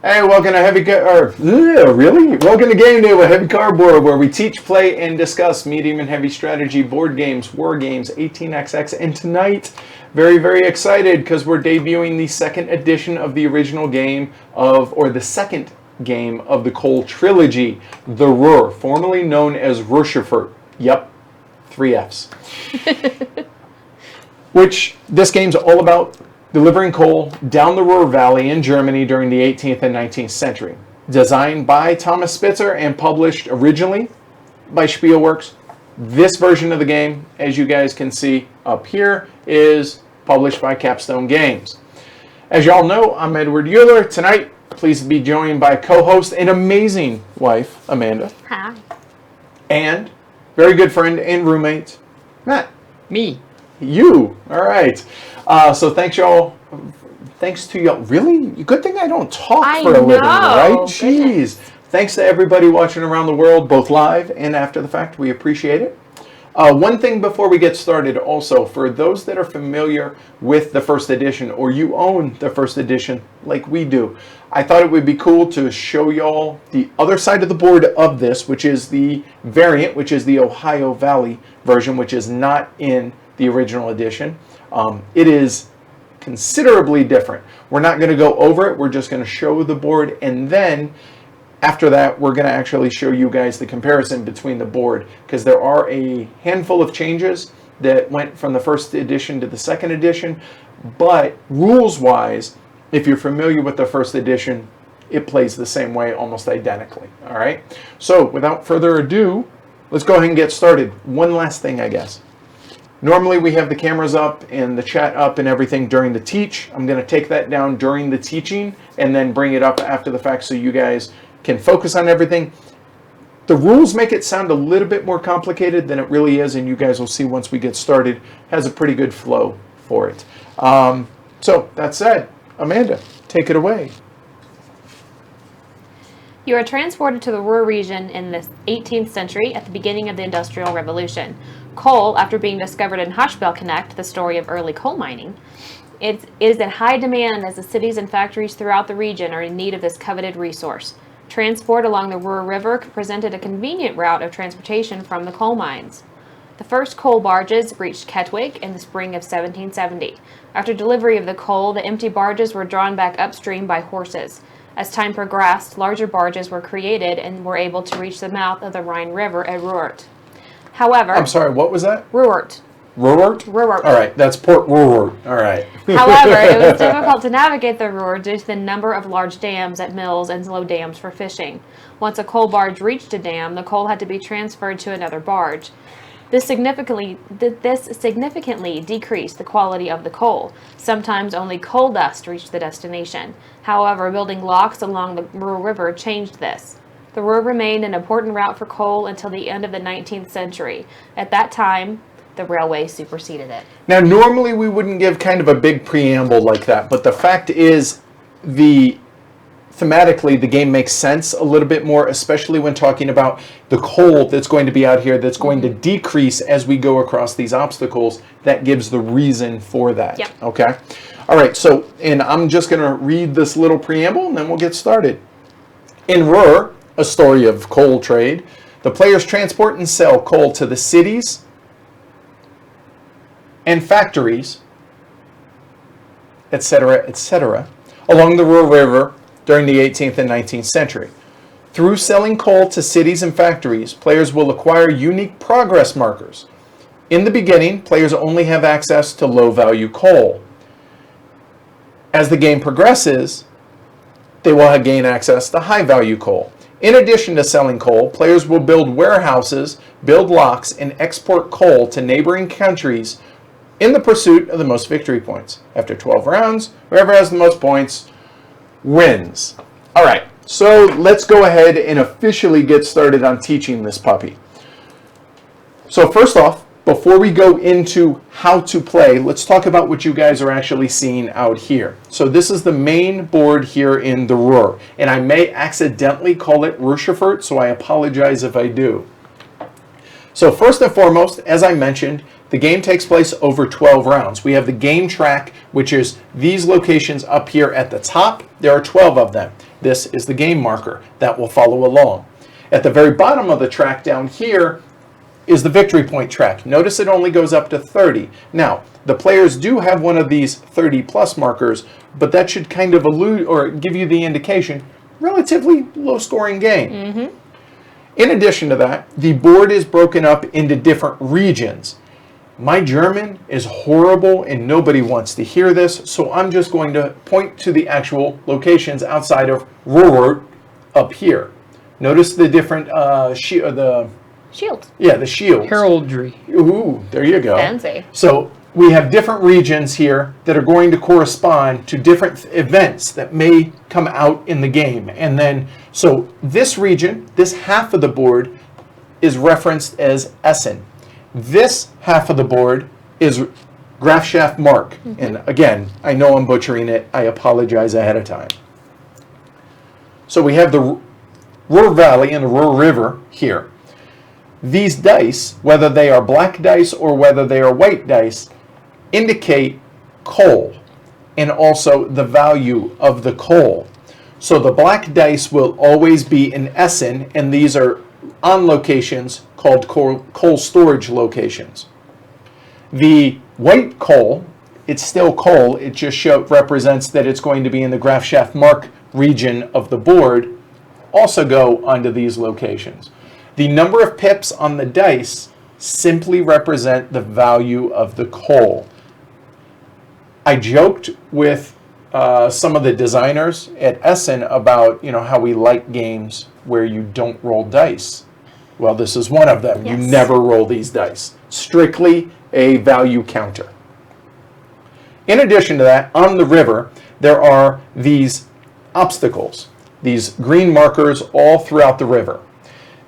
Hey, welcome to Welcome to Game Day with Heavy Cardboard, where we teach, play, and discuss medium and heavy strategy board games, war games, 18xx, and tonight, very, very excited because we're debuting the second edition of the original game the second game of the Cole trilogy, the Ruhr, formerly known as Ruhr. Yep, 3 Fs. Which this game's all about delivering coal down the Ruhr Valley in Germany during the 18th and 19th century. Designed by Thomas Spitzer and published originally by Spielworks. This version of the game, as you guys can see up here, is published by Capstone Games. As y'all know, I'm Edward Euler. Tonight, pleased to be joined by co-host and amazing wife, Amanda. Hi. And very good friend and roommate, Matt. Me. You. All right. So thanks y'all. Thanks to y'all. Really? Good thing I don't talk for a living, right? Jeez. Goodness. Thanks to everybody watching around the world, both live and after the fact. We appreciate it. One thing before we get started also, for those that are familiar with the first edition or you own the first edition like we do, I thought it would be cool to show y'all the other side of the board of this, which is the variant, which is the Ohio Valley version, which is not in the original edition. It is considerably different. We're not going to go over it. We're just going to show the board, and then after that, we're going to actually show you guys the comparison between the board, because there are a handful of changes that went from the first edition to the second edition, but rules-wise, if you're familiar with the first edition, it plays the same way, almost identically. All right? So, without further ado, let's go ahead and get started. One last thing, I guess. Normally we have the cameras up and the chat up and everything during the teach. I'm going to take that down during the teaching and then bring it up after the fact so you guys can focus on everything. The rules make it sound a little bit more complicated than it really is, and you guys will see once we get started. It has a pretty good flow for it. So that said, Amanda, take it away. You are transported to the Ruhr region in the 18th century at the beginning of the Industrial Revolution. Coal, after being discovered in Hochbell, the story of early coal mining, it is in high demand as the cities and factories throughout the region are in need of this coveted resource. Transport along the Ruhr River presented a convenient route of transportation from the coal mines. The first coal barges reached Kettwig in the spring of 1770. After delivery of the coal, the empty barges were drawn back upstream by horses. As time progressed, larger barges were created and were able to reach the mouth of the Rhine River at Ruhr. However... I'm sorry, what was that? Ruhr. Ruhr? All right, that's Port Ruhr. All right. However, it was difficult to navigate the Ruhr due to the number of large dams at mills and low dams for fishing. Once a coal barge reached a dam, the coal had to be transferred to another barge. This significantly decreased the quality of the coal. Sometimes only coal dust reached the destination. However, building locks along the Ruhr River changed this. The Ruhr remained an important route for coal until the end of the 19th century. At that time, the railway superseded it. Now, normally we wouldn't give kind of a big preamble like that, but the fact is, thematically, the game makes sense a little bit more, especially when talking about the coal that's going to be out here that's going to decrease as we go across these obstacles. That gives the reason for that. Yep. Okay? All right, so, and I'm just going to read this little preamble, and then we'll get started. In Ruhr, a story of coal trade, the players transport and sell coal to the cities and factories, etc., along the Ruhr River during the 18th and 19th century. Through selling coal to cities and factories, players will acquire unique progress markers. In the beginning, players only have access to low-value coal. As the game progresses, they will gain access to high-value coal. In addition to selling coal, players will build warehouses, build locks, and export coal to neighboring countries in the pursuit of the most victory points. After 12 rounds, whoever has the most points wins. All right, so let's go ahead and officially get started on teaching this puppy. So first off, before we go into how to play, let's talk about what you guys are actually seeing out here. So this is the main board here in the Ruhr, and I may accidentally call it Ruhr, so I apologize if I do. So first and foremost, as I mentioned, the game takes place over 12 rounds. We have the game track, which is these locations up here at the top. There are 12 of them. This is the game marker that will follow along. At the very bottom of the track down here is the victory point track. Notice it only goes up to 30. Now, the players do have one of these 30 plus markers, but that should kind of allude or give you the indication, relatively low scoring game. In addition to that, the board is broken up into different regions. My German is horrible and nobody wants to hear this, so I'm just going to point to the actual locations outside of Ruhr up here. Notice the different Shields. Yeah, the shields. Heraldry. Ooh, there you go. Fancy. So we have different regions here that are going to correspond to different events that may come out in the game. And then, so this region, this half of the board is referenced as Essen. This half of the board is Grafschaft Mark. And again, I know I'm butchering it. I apologize ahead of time. So we have the Ruhr Valley and the Ruhr River here. These dice, whether they are black dice or whether they are white dice, indicate coal and also the value of the coal. So the black dice will always be in Essen, and these are on locations called coal storage locations. The white coal, it's still coal, it just represents that it's going to be in the Grafschaft Mark region of the board, also go onto these locations. The number of pips on the dice simply represent the value of the coal. I joked with some of the designers at Essen about, how we like games where you don't roll dice. Well, this is one of them. Yes. You never roll these dice. Strictly a value counter. In addition to that, on the river, there are these obstacles, these green markers all throughout the river.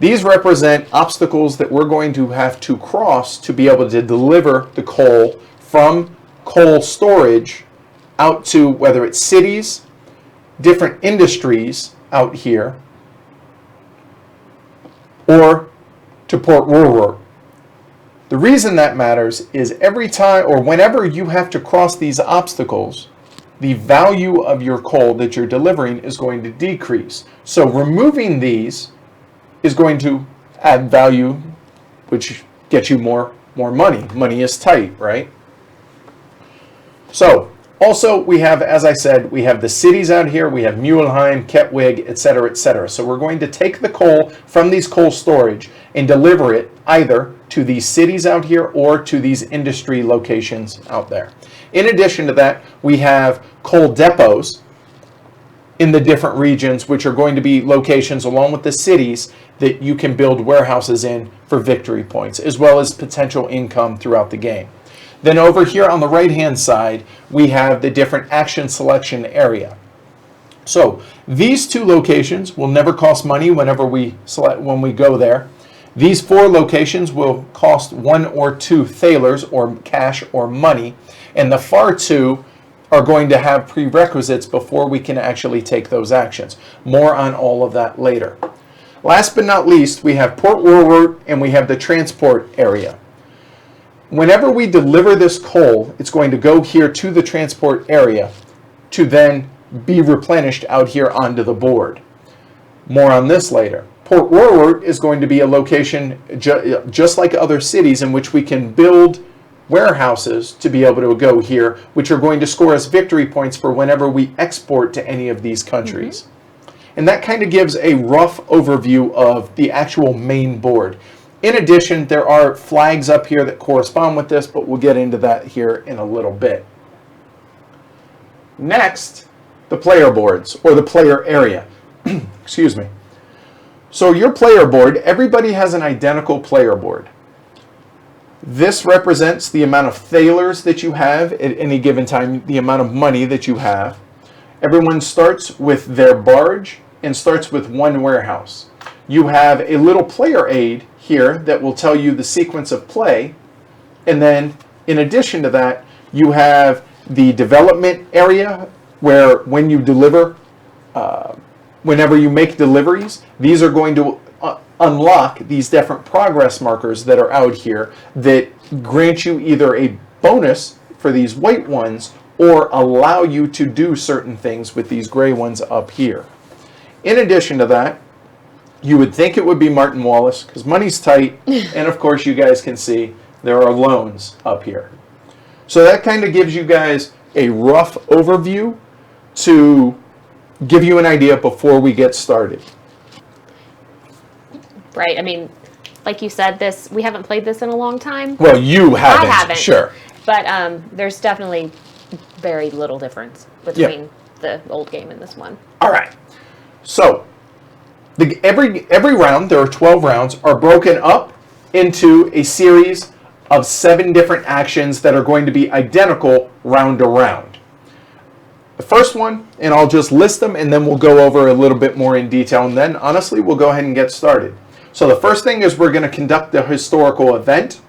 These represent obstacles that we're going to have to cross to be able to deliver the coal from coal storage out to whether it's cities, different industries out here, or to Port Ruhr. The reason that matters is every time or whenever you have to cross these obstacles, the value of your coal that you're delivering is going to decrease. So removing these is going to add value, which gets you more money. Money is tight, right? So also we have, as I said, we have the cities out here. We have Mülheim, Kettwig, etc., etc. So we're going to take the coal from these coal storage and deliver it either to these cities out here or to these industry locations out there. In addition to that, we have coal depots in the different regions, which are going to be locations along with the cities that you can build warehouses in for victory points, as well as potential income throughout the game. Then over here on the right-hand side, we have the different action selection area. So these two locations will never cost money whenever we select when we go there. These four locations will cost 1 or 2 thalers, or cash or money, and the far two are going to have prerequisites before we can actually take those actions. More on all of that later. Last but not least, we have Port Ruhr and we have the transport area. Whenever we deliver this coal, it's going to go here to the transport area to then be replenished out here onto the board. More on this later. Port Ruhr is going to be a location just like other cities in which we can build warehouses to be able to go here, which are going to score us victory points for whenever we export to any of these countries. And that kind of gives a rough overview of the actual main board. In addition, there are flags up here that correspond with this, but we'll get into that here in a little bit. Next, the player boards, or the player area. Excuse me. So your player board, everybody has an identical player board. This represents the amount of thalers that you have at any given time, the amount of money that you have. Everyone starts with their barge and starts with one warehouse. You have a little player aid here that will tell you the sequence of play. And then in addition to that, you have the development area where when you deliver, whenever you make deliveries, these are going to unlock these different progress markers that are out here that grant you either a bonus for these white ones or allow you to do certain things with these gray ones up here. In addition to that, you would think it would be Martin Wallace because money's tight. And of course, you guys can see there are loans up here. So that kind of gives you guys a rough overview to give you an idea before we get started. Right. I mean, like you said, we haven't played this in a long time. Well, you haven't. I haven't. Sure. But there's definitely very little difference between the old game and this one. All right. So every round, there are 12 rounds, are broken up into a series of 7 different actions that are going to be identical round to round. The first one, and I'll just list them and then we'll go over a little bit more in detail, and then honestly we'll go ahead and get started. So the first thing is we're going to conduct the historical event.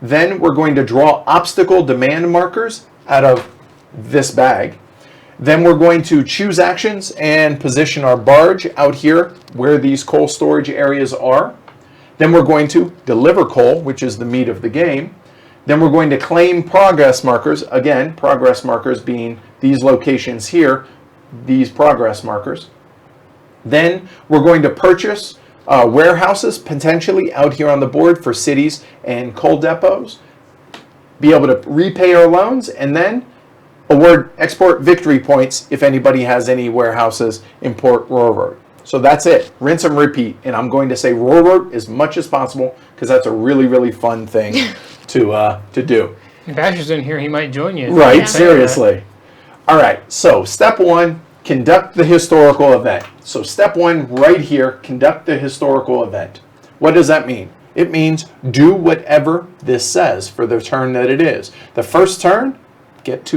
Then we're going to draw obstacle demand markers out of this bag. Then we're going to choose actions and position our barge out here where these coal storage areas are. Then we're going to deliver coal, which is the meat of the game. Then we're going to claim progress markers. Again, progress markers being these locations here, these progress markers. Then we're going to purchase warehouses potentially out here on the board for cities and coal depots. Be able to repay our loans and then award export victory points if anybody has any warehouses in Port Ruhr. So that's it. Rinse and repeat. And I'm going to say Ruhr as much as possible because that's a really, really fun thing to do. If Asher's in here, he might join you. Right, Yeah. seriously. All right, so step 1, conduct the historical event. So step 1 right here, conduct the historical event. What does that mean? It means do whatever this says for the turn that it is. The first turn, get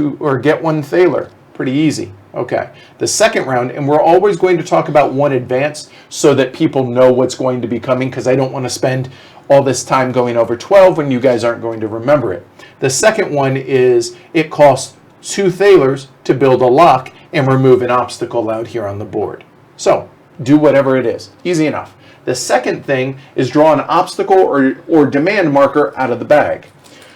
1 thaler. Pretty easy. Okay. The second round, and we're always going to talk about 1 advance so that people know what's going to be coming because I don't want to spend all this time going over 12 when you guys aren't going to remember it. The second one is it costs 2 thalers to build a lock and remove an obstacle out here on the board. So do whatever it is. Easy enough. The second thing is draw an obstacle or demand marker out of the bag.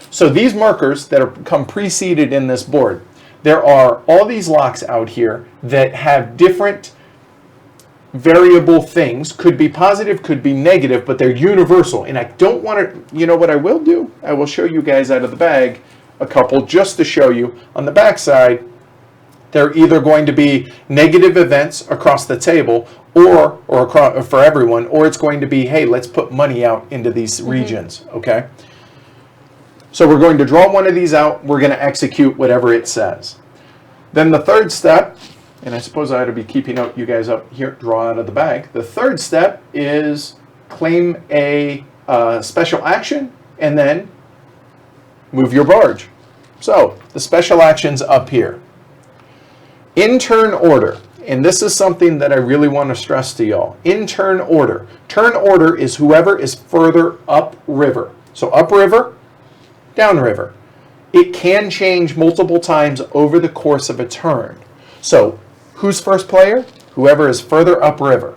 So these markers that come preceded in this board, there are all these locks out here that have different variable things. Could be positive, could be negative, but they're universal. And I don't want to, you know what I will do? I will show you guys out of the bag a couple just to show you. On the back side, they're either going to be negative events across the table or across, for everyone, or it's going to be, hey, let's put money out into these regions, okay? So we're going to draw one of these out. We're going to execute whatever it says. Then the third step, and I suppose I ought to be keeping you guys up here, draw out of the bag. The third step is claim a special action and then move your barge. So the special action's up here. In turn order, and this is something that I really want to stress to y'all. In turn order. Turn order is whoever is further up river. So up river, down river. It can change multiple times over the course of a turn. So who's first player? Whoever is further up river.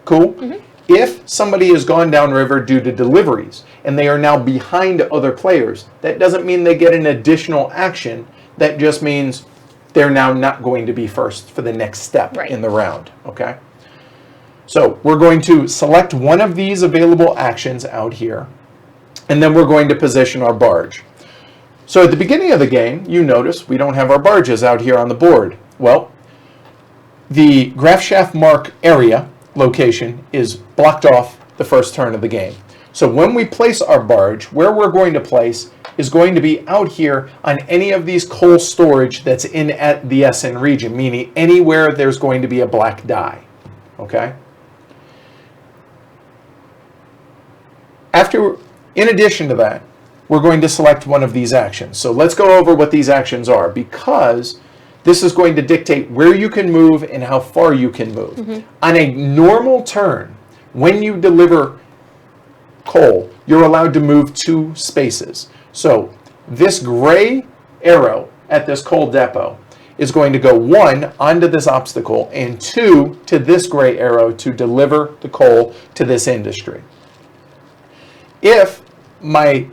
Cool? If somebody has gone down river due to deliveries and they are now behind other players, that doesn't mean they get an additional action. That just means they're now not going to be first for the next step in the round. Okay? So we're going to select one of these available actions out here, and then we're going to position our barge. So at the beginning of the game, you notice we don't have our barges out here on the board. Well, the graph shaft mark area location is blocked off the first turn of the game. So when we place our barge, where we're going to place is going to be out here on any of these coal storage that's in at the SN region, meaning anywhere there's going to be a black die. Okay? In addition to that, we're going to select one of these actions. So let's go over what these actions are, because this is going to dictate where you can move and how far you can move. On a normal turn, when you deliver coal, you're allowed to move 2 spaces. So this gray arrow at this coal depot is going to go 1 onto this obstacle and 2 to this gray arrow to deliver the coal to this industry. If my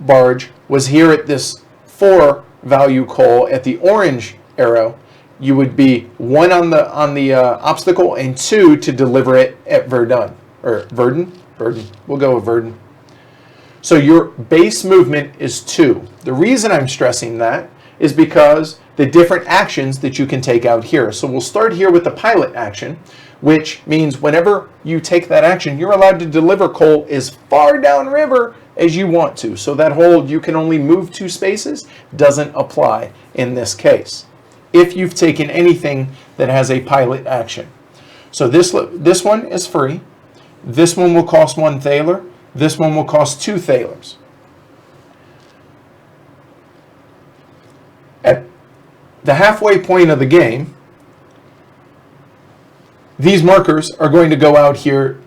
barge was here at this 4 value coal at the orange arrow, you would be 1 on the obstacle and 2 to deliver it at Verdun. Or Verdun? Verdun. We'll go with Verdun. So your base movement is 2. The reason I'm stressing that is because the different actions that you can take out here. So we'll start here with the pilot action, which means whenever you take that action, you're allowed to deliver coal as far downriver as you want to. So that whole you can only move 2 spaces doesn't apply in this case, if you've taken anything that has a pilot action. So this one is free. This one will cost 1 thaler. This one will cost 2 thalers. At the halfway point of the game, these markers are going to go out here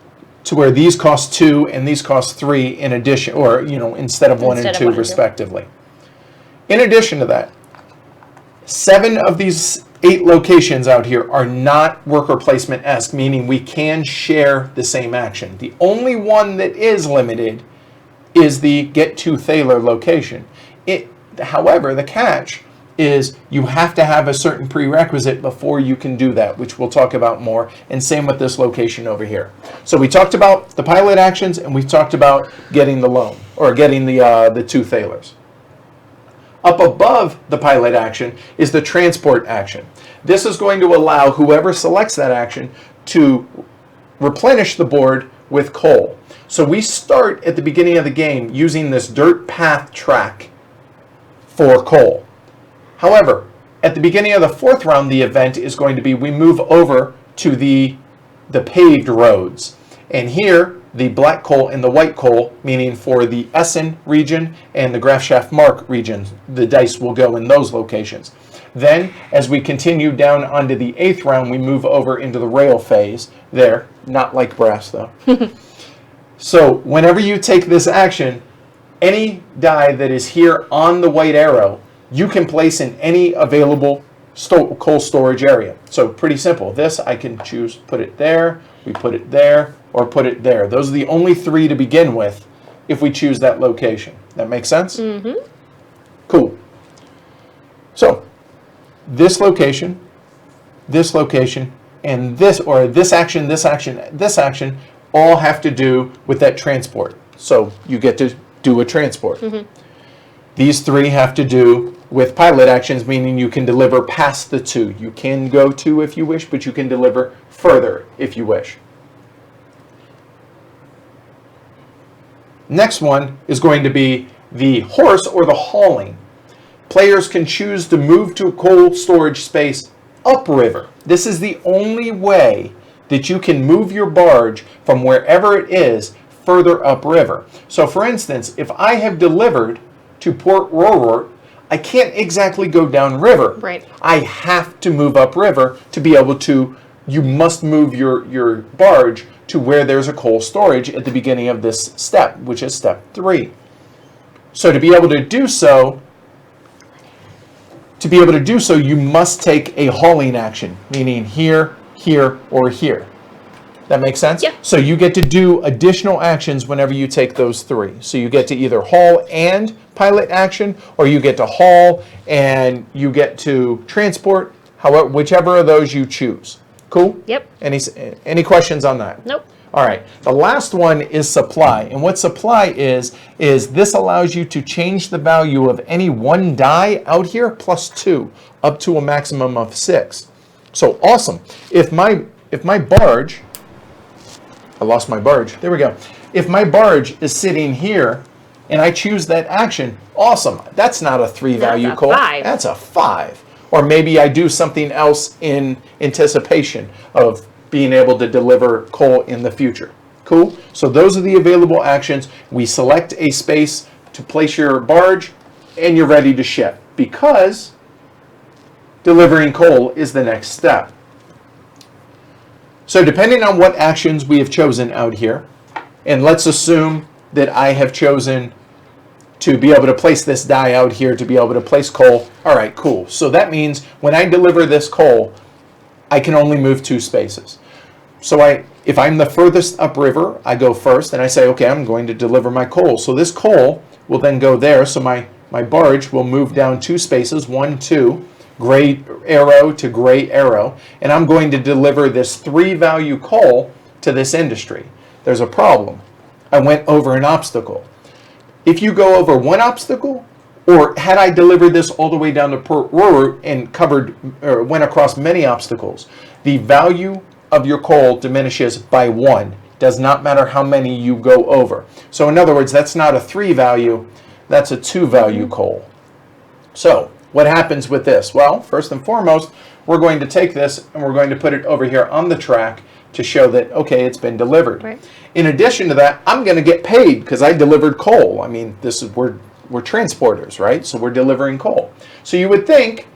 to where these cost 2 and these cost 3 in addition, or instead of 1 and 2 respectively. In addition to that, 7 of these 8 locations out here are not worker placement-esque, meaning we can share the same action. The only one that is limited is the get 2 thaler location. However, the catch is you have to have a certain prerequisite before you can do that, which we'll talk about more, and same with this location over here. So we talked about the pilot actions, and we talked about getting the loan, or getting the 2 thalers. Up above the pilot action is the transport action. This is going to allow whoever selects that action to replenish the board with coal. So we start at the beginning of the game using this dirt path track for coal. However, at the beginning of the 4th round, the event is going to be we move over to the paved roads. And here, the black coal and the white coal, meaning for the Essen region and the Grafschaft-Mark region, the dice will go in those locations. Then, as we continue down onto the 8th round, we move over into the rail phase there. Not like brass, though. So, whenever you take this action, any die that is here on the white arrow, you can place in any available coal storage area. So, pretty simple. This, I can choose, put it there, we put it there, or put it there. Those are the only 3 to begin with if we choose that location. That makes sense? Mm-hmm. Cool. So, this location, and this action, all have to do with that transport. So, you get to do a transport. Mm-hmm. These 3 have to do with pilot actions, meaning you can deliver past the 2. You can go 2 if you wish, but you can deliver further if you wish. Next one is going to be the horse or the hauling. Players can choose to move to a coal storage space upriver. This is the only way that you can move your barge from wherever it is further upriver. So for instance, if I have delivered to Port Ruhr, I can't exactly go downriver. Right. I have to move upriver to be able to, you must move your barge to where there's a coal storage at the beginning of this step, which is step 3. So to be able to do so, you must take a hauling action, meaning here, here, or here. That makes sense? Yeah. So you get to do additional actions whenever you take those 3. So you get to either haul and pilot action, or you get to haul and you get to transport, however, whichever of those you choose. Cool? Yep. Any questions on that? Nope. All right. The last one is supply. And what supply is this allows you to change the value of any 1 die out here plus 2 up to a maximum of 6. So awesome. If my barge, I lost my barge. There we go. If my barge is sitting here and I choose that action, awesome. That's not a 3 value coal. That's a 5. Or maybe I do something else in anticipation of being able to deliver coal in the future. Cool? So those are the available actions. We select a space to place your barge and you're ready to ship, because delivering coal is the next step. So depending on what actions we have chosen out here, and let's assume that I have chosen to be able to place this die out here to be able to place coal. All right, cool. So that means when I deliver this coal, I can only move 2 spaces. So if I'm the furthest upriver, I go first and I say, okay, I'm going to deliver my coal. So this coal will then go there. So my barge will move down 2 spaces, 1, 2, gray arrow to gray arrow, and I'm going to deliver this 3-value coal to this industry. There's a problem. I went over an obstacle. If you go over one obstacle, or had I delivered this all the way down to Port Ruhr and covered or went across many obstacles, the value of your coal diminishes by 1. Does not matter how many you go over. So in other words, that's not a 3-value, that's a 2-value coal. So what happens with this? Well, first and foremost, we're going to take this and we're going to put it over here on the track to show that, okay, it's been delivered. Right. In addition to that, I'm going to get paid because I delivered coal. I mean, this is we're transporters, right? So we're delivering coal. So you would think,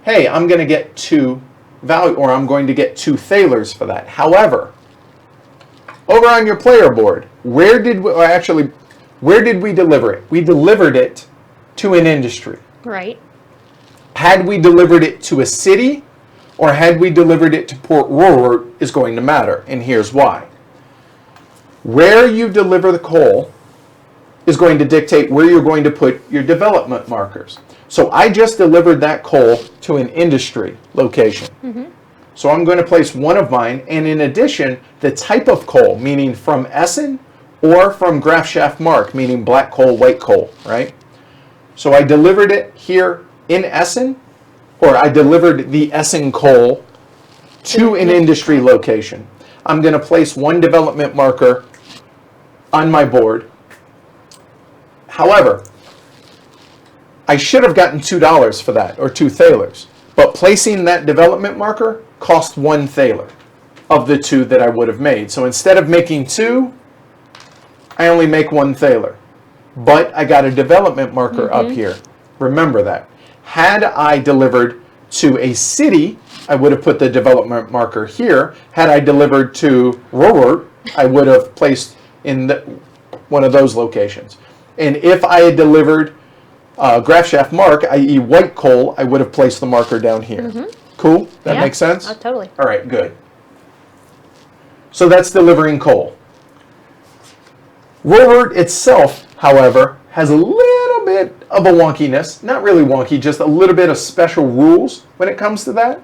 hey, I'm going to get 2 value, or I'm going to get 2 thalers for that. However, over on your player board, where did we deliver it? We delivered it to an industry. Right. Had we delivered it to a city or had we delivered it to Port Ruhr is going to matter, and here's why. Where you deliver the coal is going to dictate where you're going to put your development markers. So I just delivered that coal to an industry location. Mm-hmm. So I'm going to place one of mine, and in addition, the type of coal, meaning from Essen or from Graf Schaft Mark, meaning black coal, white coal, right? So I delivered it here in Essen, or I delivered the Essen coal to an industry location. I'm going to place one development marker on my board. However, I should have gotten $2 for that, or 2 thalers. But placing that development marker cost 1 thaler of the 2 that I would have made. So instead of making 2, I only make 1 thaler. But I got a development marker up here. Remember that. Had I delivered to a city, I would have put the development marker here. Had I delivered to Ruhr, I would have placed in one of those locations. And if I had delivered Graf Schaft Mark, i.e. white coal, I would have placed the marker down here. Cool? That makes sense? Oh, totally. All right, good. So that's delivering coal. Ruhr itself, however, has a little bit of a wonkiness. Not really wonky, just a little bit of special rules when it comes to that.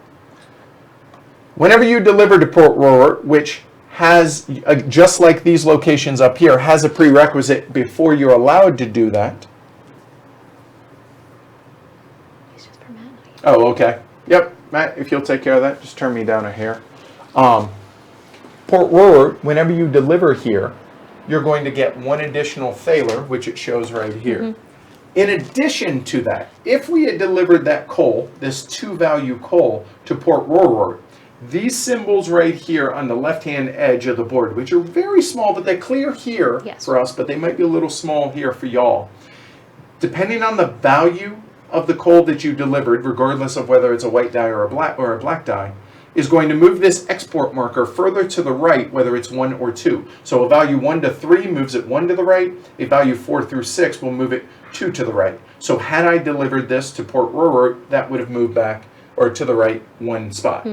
Whenever you deliver to Port Ruhr, which has, just like these locations up here, has a prerequisite before you're allowed to do that. Oh, okay. Yep, Matt, if you'll take care of that, just turn me down a hair. Port Ruhr, whenever you deliver here, you're going to get 1 additional thaler, which it shows right here. In addition to that, if we had delivered that coal, this 2-value coal, to Port Ruhr, these symbols right here on the left-hand edge of the board, which are very small, but they're clear here for us, but they might be a little small here for y'all. Depending on the value of the coal that you delivered, regardless of whether it's a white dye or a black dye, is going to move this export marker further to the right, whether it's 1 or 2. So a value 1 to 3 moves it 1 to the right. A value 4 through 6 will move it 2 to the right. So had I delivered this to Port Ruhr, that would have moved back or to the right 1 spot.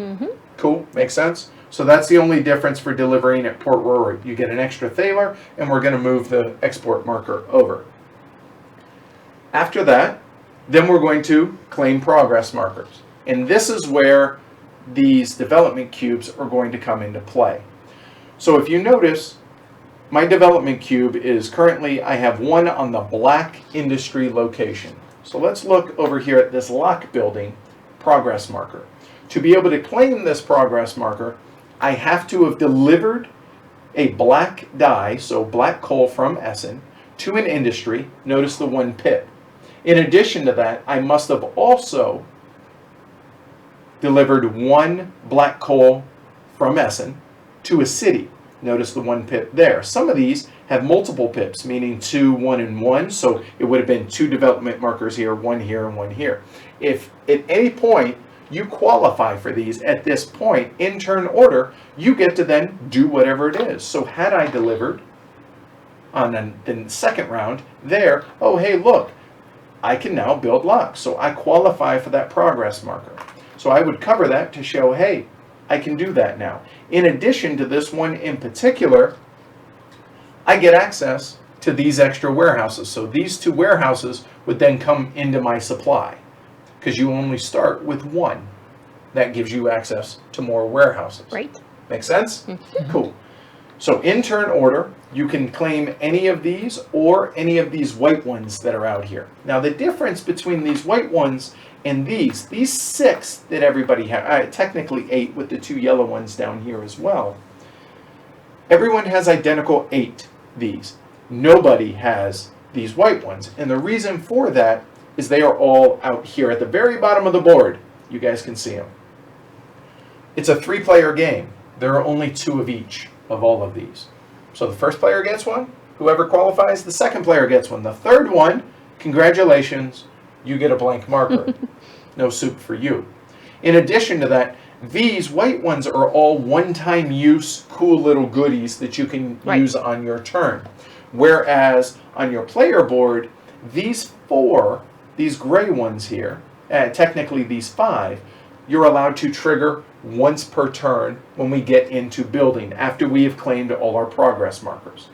Cool? Makes sense? So that's the only difference for delivering at Port Ruhr. You get an extra thaler, and we're going to move the export marker over. After that, then we're going to claim progress markers. And this is where these development cubes are going to come into play. So if you notice, my development cube is currently, I have 1 on the black industry location. So let's look over here at this lock building progress marker. To be able to claim this progress marker, I have to have delivered a black dye, so black coal from Essen, to an industry. Notice the 1 pip. In addition to that, I must have also delivered 1 black coal from Essen to a city. Notice the 1 pip there. Some of these have multiple pips, meaning 2, 1, and 1. So it would have been 2 development markers here, 1 here, and 1 here. If at any point you qualify for these at this point in turn order, you get to then do whatever it is. So had I delivered on the second round there, oh hey look, I can now build locks. So I qualify for that progress marker. So I would cover that to show, hey, I can do that now. In addition to this one in particular, I get access to these extra warehouses. So these 2 warehouses would then come into my supply. because you only start with one. That gives you access to more warehouses. Right. Make sense? Cool. So in turn order, you can claim any of these or any of these white ones that are out here. Now the difference between these white ones and these 6 that everybody has, technically 8 with the 2 yellow ones down here as well. Everyone has identical 8 these. Nobody has these white ones. And the reason for that is they are all out here at the very bottom of the board. You guys can see them. It's a 3-player game. There are only 2 of each of all of these. So the first player gets one. Whoever qualifies, the second player gets one. The third one, congratulations, you get a blank marker. No soup for you. In addition to that, these white ones are all one-time use, cool little goodies that you can use on your turn. Whereas on your player board, these 4, these gray ones here, technically these 5, you're allowed to trigger once per turn when we get into building, after we have claimed all our progress markers.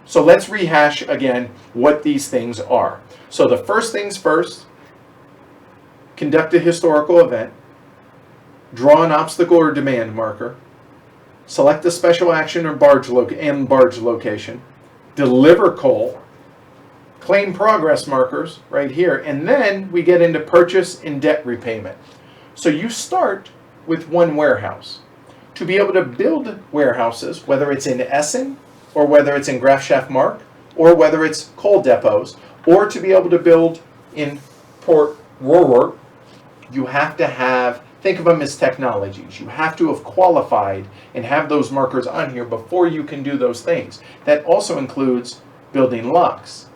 So let's rehash again what these things are. So the first things first, conduct a historical event, draw an obstacle or demand marker, select a special action or barge location, deliver coal, claim progress markers right here, and then we get into purchase and debt repayment. So you start with one warehouse. To be able to build warehouses, whether it's in Essen, or whether it's in Grafschaft Mark, or whether it's coal depots, or to be able to build in Port Ruhr, you have to have, think of them as technologies. You have to have qualified and have those markers on here before you can do those things. That also includes building locks,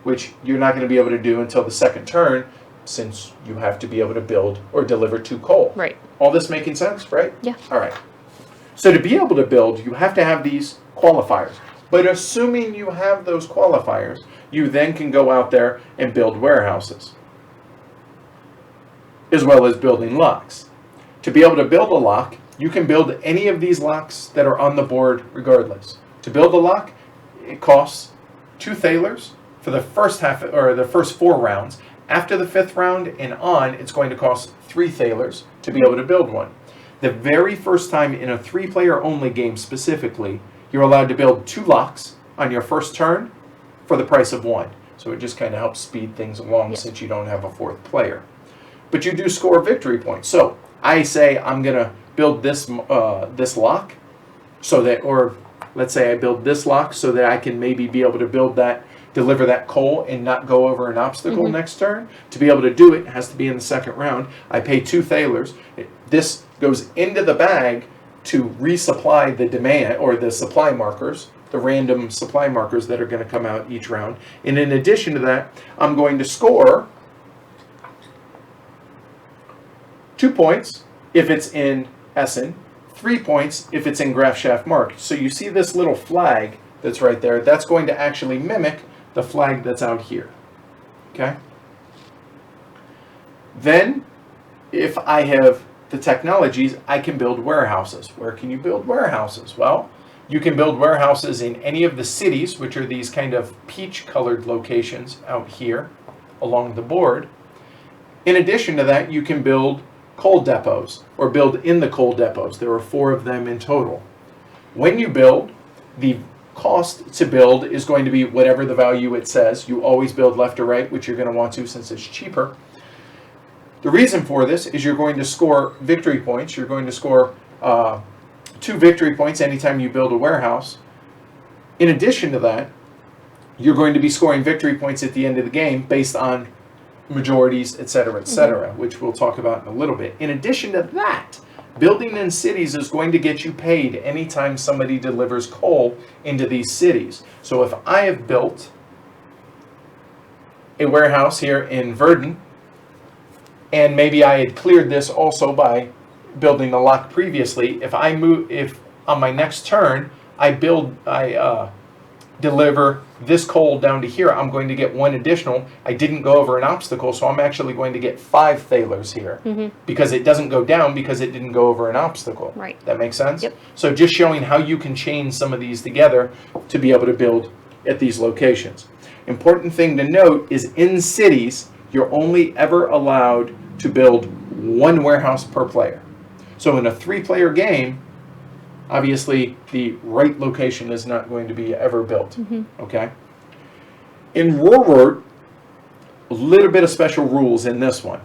which you're not going to be able to do until the second turn, since you have to be able to build or deliver 2 coal. Right. All this making sense, right? Yeah. All right. So to be able to build, you have to have these qualifiers. But assuming you have those qualifiers, you then can go out there and build warehouses, as well as building locks. To be able to build a lock, you can build any of these locks that are on the board regardless. To build a lock, it costs 2 thalers for the first half, or the first 4 rounds. After the 5th round and on, it's going to cost 3 thalers to be able to build one. The very first time in a 3-player only game specifically, you're allowed to build 2 locks on your first turn for the price of 1. So it just kind of helps speed things along since you don't have a 4th player. But you do score victory points. So I say I'm going to build this lock so that, or let's say I build this lock so that I can maybe be able to build that, deliver that coal and not go over an obstacle next turn. To be able to do it, it has to be in the second round. I pay 2 thalers. This goes into the bag to resupply the demand or the supply markers, the random supply markers that are going to come out each round. And in addition to that, I'm going to score 2 points if it's in Essen, 3 points if it's in Grafschaft Mark. So you see this little flag that's right there, that's going to actually mimic the flag that's out here. Okay? Then, if I have the technologies, I can build warehouses. Where can you build warehouses? Well, you can build warehouses in any of the cities, which are these kind of peach-colored locations out here along the board. In addition to that, you can build coal depots, or build in the coal depots. There are 4 of them in total. When you build, the cost to build is going to be whatever the value it says. You always build left or right, which you're going to want to since it's cheaper. The reason for this is you're going to score victory points. You're going to score 2 victory points anytime you build a warehouse. In addition to that, you're going to be scoring victory points at the end of the game based on majorities, etc., which we'll talk about in a little bit. In addition to that, building in cities is going to get you paid anytime somebody delivers coal into these cities. So if I have built a warehouse here in Verden, and maybe I had cleared this also by building the lock previously, if on my next turn I deliver this coal down to here, I'm going to get 1 additional. I didn't go over an obstacle, so I'm actually going to get 5 thalers here because it doesn't go down because it didn't go over an obstacle. Right. That makes sense? Yep. So just showing how you can chain some of these together to be able to build at these locations. Important thing to note is in cities, you're only ever allowed to build one warehouse per player. So in a 3-player game, obviously the right location is not going to be ever built. Okay? In Ruhr, a little bit of special rules in this one.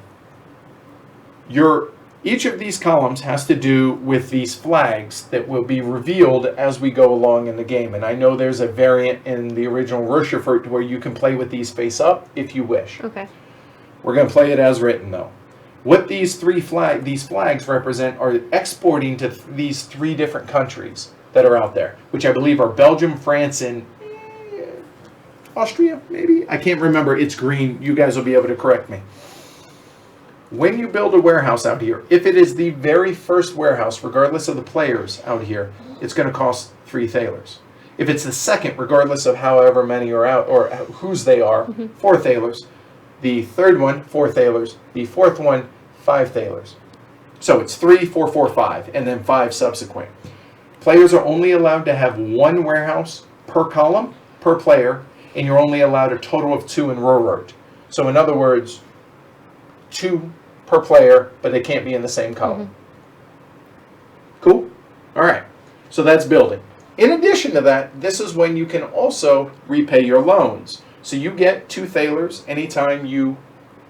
Each of these columns has to do with these flags that will be revealed as we go along in the game. And I know there's a variant in the original Ruhr where you can play with these face up if you wish. Okay. We're going to play it as written, though. What these flags represent are exporting to these 3 different countries that are out there, which I believe are Belgium, France, and Austria, maybe? I can't remember. It's green. You guys will be able to correct me. When you build a warehouse out here, if it is the very first warehouse, regardless of the players out here, it's going to cost 3 thalers. If it's the second, regardless of however many are out or whose they are, 4 thalers. The third one, 4 thalers. The fourth one, 5 thalers. So it's 3, 4, 4, 5, and then 5 subsequent. Players are only allowed to have 1 warehouse per column, per player, and you're only allowed a total of 2 in Ruhr. So in other words, 2 per player, but they can't be in the same column. Cool? All right. So that's building. In addition to that, this is when you can also repay your loans. So you get 2 thalers anytime you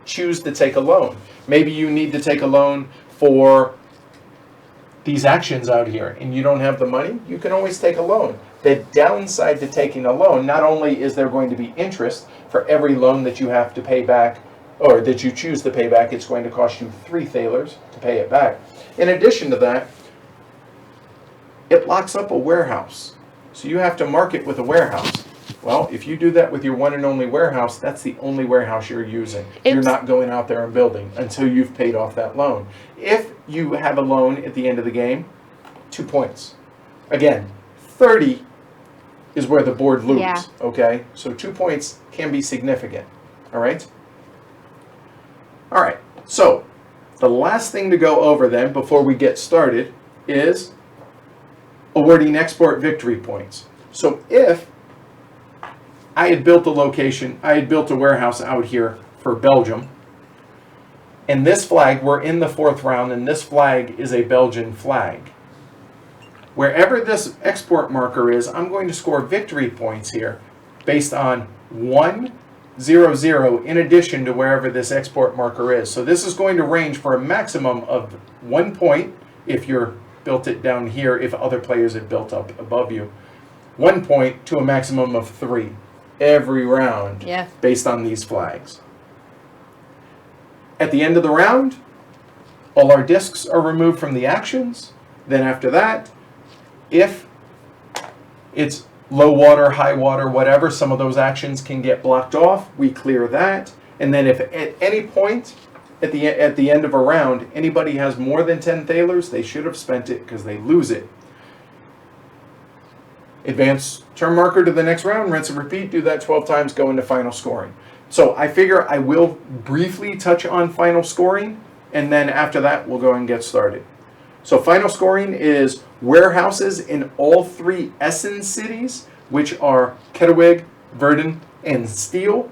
choose to take a loan. Maybe you need to take a loan for these actions out here and you don't have the money, you can always take a loan. The downside to taking a loan, not only is there going to be interest for every loan that you have to pay back or that you choose to pay back, it's going to cost you 3 thalers to pay it back. In addition to that, it locks up a warehouse. So you have to mark it with a warehouse. Well, if you do that with your one and only warehouse, that's the only warehouse you're using. You're not going out there and building until you've paid off that loan. If you have a loan at the end of the game, 2 points. Again, 30 is where the board loses. Yeah. Okay? So 2 points can be significant. All right? All right. So the last thing to go over then before we get started is awarding export victory points. So if I had built a location, I had built a warehouse out here for Belgium, and this flag, we're in the 4th round, and this flag is a Belgian flag. Wherever this export marker is, I'm going to score victory points here based on 1, 0, 0, in addition to wherever this export marker is. So this is going to range for a maximum of 1 point if you're built it down here, if other players have built up above you. 1 point to a maximum of 3 every round based on these flags. At the end of the round, all our discs are removed from the actions. Then after that, if it's low water, high water, whatever, some of those actions can get blocked off. We clear that. And then if at any point at the end of a round, anybody has more than 10 thalers, they should have spent it because they lose it. Advance turn marker to the next round, rinse and repeat, do that 12 times, go into final scoring. So I figure I will briefly touch on final scoring, and then after that we'll go and get started. So final scoring is warehouses in all 3 Essen cities, which are Kettawig, Verden, and Steel,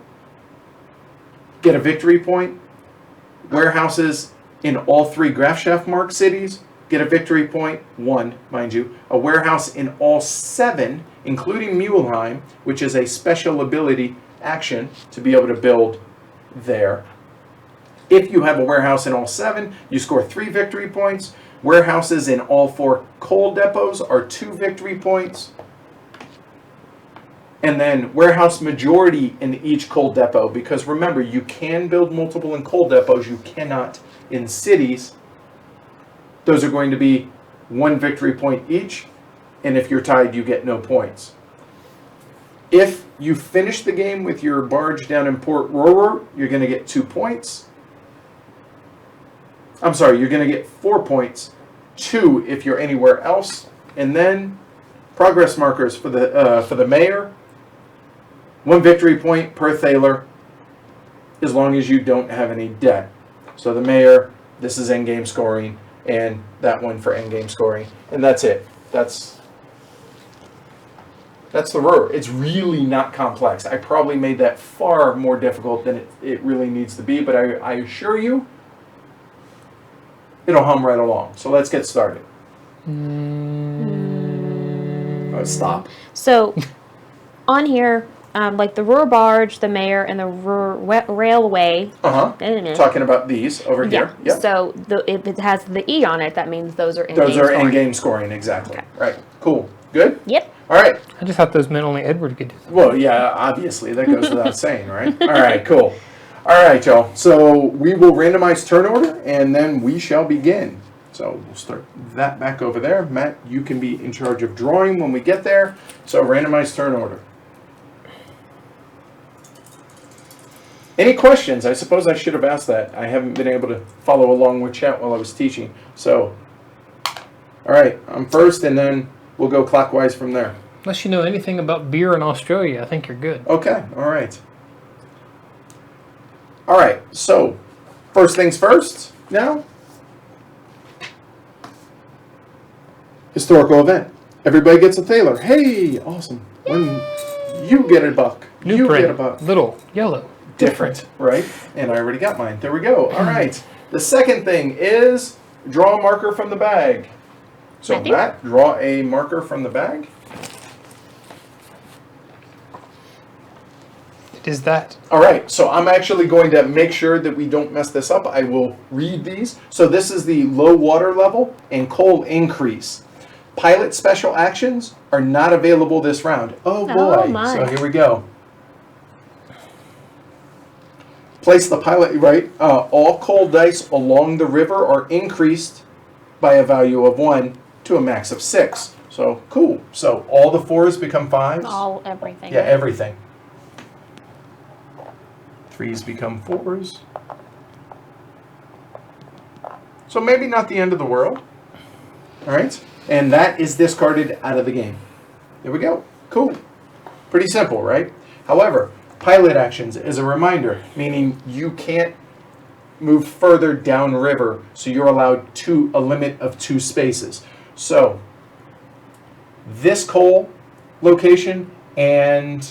get a victory point. Warehouses in all 3 Grafschaftmark cities, get a victory point, 1, mind you. A warehouse in all 7, including Mulheim, which is a special ability action to be able to build there. If you have a warehouse in all 7, you score 3 victory points. Warehouses in all 4 coal depots are 2 victory points. And then warehouse majority in each coal depot, because remember, you can build multiple in coal depots, you cannot in cities. Those are going to be 1 victory point each, and if you're tied, you get no points. If you finish the game with your barge down in Port Ruhr, you're going to get 2 points. I'm sorry, you're going to get 4 points, 2 if you're anywhere else, and then progress markers for the mayor, 1 victory point per thaler, as long as you don't have any debt. So the mayor, this is endgame scoring, and that one for endgame scoring, and that's it. That's the Ruhr. It's really not complex. I probably made that far more difficult than it really needs to be, but I assure you, it'll hum right along. So let's get started. Stop. So, on here, like the Ruhr barge, the mayor, and the Ruhr railway. Talking about these over here. Yeah. So if it has the E on it, that means those are in-game Those are scoring. in-game scoring, exactly. Okay. Right. Cool. Good? Yep. All right. I just thought those meant only Edward could do that. Well, yeah, obviously. That goes without saying, right? All right, cool. All right, y'all. So we will randomize turn order, and then we shall begin. So we'll start that back over there. Matt, you can be in charge of drawing when we get there. So randomize turn order. Any questions? I suppose I should have asked that. I haven't been able to follow along with chat while I was teaching. So, all right, I'm first, and then we'll go clockwise from there. Unless you know anything about beer in Australia, I think you're good. Okay, all right. All right, so first things first now. Historical event. Everybody gets a thaler. Hey, awesome. When you get a buck. New you print, get a buck. little, yellow. Different, right? And I already got mine. There we go. All right. The second thing is draw a marker from the bag. So Matthew? Matt, draw a marker from the bag. It is that. All right, so I'm actually going to make sure that we don't mess this up. I will read these. So this is the low water level and coal increase. Pilot special actions are not available this round. Oh boy. Oh, my. So here we go. Place the pilot, right? All coal dice along the river are increased by a value of 1 to a max of 6. So cool. So all the 4s become 5s. Everything. Yeah, everything. 3s become 4s. So maybe not the end of the world. All right. And that is discarded out of the game. There we go. Cool. Pretty simple, right? However, pilot actions is a reminder, meaning you can't move further downriver, so you're allowed a limit of 2 spaces. So this coal location and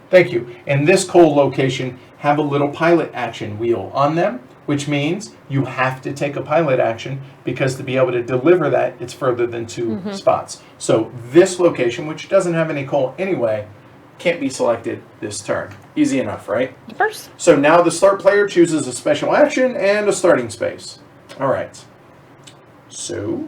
thank you. And this coal location have a little pilot action wheel on them, which means you have to take a pilot action because to be able to deliver that, it's further than 2 spots. So this location, which doesn't have any coal anyway, can't be selected this turn. Easy enough, right? First. So now the start player chooses a special action and a starting space. All right. So,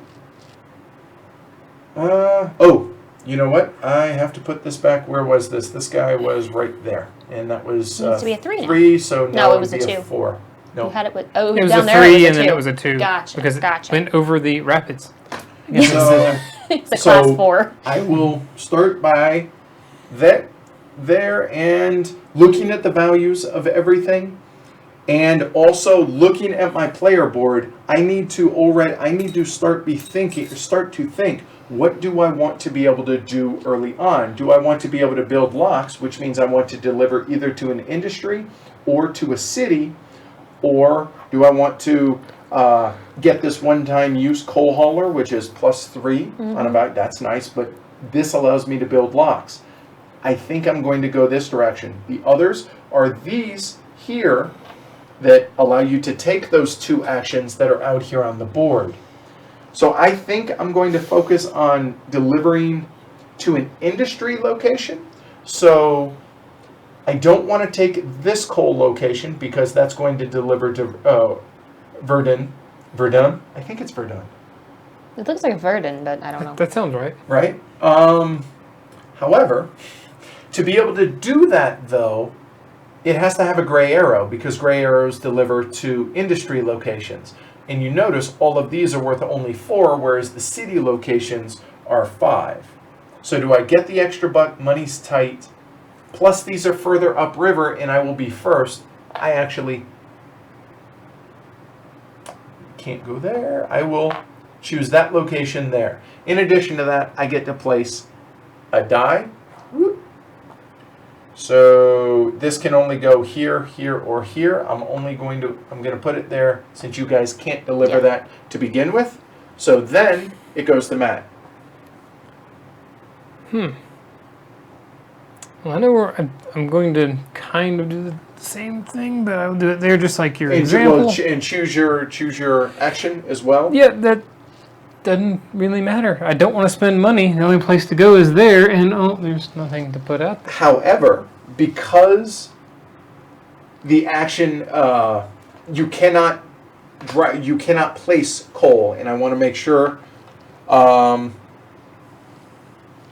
oh, you know what? I have to put this back. Where was this? This guy was right there. And that was It needs to be a 3 now. 3, so now it was would be a 2. 4. No. You had it with, It was down a there 3 it was and then two. it was a 2. Gotcha. Because Gotcha. it went over the rapids. So, It's a class 4. I will start by that there and looking at the values of everything, and also looking at my player board. I need to start to think. What do I want to be able to do early on? Do I want to be able to build locks, which means I want to deliver either to an industry or to a city, or do I want to get this one-time use coal hauler, which is +3 on about, that's nice, but this allows me to build locks. I think I'm going to go this direction. The others are these here that allow you to take those 2 actions that are out here on the board. So I think I'm going to focus on delivering to an industry location. So I don't want to take this coal location because that's going to deliver to Verdun. I think it's Verdun. It looks like Verdun, but I don't know. That sounds right. Right? However, to be able to do that, though, it has to have a gray arrow because gray arrows deliver to industry locations. And you notice all of these are worth only 4, whereas the city locations are 5. So do I get the extra buck? Money's tight. Plus these are further upriver and I will be first. I actually can't go there. I will choose that location there. In addition to that, I get to place a die. Whoop. So this can only go here, here, or here. I'm going to put it there since you guys can't deliver that to begin with. So then it goes to Matt. Well, Well, I know I'm going to kind of do the same thing, but I'll do it there just like your example. And choose your action as well? Yeah, that doesn't really matter. I don't want to spend money. The only place to go is there, and there's nothing to put out there. However, because the action, you cannot place coal, and I want to make sure,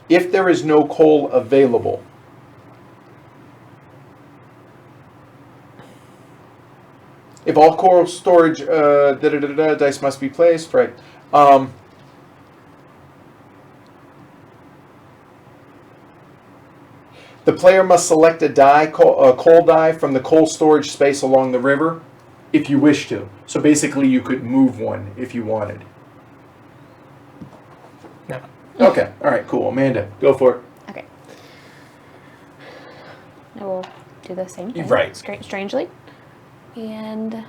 if there is no coal available, if all coal storage, dice must be placed, right? The player must select a coal die from the coal storage space along the river, if you wish to. So basically, you could move one if you wanted. No. Okay. All right. Cool. Amanda, go for it. Okay. I will do the same thing. Right. Strangely. And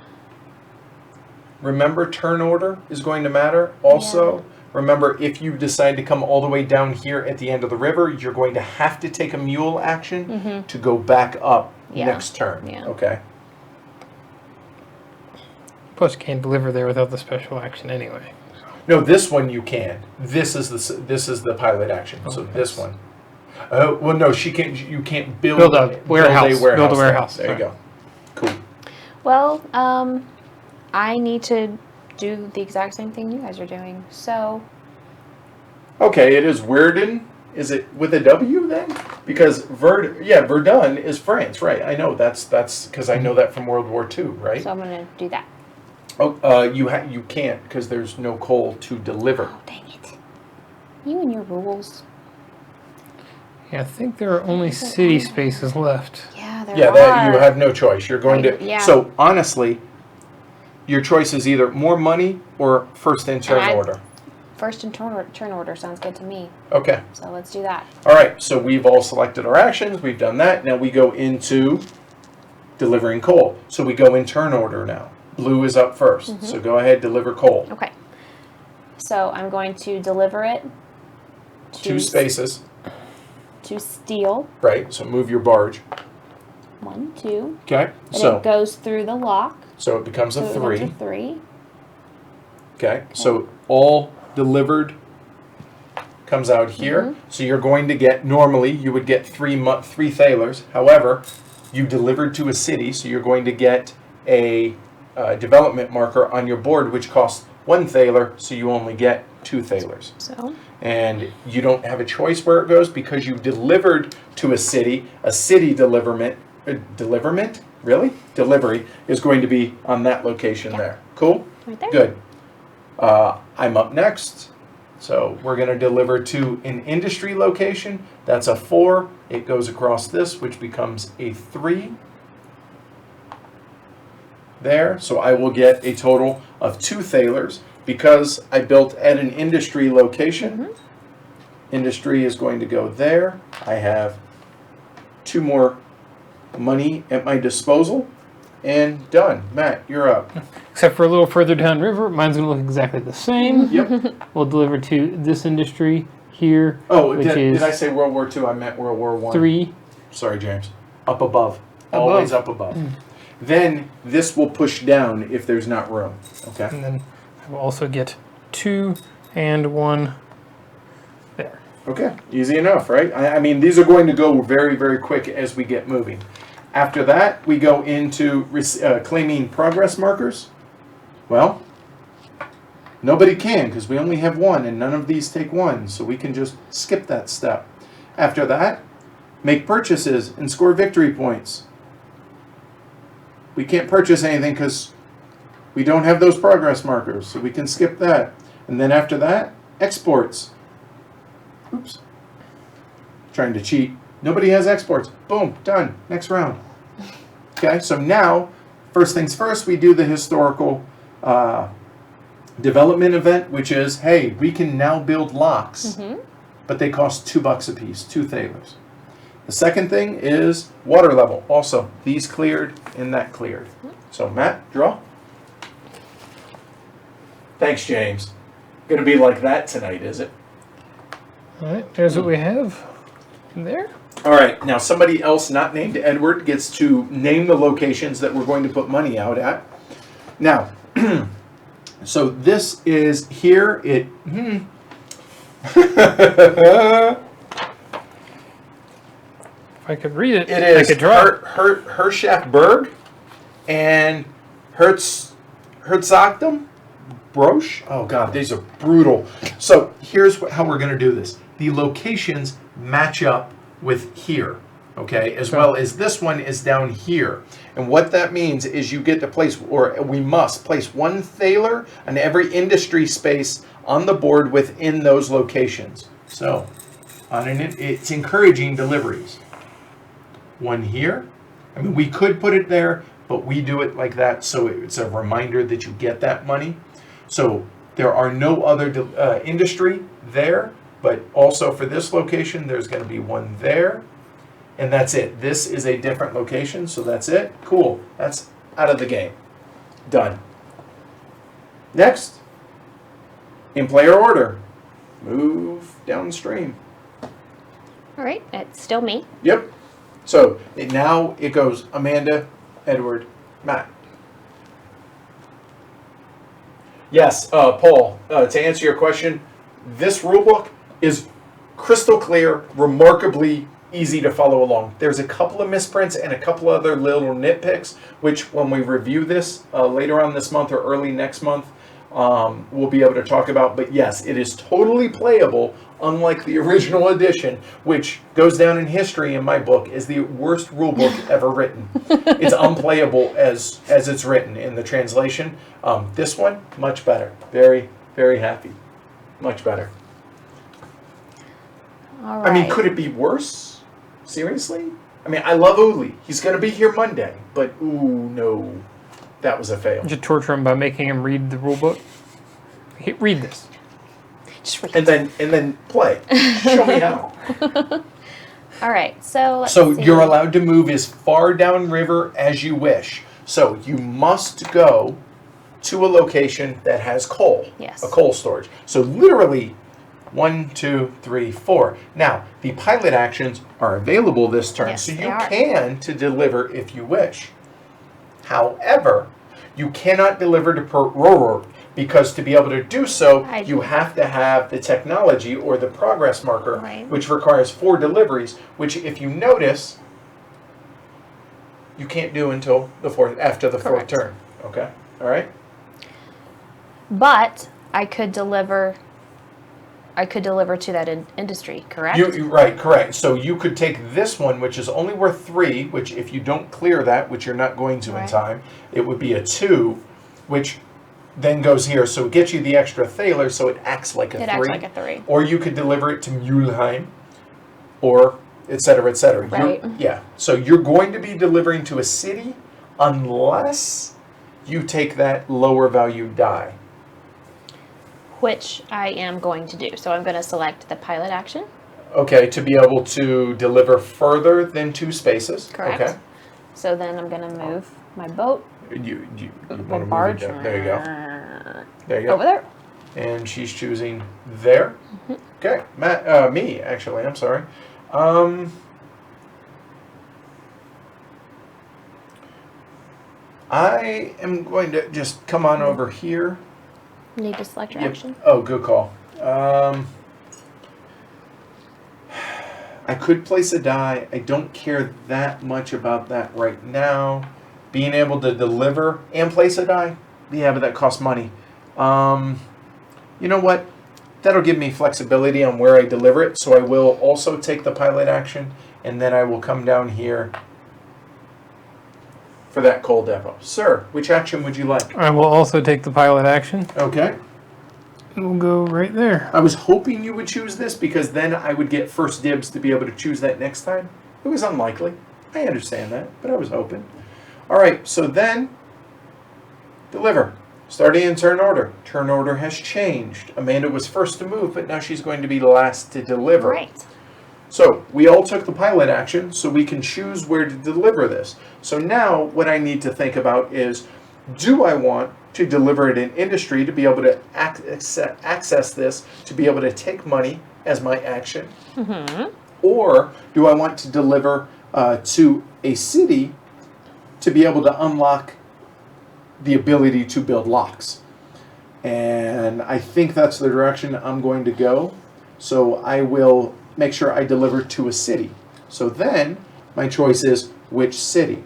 remember, turn order is going to matter. Also, remember, if you decide to come all the way down here at the end of the river, you're going to have to take a mule action to go back up next turn. Yeah. Okay. Plus, you can't deliver there without the special action anyway. No, this one you can. This is the pilot action. So this one. Well, no, she can't. You can't build a warehouse. Build a warehouse. There you go. Cool. well, I need to do the exact same thing you guys are doing. So Okay, it is Verdun. Is it with a W then? Because Verdun is France, right? I know that's because I know that from World War II, right? I'm gonna do that. Oh, you can't because there's no coal to deliver. Oh, dang it! You and your rules. Yeah, I think there are only city spaces left. Yeah, there Yeah, are. that you have no choice. You're going to. Yeah. So honestly, your choice is either more money or first in turn order. First in turn order sounds good to me. Okay. So let's do that. All right. So we've all selected our actions. We've done that. Now we go into delivering coal. So we go in turn order now. Blue is up first. So go ahead, deliver coal. Okay. So I'm going to deliver it to 2 spaces. to steel. Right. So move your barge. 1, 2. Okay. And So it goes through the lock. so it becomes a So it 3. becomes a 3. Okay. So all delivered comes out here. So you're going to get, normally you would get 3 thalers. However, you delivered to a city, so you're going to get a development marker on your board, which costs 1 thaler, so you only get 2 thalers. So And you don't have a choice where it goes because you delivered to a city. A city delivery is going to be on that location there. Cool? right there. Good. I'm up next. So we're going to deliver to an industry location. That's a 4. It goes across this, which becomes a 3. There. So I will get a total of 2 thalers because I built at an industry location. Industry is going to go there. I have 2 more money at my disposal. And done. Matt, you're up. Except for a little further downriver, mine's going to look exactly the same. Yep. We'll deliver to this industry here, Oh, which did is I say World War II? I meant World War I. 3. Sorry, James. Up above. Always up above. Then this will push down if there's not room. Okay. And then I will also get 2 and 1 there. Okay. Easy enough, right? I mean, these are going to go very, very quick as we get moving. After that, we go into claiming progress markers. Well, nobody can because we only have 1 and none of these take 1. So we can just skip that step. After that, make purchases and score victory points. We can't purchase anything because we don't have those progress markers. So we can skip that. And then after that, exports. Oops. Trying to cheat. Nobody has exports. Boom, done. Next round. Okay, so now, first things first, we do the historical development event, which is, hey, we can now build locks, but they cost $2 a piece, 2 thalers. The second thing is water level. Also, these cleared and that cleared. So, Matt, draw. Thanks, James. Gonna be like that tonight, is it? All right, there's what we have there. All right, now somebody else not named Edward gets to name the locations that we're going to put money out at. Now, so this is here. If I could read it, It is I could draw it. Herschafberg and Herzogtum Broche. Oh God, these are brutal. So here's how we're going to do this. The locations match up with here, okay, as well as this one is down here. And what that means is you get to place, or we must place one thaler on every industry space on the board within those locations. So it's encouraging deliveries. One here. I mean, we could put it there, but we do it like that so it's a reminder that you get that money. So there are no other industry there, but also for this location, there's going to be one there, and that's it. This is a different location, so that's it. Cool. That's out of the game. Done. Next, in player order, move downstream. All right, it's still me. Yep. So now it goes Amanda, Edward, Matt. Yes, Paul, to answer your question, this rulebook is crystal clear, remarkably easy to follow along. There's a couple of misprints and a couple other little nitpicks, which when we review this later on this month or early next month, we'll be able to talk about. But yes, it is totally playable, unlike the original edition, which goes down in history in my book as the worst rulebook ever written. It's unplayable as it's written in the translation. This one, much better. Very, very happy. Much better. All right. I mean, could it be worse? Seriously? I mean, I love Uli. He's going to be here Monday, but ooh, no. That was a fail. You should torture him by making him read the rule book. Read this. Just read And then play. Show me how. All right, so let's So see. you're allowed to move as far downriver as you wish. So you must go to a location that has coal. Yes. A coal storage. So literally 1, 2, 3, 4. Now, the pilot actions are available this turn, Yes, so they you are. can to deliver if you wish. However, you cannot deliver to Ruhr because to be able to do so, you have to have the technology or the progress marker, Right. which requires 4 deliveries, which if you notice, you can't do until the after the Correct. 4th turn. Okay? All right? But I could deliver to that industry, correct? Right, correct. So you could take this one, which is only worth 3, which if you don't clear that, which you're not going to in Right. time, it would be a 2, which then goes here. So it gets you the extra thaler, so it acts like a 3. It acts like a 3. Or you could deliver it to Mulheim, or et cetera, et cetera. Right. Yeah. So you're going to be delivering to a city unless you take that lower value die. Which I am going to do. So I'm going to select the pilot action. Okay, to be able to deliver further than 2 spaces. Correct. Okay. So then I'm going to move my boat. You The want to move barge. it down. There you go. There you go. Over there. And she's choosing there. Okay, Matt, me actually. I'm sorry. I am going to just come on over here. Need to select your Yep. action. Oh, good call. I could place a die. I don't care that much about that right now. Being able to deliver and place a die, yeah, but that costs money. You know what? That'll give me flexibility on where I deliver it, so I will also take the pilot action, and then I will come down here for that coal depot. Sir, which action would you like? I will also take the pilot action. Okay. We'll go right there. I was hoping you would choose this because then I would get first dibs to be able to choose that next time. It was unlikely. I understand that, but I was hoping. All right, so then deliver. Starting in turn order. Turn order has changed. Amanda was first to move, but now she's going to be last to deliver. Right. So we all took the pilot action, so we can choose where to deliver this. So now what I need to think about is, do I want to deliver it in industry to be able to access this, to be able to take money as my action? Or do I want to deliver to a city to be able to unlock the ability to build locks? And I think that's the direction I'm going to go. So I will make sure I deliver to a city. So then my choice is which city?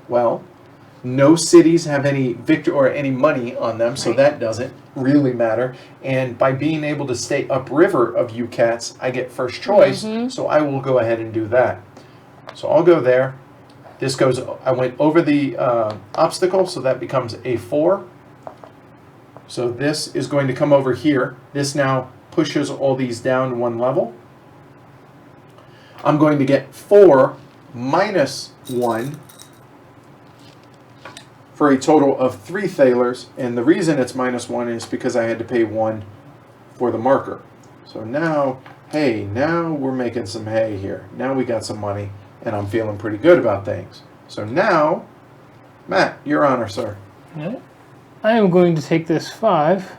Well, no cities have any victory or any money on them, so that doesn't really matter. And by being able to stay upriver of UCATS, I get first choice, so I will go ahead and do that. So I'll go there. This goes, I went over the obstacle, so that becomes a 4. So this is going to come over here. This now pushes all these down 1 level. I'm going to get 4 minus 1 for a total of 3 thalers, and the reason it's minus 1 is because I had to pay 1 for the marker. So now, hey, now we're making some hay here. Now we got some money, and I'm feeling pretty good about things. So now, Matt, your honor, sir. Okay. I am going to take this 5.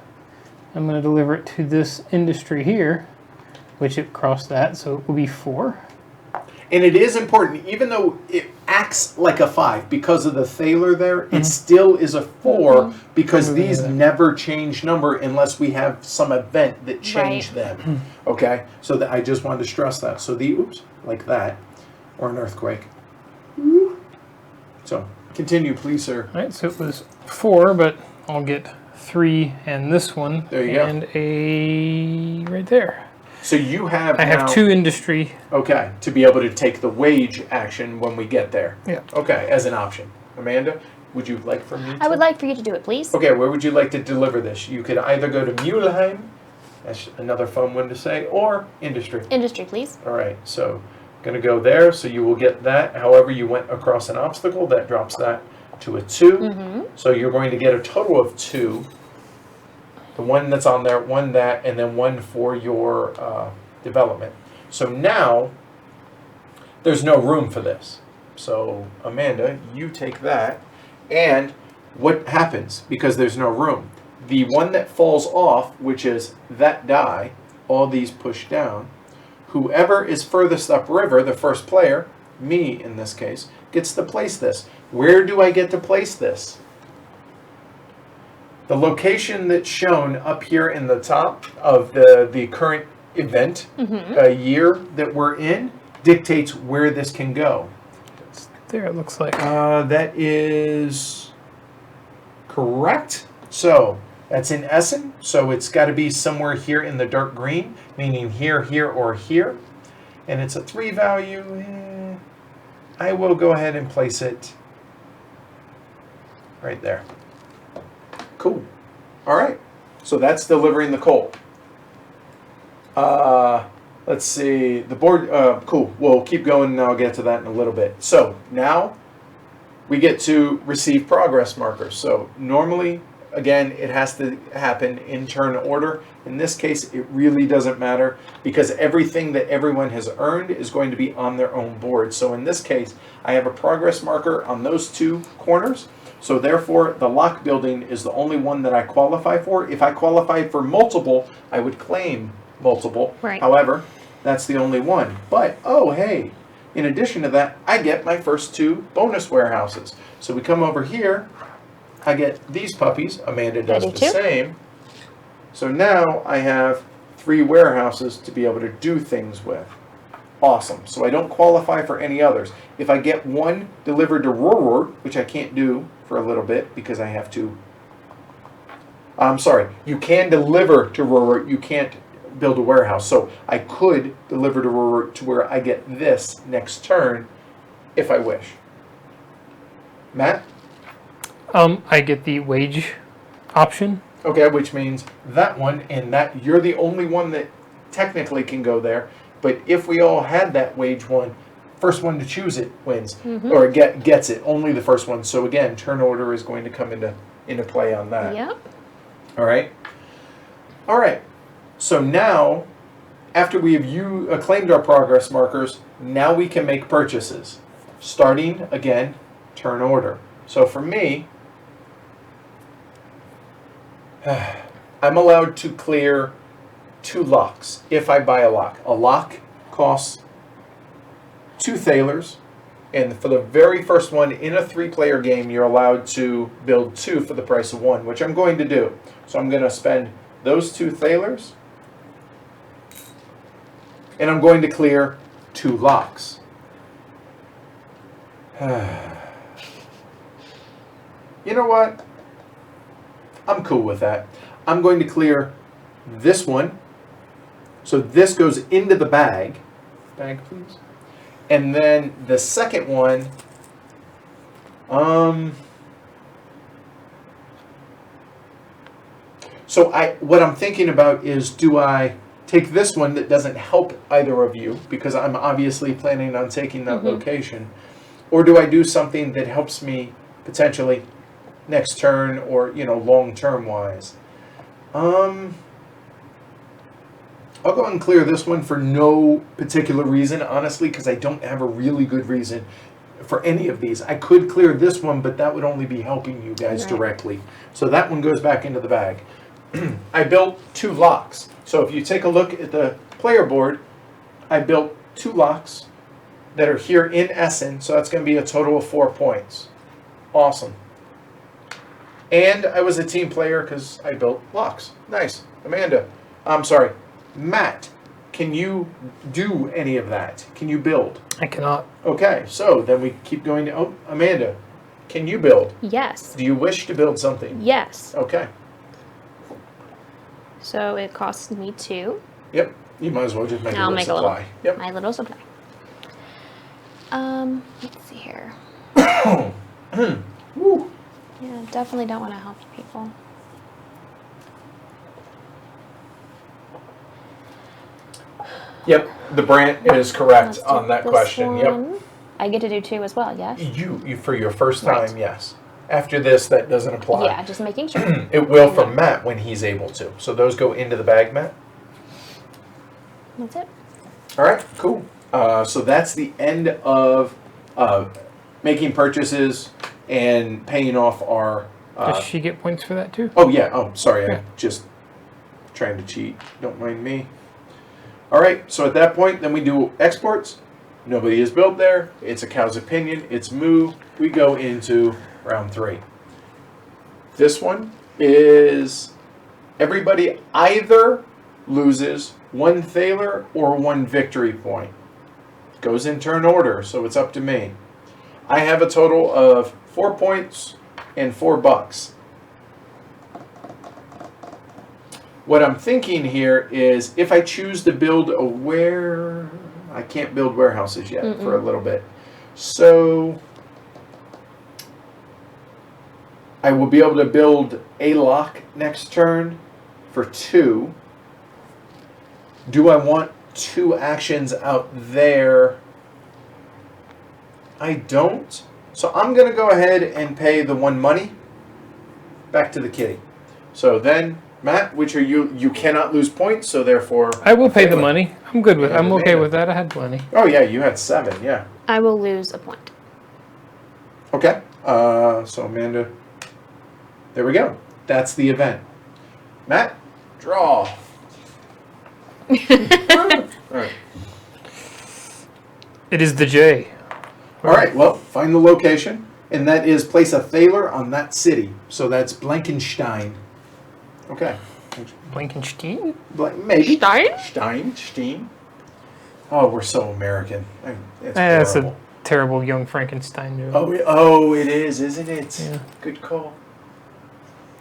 I'm going to deliver it to this industry here, which it crossed that, so it will be 4. And it is important, even though it acts like a 5 because of the thaler there, it still is a 4 because these never change number unless we have some event that changed them. Okay, so that I just wanted to stress that. So the oops, like that, or an earthquake. So continue, please, sir. All right, so it was 4, but I'll get 3 and this one. There you go. And a right there. So you have I have now, 2 industry. Okay, to be able to take the wage action when we get there. Yeah. Okay, as an option. Amanda, would you like for me to? I would like for you to do it, please. Okay, where would you like to deliver this? You could either go to Mulheim, that's another fun one to say, or industry. Industry, please. All right, so going to go there, so you will get that. However, you went across an obstacle, that drops that to a 2. So you're going to get a total of 2. The one that's on there, 1 that, and then 1 for your development. So now, there's no room for this. So, Amanda, you take that, and what happens? Because there's no room. The one that falls off, which is that die, all these push down, whoever is furthest upriver, the first player, me in this case, gets to place this. Where do I get to place this? The location that's shown up here in the top of the current event year that we're in dictates where this can go. There it looks like. That is correct. So that's in Essen. So it's got to be somewhere here in the dark green, meaning here, here, or here. And it's a 3 value. I will go ahead and place it right there. Cool. All right. So that's delivering the coal. Let's see. The board. Cool. We'll keep going and I'll get to that in a little bit. So now we get to receive progress markers. So normally, again, it has to happen in turn order. In this case, it really doesn't matter because everything that everyone has earned is going to be on their own board. So in this case, I have a progress marker on those 2 corners. So therefore, the lock building is the only one that I qualify for. If I qualified for multiple, I would claim multiple. Right. However, that's the only one. But, oh, hey, in addition to that, I get my first 2 bonus warehouses. So we come over here, I get these puppies. Amanda does the same. So now I have 3 warehouses to be able to do things with. Awesome. So I don't qualify for any others. If I get 1 delivered to Ruhr, which I can't do for a little bit because I have to. I'm sorry. You can deliver to Ruhr. You can't build a warehouse. So I could deliver to Ruhr to where I get this next turn if I wish. Matt? I get the wage option. Okay, which means that one and that you're the only one that technically can go there. But if we all had that wage one, first one to choose it wins, or gets it. Only the first one. So again, turn order is going to come into play on that. Yep. All right. All right. So now, after we have claimed our progress markers, now we can make purchases. Starting again, turn order. So for me, I'm allowed to clear 2 locks if I buy a lock. A lock costs 2 thalers. And for the very first one in a 3-player game, you're allowed to build 2 for the price of 1, which I'm going to do. So I'm going to spend those 2 thalers. And I'm going to clear 2 locks. You know what? I'm cool with that. I'm going to clear this one. So this goes into the bag. Bag, please. And then the second one, so what I'm thinking about is, do I take this one that doesn't help either of you, because I'm obviously planning on taking that location, or do I do something that helps me potentially next turn or, long-term wise? I'll go ahead and clear this one for no particular reason, honestly, because I don't have a really good reason for any of these. I could clear this one, but that would only be helping you guys directly. So that one goes back into the bag. I built 2 locks. So if you take a look at the player board, I built 2 locks that are here in Essen, so that's going to be a total of 4 points. Awesome. And I was a team player because I built locks. Nice. Amanda, I'm sorry. Matt, can you do any of that? Can you build? I cannot. Okay, so then we keep going to... Oh, Amanda, can you build? Yes. Do you wish to build something? Yes. Okay. So it costs me 2. Yep. You might as well just make I'll a make little supply. a little. Yep. My little supply. Let's see here. Woo. Yeah, definitely don't want to help people. Yep, the Brant is correct Let's on do that this question. Yep. one. I get to do 2 as well, yes? You for your first time, Right. yes. After this, that doesn't apply. Yeah, just making sure. It will for Matt when he's able to. So those go into the bag, Matt. That's it. All right, cool. So that's the end of making purchases and paying off our... Does she get points for that too? Oh, yeah. Oh, sorry. Yeah. I'm just trying to cheat. Don't mind me. All right, so at that point, then we do exports. Nobody is built there. It's a cow's opinion. It's moo. We go into round 3. This one is everybody either loses 1 thaler or 1 victory point. Goes in turn order, so it's up to me. I have a total of 4 points and $4. What I'm thinking here is if I choose to build I can't build warehouses yet for a little bit. So I will be able to build a lock next turn for 2. Do I want 2 actions out there? I don't. So I'm going to go ahead and pay the 1 money back to the kitty. So then, Matt, which are you? You cannot lose points, so therefore... I will pay the money. I'm good with I'm okay with that. I had plenty. Oh, yeah, you had 7, yeah. I will lose a point. Okay. So, Amanda, there we go. That's the event. Matt, draw. All right. It is the J. All right, well, find the location, and that is place a thaler on that city. So that's Blankenstein. Okay. Blankenstein? Maybe. Stein? Stein. Oh, we're so American. It's That's horrible. a terrible Young Frankenstein joke. Oh, it is, isn't it? Yeah. Good call.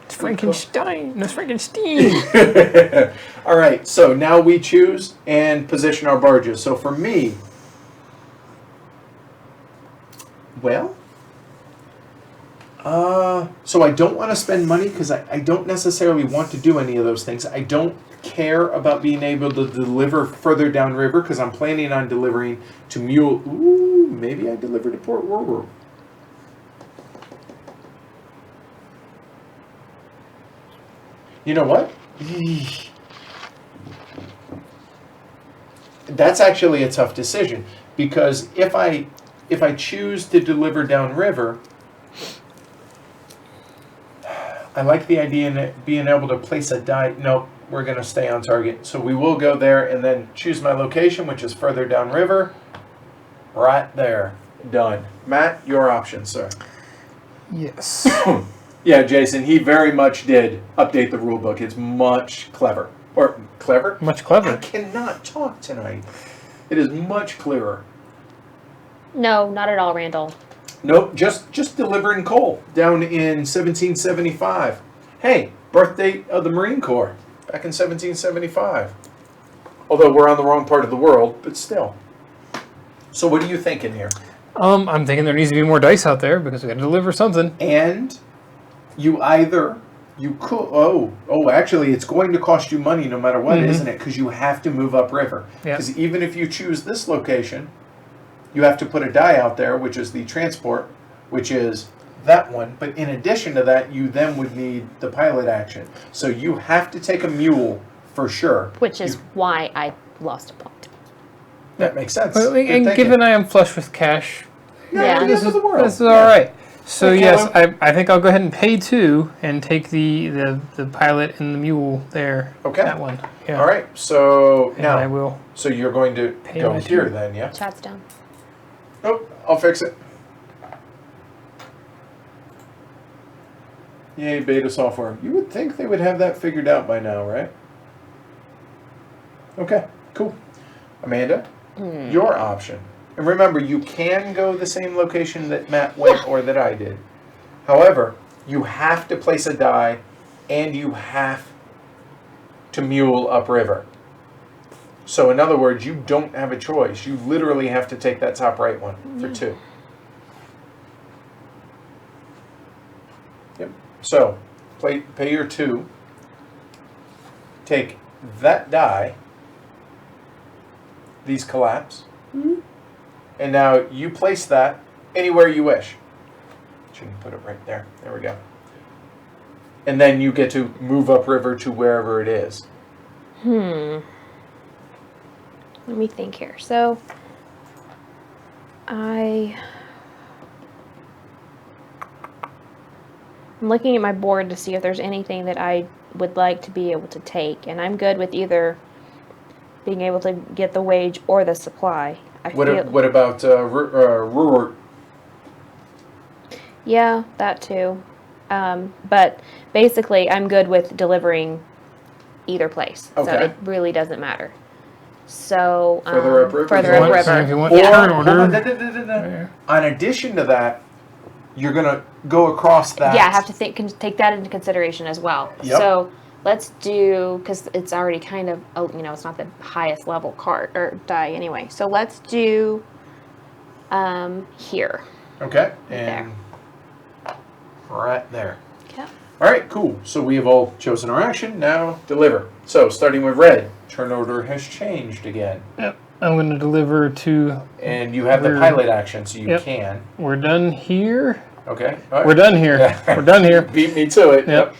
It's Frankenstein. No, it's Frankenstein. All right, so now we choose and position our barges. So for me, well, so I don't want to spend money because I don't necessarily want to do any of those things. I don't care about being able to deliver further downriver because I'm planning on delivering to Mule. Ooh, maybe I deliver to Port Ruhr. You know what? That's actually a tough decision because if I choose to deliver downriver, I like the idea of being able to place a die. Nope, we're going to stay on target. So we will go there and then choose my location, which is further downriver. Right there. Done. Matt, your option, sir. Yes. Yeah, Jason, he very much did update the rule book. It's much clever. Or clever? Much clever. I cannot talk tonight. It is much clearer. No, not at all, Randall. Nope, just delivering coal down in 1775. Hey, birthday of the Marine Corps back in 1775. Although we're on the wrong part of the world, but still. So what are you thinking here? I'm thinking there needs to be more dice out there because we got to deliver something. And you could, actually it's going to cost you money no matter what, isn't it? Because you have to move upriver. Because even if you choose this location, you have to put a die out there, which is the transport, which is that one. But in addition to that, you then would need the pilot action. So you have to take a mule for sure. Which is why I lost a point. That makes sense. But, and given I am flush with cash, Yeah. this is the world. all right. So Hey, yes, Caleb. I think I'll go ahead and pay 2 and take the pilot and the mule there. Okay. That one. Yeah. All right. So And I now, will. so you're going to Pay go my here two. then, yeah? Chat's down. Nope, I'll fix it. Yay, beta software. You would think they would have that figured out by now, right? Okay, cool. Amanda, your option. And remember, you can go the same location that Matt went or that I did. However, you have to place a die and you have to mule upriver. So in other words, you don't have a choice. You literally have to take that top right one for 2. Yep. So pay your 2. Take that die. These collapse. And now you place that anywhere you wish. Shouldn't put it right there. There we go. And then you get to move upriver to wherever it is. Let me think here. So, I'm looking at my board to see if there's anything that I would like to be able to take, and I'm good with either being able to get the wage or the supply. What about Ruhr? Yeah, that too. But basically, I'm good with delivering either place. So Okay. it really doesn't matter. So, Further upriver? Further If you want- upriver. If you want Or, turn hold order. on, in addition to that, you're going to go across that. Yeah, I have to take that into consideration as well. Yep. So let's do, because it's already kind of, it's not the highest level card or die anyway. So let's do here. Okay, There. and right there. Okay. All right, cool. So we have all chosen our action. Now deliver. So starting with red, turn order has changed again. Yep. I'm going to deliver to. And you have the We're- pilot action, so you Yep. can. We're done here. Okay. All right. We're done here. Yeah. We're done here. Beat me to it. Yep.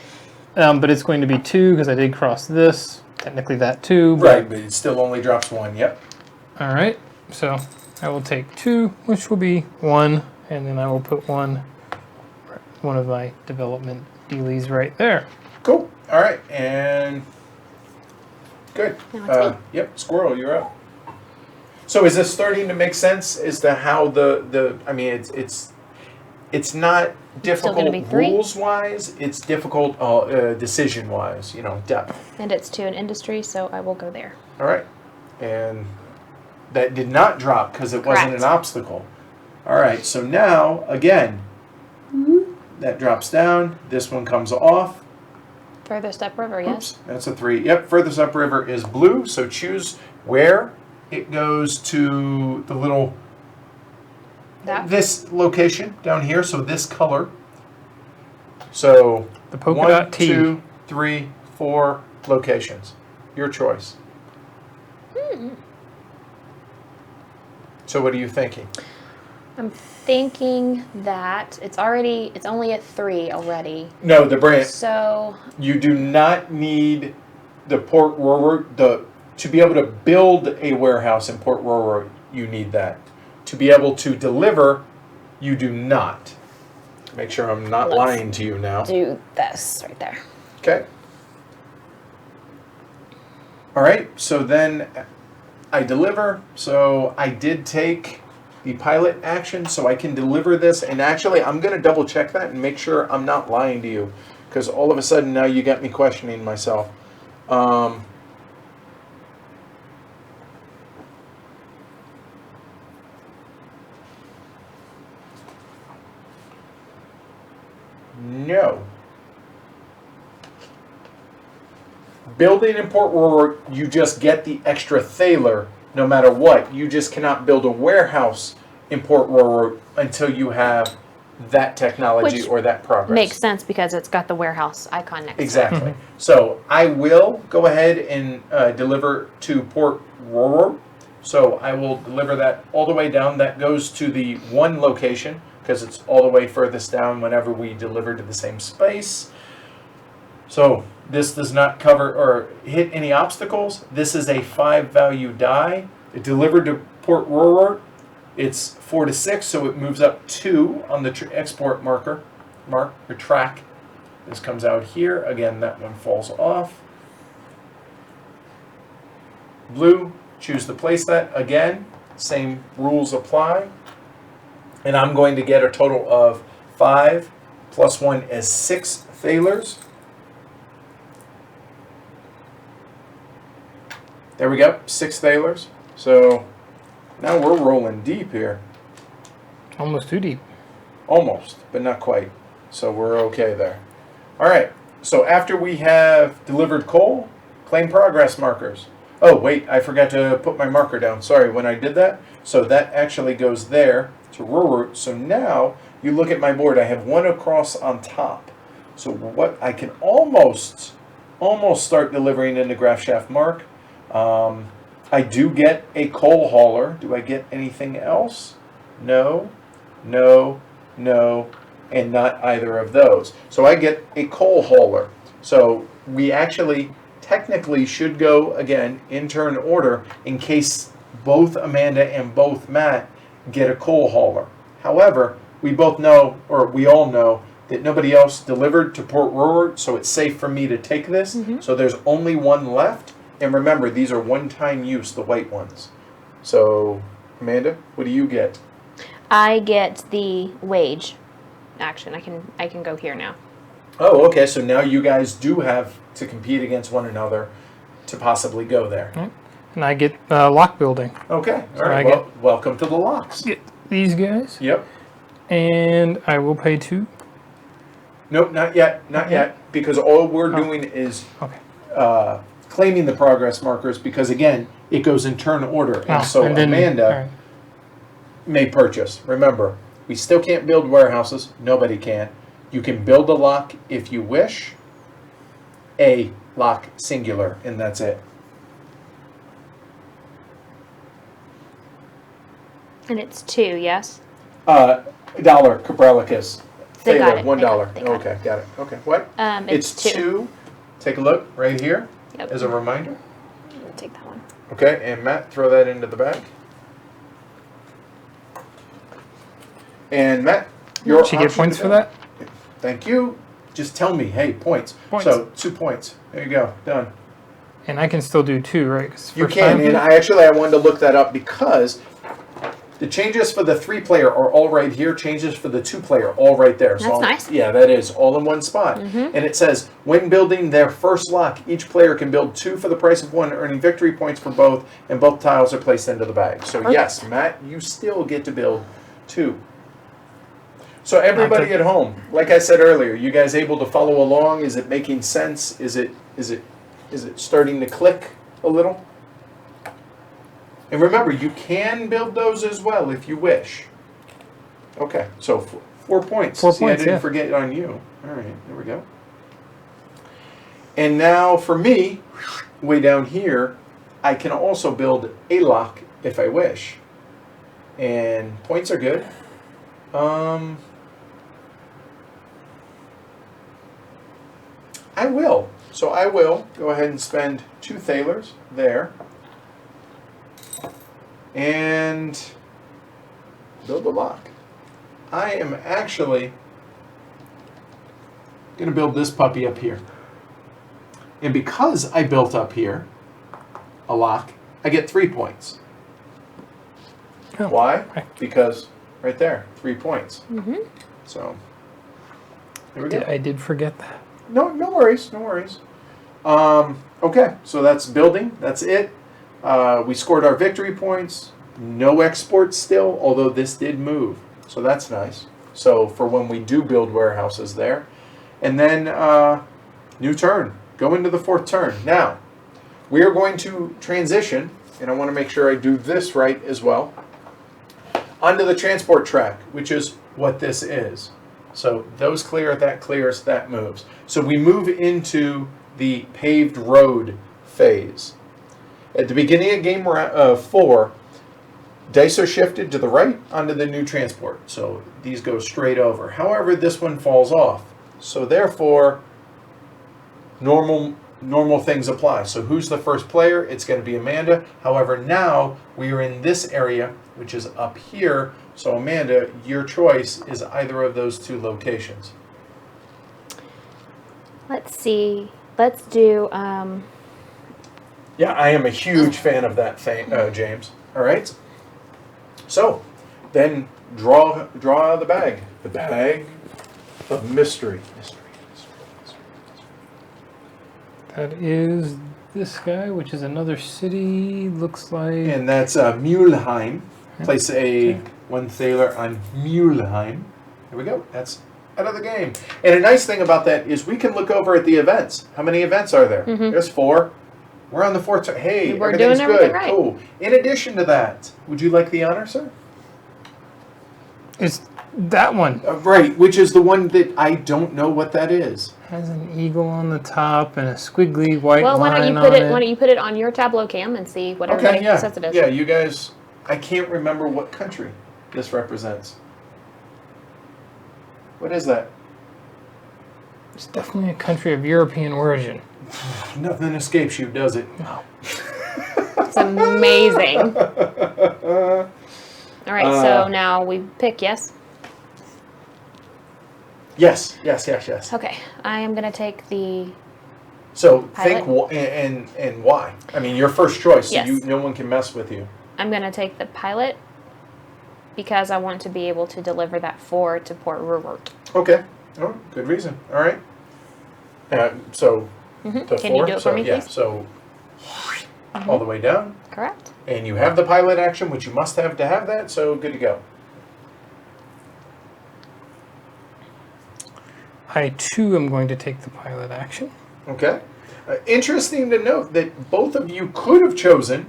But it's going to be 2 because I did cross this. Technically that 2. But, Right, but it still only drops 1. Yep. All right. So I will take 2, which will be 1, and then I will put one of my development dealies right there. Cool. All right, and good. Now it's me. Yep, Squirrel, you're up. So is this starting to make sense as to how the I mean it's not Still gonna difficult be 3? rules wise, it's difficult decision wise, depth. And it's to an industry, so I will go there. All right, and that did not drop because it wasn't Correct. an obstacle. All right, so now again, that drops down. This one comes off. Furthest upriver, yes. Oops, that's a 3. Yep, furthest upriver is blue, so choose where it goes to the little, this location down here, so this color. So, The polka 1, dot T. 2, 3, 4 locations. Your choice. So what are you thinking? I'm thinking that it's only at 3 already. No, the brand. So, You do not need the Port Ruhr. To be able to build a warehouse in Port Ruhr, you need that. To be able to deliver, you do not. Make sure I'm not Let's lying to you now. do this right there. Okay. All right. So then I deliver. So I did take the pilot action so I can deliver this. And actually, I'm going to double check that and make sure I'm not lying to you, because all of a sudden now you got me questioning myself. No. Building in Port Ruhr, you just get the extra thaler no matter what. You just cannot build a warehouse in Port Ruhr until you have that technology or that progress. Makes sense because it's got the warehouse icon next Exactly. to it. So I will go ahead and deliver to Port Ruhr. So I will deliver that all the way down. That goes to the one location because it's all the way furthest down whenever we deliver to the same space. So this does not cover or hit any obstacles. This is a 5-value die. It delivered to Port Ruhr. It's 4 to 6, so it moves up 2 on the export track. This comes out here. Again, that one falls off. Blue, choose to place that. Again, same rules apply. And I'm going to get a total of 5 plus 1 is 6 thalers. There we go, 6 thalers. So now we're rolling deep here. Almost too deep. Almost, but not quite. So we're okay there. All right, so after we have delivered coal, claim progress markers. Oh, wait, I forgot to put my marker down. Sorry, when I did that. So that actually goes there to Ruhr. So now you look at my board, I have 1 across on top. So what I can almost start delivering in the graph shaft mark. I do get a coal hauler. Do I get anything else? No, no, no, and not either of those. So I get a coal hauler. So we actually technically should go, again, in turn order in case both Amanda and both Matt get a coal hauler. However, we both know, or we all know, that nobody else delivered to Port Ruhr, so it's safe for me to take this. So there's only 1 left. And remember, these are one-time use, the white ones. So, Amanda, what do you get? I get the wage action. I can go here now. Oh, okay. So now you guys do have to compete against one another to possibly go there. Right. And I get lock building. Okay. All So right. I Well, welcome to the locks. Get these guys. Yep. And I will pay 2. Nope, not yet. Not yet. Because all we're doing is claiming the progress markers because, again, it goes in turn order. And so and then, Amanda may purchase. Remember, we still can't build warehouses. Nobody can. You can build a lock if you wish. A lock singular, and that's it. And it's 2, yes? $1, Caprelicus. They got it. $1. They got Okay, got it. Okay, what? It's 2. Take a look right here Yep. as a reminder. I'll take that one. Okay, and Matt, throw that into the bag. And Matt, your She get option points to for go. that? Thank you. Just tell me, hey, points. Points. So 2 points. There you go. Done. And I can still do 2, right? 'Cause You first can, time- and I wanted to look that up because the changes for the 3-player are all right here. Changes for the 2-player all right there. That's nice. Yeah, that is all in one spot. And it says when building their first lock, each player can build 2 for the price of 1, earning victory points for both, and both tiles are placed into the bag. So yes, Matt, you still get to build 2. So everybody at home, like I said earlier, you guys able to follow along? Is it making sense? Is it starting to click a little? And remember, you can build those as well if you wish. Okay, so 4 points. 4 See, I points, didn't yeah. forget on you. All right, there we go. And now for me, way down here, I can also build a lock if I wish. And points are good. I will. So I will go ahead and spend 2 thalers there. And build a lock. I am actually going to build this puppy up here. And because I built up here a lock, I get 3 points. Oh. Why? Because right there, 3 points. So, here we go. I did forget that. No worries, no worries. Okay, so that's building. That's it. We scored our victory points. No exports still, although this did move. So that's nice. So for when we do build warehouses there. And then new turn. Go into the 4th turn. Now, we are going to transition, and I want to make sure I do this right as well, onto the transport track, which is what this is. So those clear, that clears, that moves. So we move into the paved road phase. At the beginning of game 4, dice are shifted to the right onto the new transport. So these go straight over. However, this one falls off. So therefore, normal things apply. So who's the first player? It's going to be Amanda. However, now we are in this area, which is up here. So Amanda, your choice is either of those 2 locations. Let's see. Let's do. Yeah, I am a huge fan of that thing, James. All right. So, then draw the bag. The bag of mystery. That is this guy, which is another city. Looks like. And that's Mulheim. Place a 1 thaler on Mulheim. There we go. That's out of the game. And a nice thing about that is we can look over at the events. How many events are there? There's 4. We're on the 4th turn. Hey, We're everything's doing everything good. right. Cool. In addition to that, would you like the honor, sir? It's that one. Right, which is the one that I don't know what that is. Has an eagle on the top and a squiggly white Well, why line don't you on put it. it? Why don't you put it on your Tableau cam and see what Okay, everybody yeah. says it is? Yeah, you guys, I can't remember what country this represents. What is that? It's definitely a country of European origin. Nothing escapes you, does it? No. It's amazing. All right, so now we pick yes. Yes. Okay, I am gonna take the. So Pilot? think and why? I mean, your first choice. Yes. So no one can mess with you. I'm gonna take the pilot because I want to be able to deliver that 4 to Port Ruhr. Okay. Oh, good reason. All right. So the Can 4. you do it so for me, yeah. please? So all the way down, Correct. and you have the pilot action, which you must have to have that. So good to go. I too am going to take the pilot action. Okay. Interesting to note that both of you could have chosen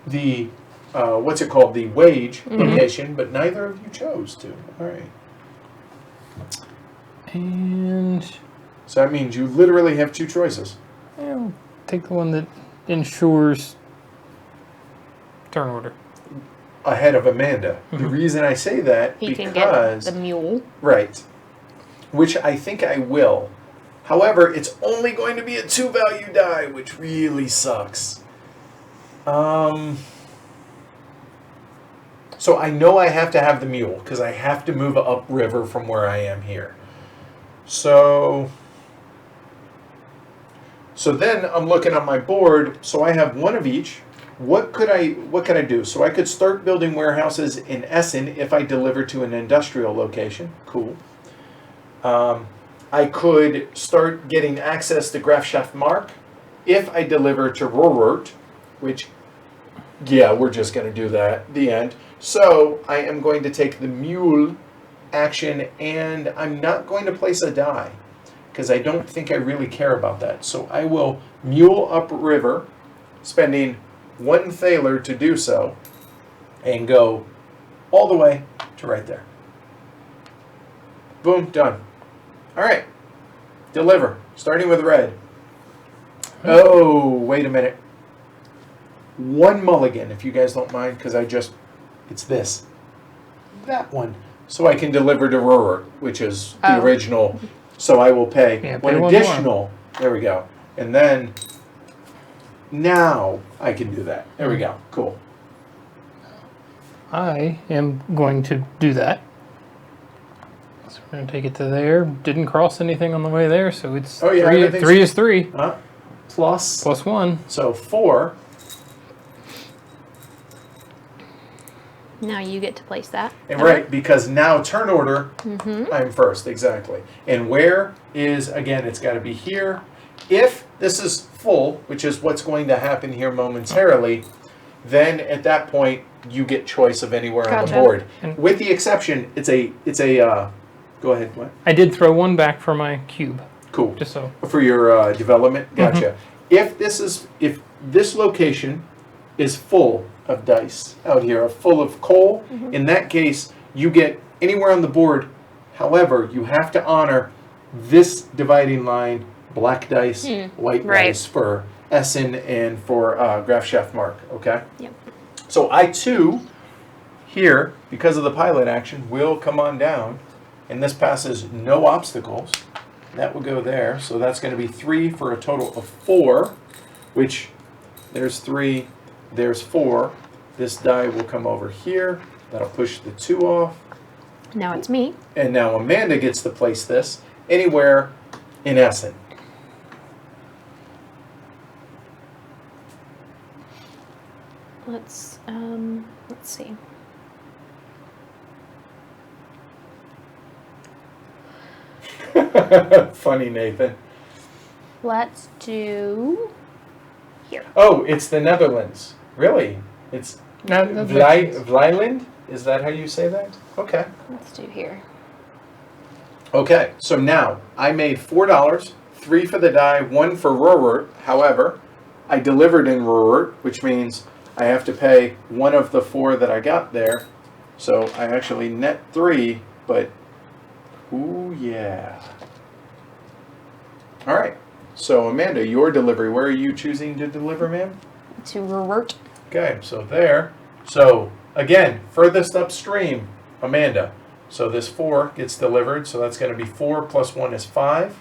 the, what's it called, the wage location, but neither of you chose to. All right. And So that means you literally have 2 choices. I'll take the one that ensures turn order. Ahead of Amanda. The reason I say that He because can get the mule. right, which I think I will. However, it's only going to be a 2 value die, which really sucks. So I know I have to have the mule because I have to move upriver from where I am here. So then I'm looking on my board. So I have 1 of each. What could I do? So I could start building warehouses in Essen if I deliver to an industrial location. Cool. I could start getting access to Grafschaft Mark if I deliver to Ruhr, which, yeah, we're just going to do that. The end. So I am going to take the mule action, and I'm not going to place a die because I don't think I really care about that. So I will mule upriver, spending 1 thaler to do so, and go all the way to right there. Boom, done. All right, deliver, starting with red. Oh, wait a minute. 1 mulligan, if you guys don't mind, because it's this. That one. So I can deliver to Ruhr, which is the original. So I will pay Yeah, one pay one additional. There we go. And then, now I can do that. There we go. Cool. I am going to do that. So we're going to take it to there. Didn't cross anything on the way there, so it's 3 is 3. Plus. Plus 1. So 4. Now you get to place that. And right, because now turn order, I'm first, exactly. And where is, again, it's got to be here. If this is full, which is what's going to happen here momentarily, then at that point, you get choice of anywhere on the board. With the exception, it's a go ahead, what? I did throw one back for my cube. Cool. Just so. For your development, gotcha. If this location is full of dice out here, full of coal, in that case, you get anywhere on the board. However, you have to honor this dividing line, black dice, white dice for Essen and for Graf Chef Mark, okay? Yep. So I too, here, because of the pilot action, will come on down, and this passes no obstacles. That will go there, so that's going to be 3 for a total of 4, which there's 3, there's 4. This die will come over here. That'll push the 2 off. Now it's me. And now Amanda gets to place this anywhere in Essen. Let's see. Funny, Nathan. Let's do here. Oh, it's the Netherlands. Really? It's Vlijland? Is that how you say that? Okay. Let's do here. Okay, so now I made $4, 3 for the die, 1 for Ruhr. However, I delivered in Ruhr, which means I have to pay 1 of the 4 that I got there. So I actually net 3, but ooh, yeah. All right. So Amanda, your delivery, where are you choosing to deliver, ma'am? To Ruhr. Okay, so there. So again, furthest upstream, Amanda. So this 4 gets delivered, so that's going to be 4 plus 1 is 5.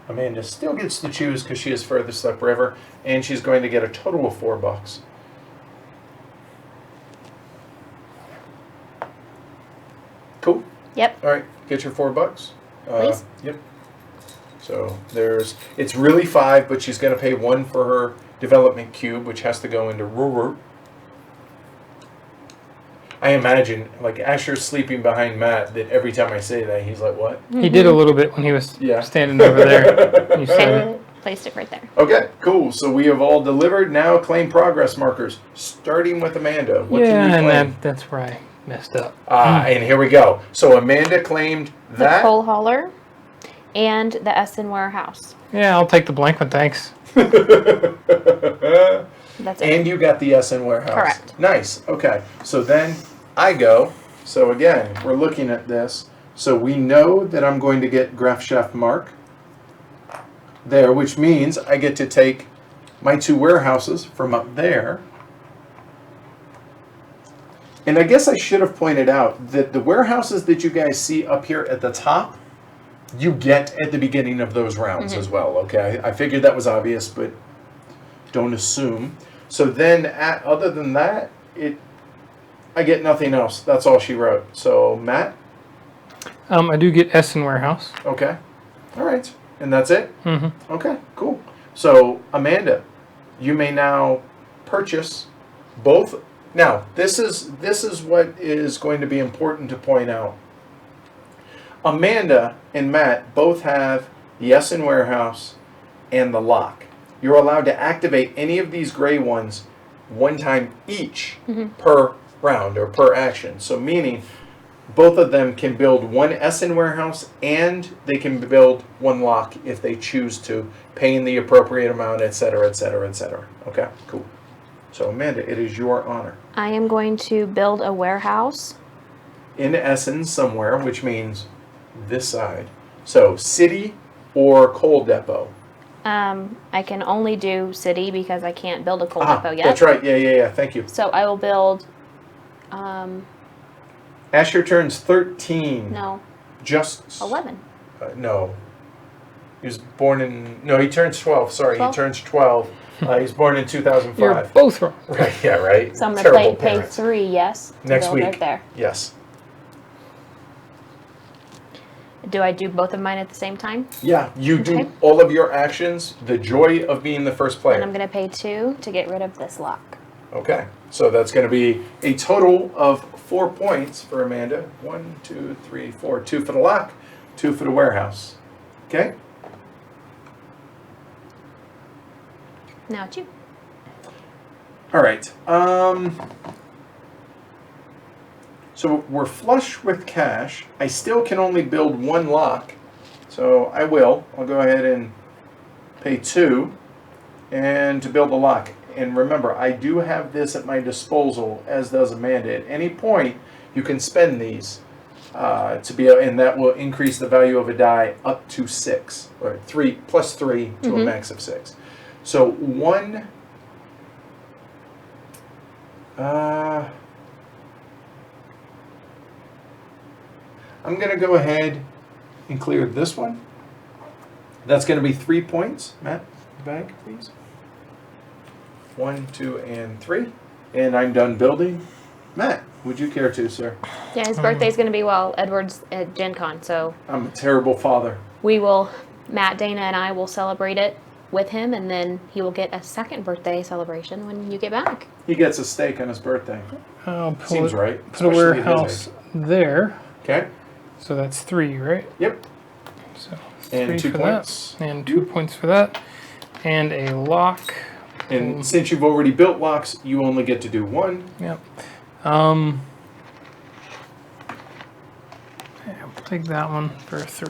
Amanda still gets to choose because she is furthest upriver, and she's going to get a total of $4. Cool. Yep. All right, get your $4. Please. Yep. So it's really 5, but she's going to pay 1 for her development cube, which has to go into Ruhr. I imagine, like, Asher's sleeping behind Matt, that every time I say that, he's like, what? He did a little bit when he was standing over there. You said it. Placed it right there. Okay, cool. So we have all delivered. Now claim progress markers, starting with Amanda. What can you claim? And that's where I messed up. And here we go. So Amanda claimed The that. coal hauler and the Essen warehouse. Yeah, I'll take the blank one, thanks. That's it. And you got the Essen warehouse. Correct. Nice. Okay. So then I go. So again, we're looking at this. So we know that I'm going to get Graf Chef Mark there, which means I get to take my 2 warehouses from up there. And I guess I should have pointed out that the warehouses that you guys see up here at the top, you get at the beginning of those rounds as well, okay? I figured that was obvious, but don't assume. So then, other than that, I get nothing else. That's all she wrote. So, Matt? I do get Essen warehouse. Okay. All right. And that's it? Mm-hmm. Okay, cool. So, Amanda, you may now purchase both. Now, this is what is going to be important to point out. Amanda and Matt both have the Essen warehouse and the lock. You're allowed to activate any of these gray ones 1 time each per round or per action. So meaning both of them can build 1 Essen warehouse and they can build 1 lock if they choose to, paying the appropriate amount, etc., etc., etc. Okay, cool. So Amanda, it is your honor. I am going to build a warehouse. In Essen somewhere, which means this side. So city or coal depot. I can only do city because I can't build a coal depot yet. That's right. Yeah. Thank you. So I will build. Asher turns 13. No. Just 11. No. He was born in. No, he turns 12. Sorry, 12? he turns 12. He's born in 2005. You're both wrong. Right. Yeah. Right. So I'm going Terrible to pay parents. 3. Yes. To Next build week. Right there. Yes. Do I do both of mine at the same time? Yeah. You Okay. do all of your actions. The joy of being the first player. And I'm going to pay 2 to get rid of this lock. Okay, so that's going to be a total of 4 points for Amanda. 1, 2, 3, 4. 2 for the lock, 2 for the warehouse. Okay? Now it's you. All right. So we're flush with cash. I still can only build 1 lock. So I will. I'll go ahead and pay 2 and to build a lock. And remember, I do have this at my disposal, as does Amanda. At any point, you can spend these to be, and that will increase the value of a die up to 6, or 3 plus 3 to a max of 6. So 1. I'm going to go ahead and clear this one. That's going to be 3 points. Matt, bag, please. 1, 2, and 3. And I'm done building. Matt, would you care to, sir? Yeah, his birthday's going to be while Edward's at Gen Con, so I'm a terrible father. we will, Matt, Dana, and I will celebrate it with him, and then he will get a second birthday celebration when you get back. He gets a steak on his birthday. I'll pull Seems it, right. put a especially his warehouse age. there. Okay. So that's 3, right? Yep. So And 3 2 for points. that, and 2 points for that, and a lock. And since you've already built locks, you only get to do 1. Yep. I'll take that one for 3.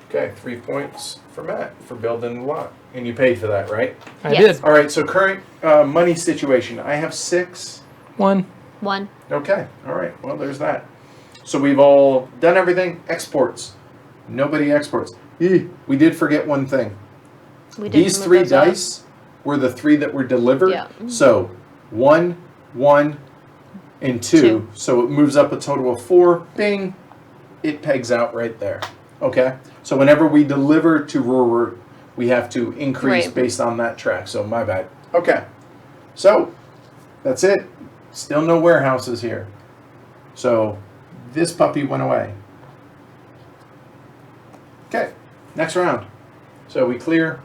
Okay, 3 points for Matt for building the lock. And you paid for that, right? I Yes. did. All right, so current money situation. I have 6. 1. 1. Okay, all right, well, there's that. So we've all done everything. Exports. Nobody exports. We did forget one thing. We did These move 3 those up. dice were the 3 that were delivered. Yeah. So 1, 1, and 2. 2. So it moves up a total of 4. Bing. It pegs out right there. Okay? So whenever we deliver to Ruhr, we have to increase Right. based on that track. So my bad. Okay. So that's it. Still no warehouses here. So this puppy went away. Okay. Next round. So we clear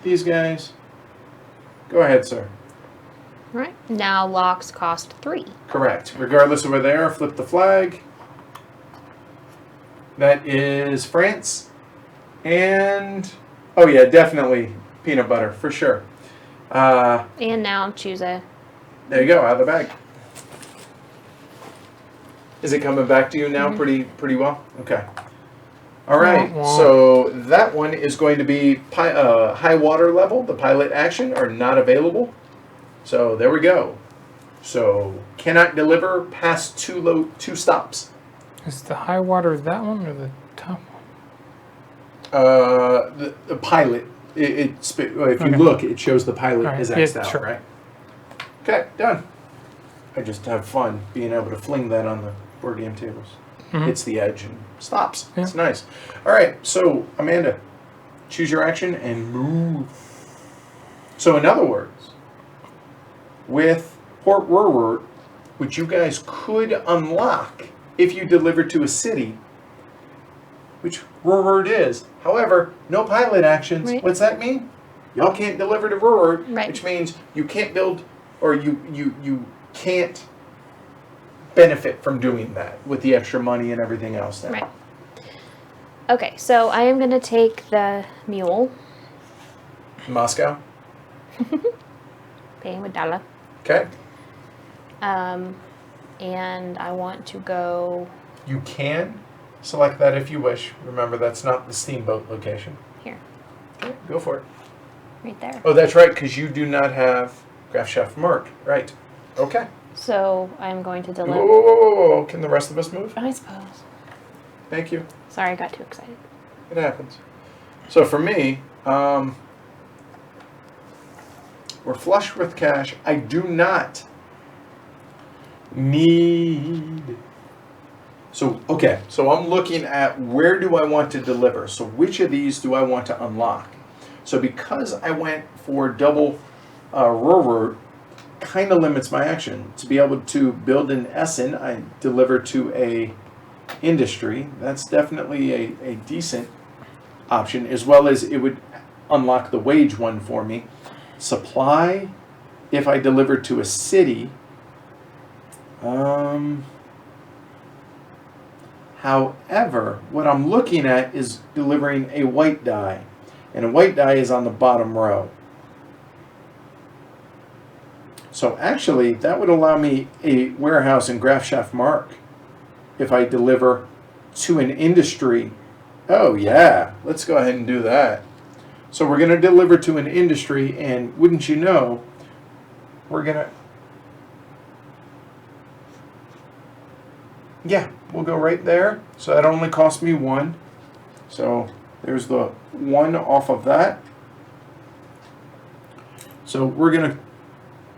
these guys. Go ahead, sir. Right. Now locks cost 3. Correct. Regardless of where they are, flip the flag. That is France. And, oh yeah, definitely peanut butter, for sure. And now choose a... There you go, out of the bag. Is it coming back to you now pretty well? Okay. All right, so that one is going to be high water level. The pilot action are not available. So there we go. So cannot deliver past 2 stops. Is the high water that one or the top one? The pilot, if you look, it shows the pilot is X'd out, right? Okay, done. I just have fun being able to fling that on the board game tables. Hits the edge and stops. Yeah. It's nice. All right, so Amanda, choose your action and move. So in other words, with Port Ruhr, which you guys could unlock if you deliver to a city, which Ruhr is. However, no pilot actions. Right. What's that mean? Y'all can't deliver to Ruhr, Right. which means you can't build, or you can't benefit from doing that with the extra money and everything else now. Right. Okay, so I am going to take the mule, Moscow. paying with dollar, Okay. and I want to go You can select that if you wish. Remember, that's not the steamboat location. here, Okay, go for it. right there. Oh, that's right, because you do not have Graf Chef Merc. Right. Okay. So I'm going to Whoa, deliver. whoa, whoa, whoa. Can the rest of us move? I suppose. Thank you. Sorry, I got too excited. It happens. So for me, we're flush with cash. I do not need... So, okay. So I'm looking at where do I want to deliver? So which of these do I want to unlock? So because I went for double Ruhr, kind of limits my action. To be able to build an Essen, I deliver to a industry. That's definitely a decent option, as well as it would unlock the wage one for me. Supply if I deliver to a city. However, what I'm looking at is delivering a white die. And a white die is on the bottom row. So actually, that would allow me a warehouse in Grafschaftmark if I deliver to an industry. Oh yeah, let's go ahead and do that. So we're going to deliver to an industry, and wouldn't you know, we're going to... Yeah, we'll go right there. So that only cost me 1. So there's the 1 off of that. So we're going to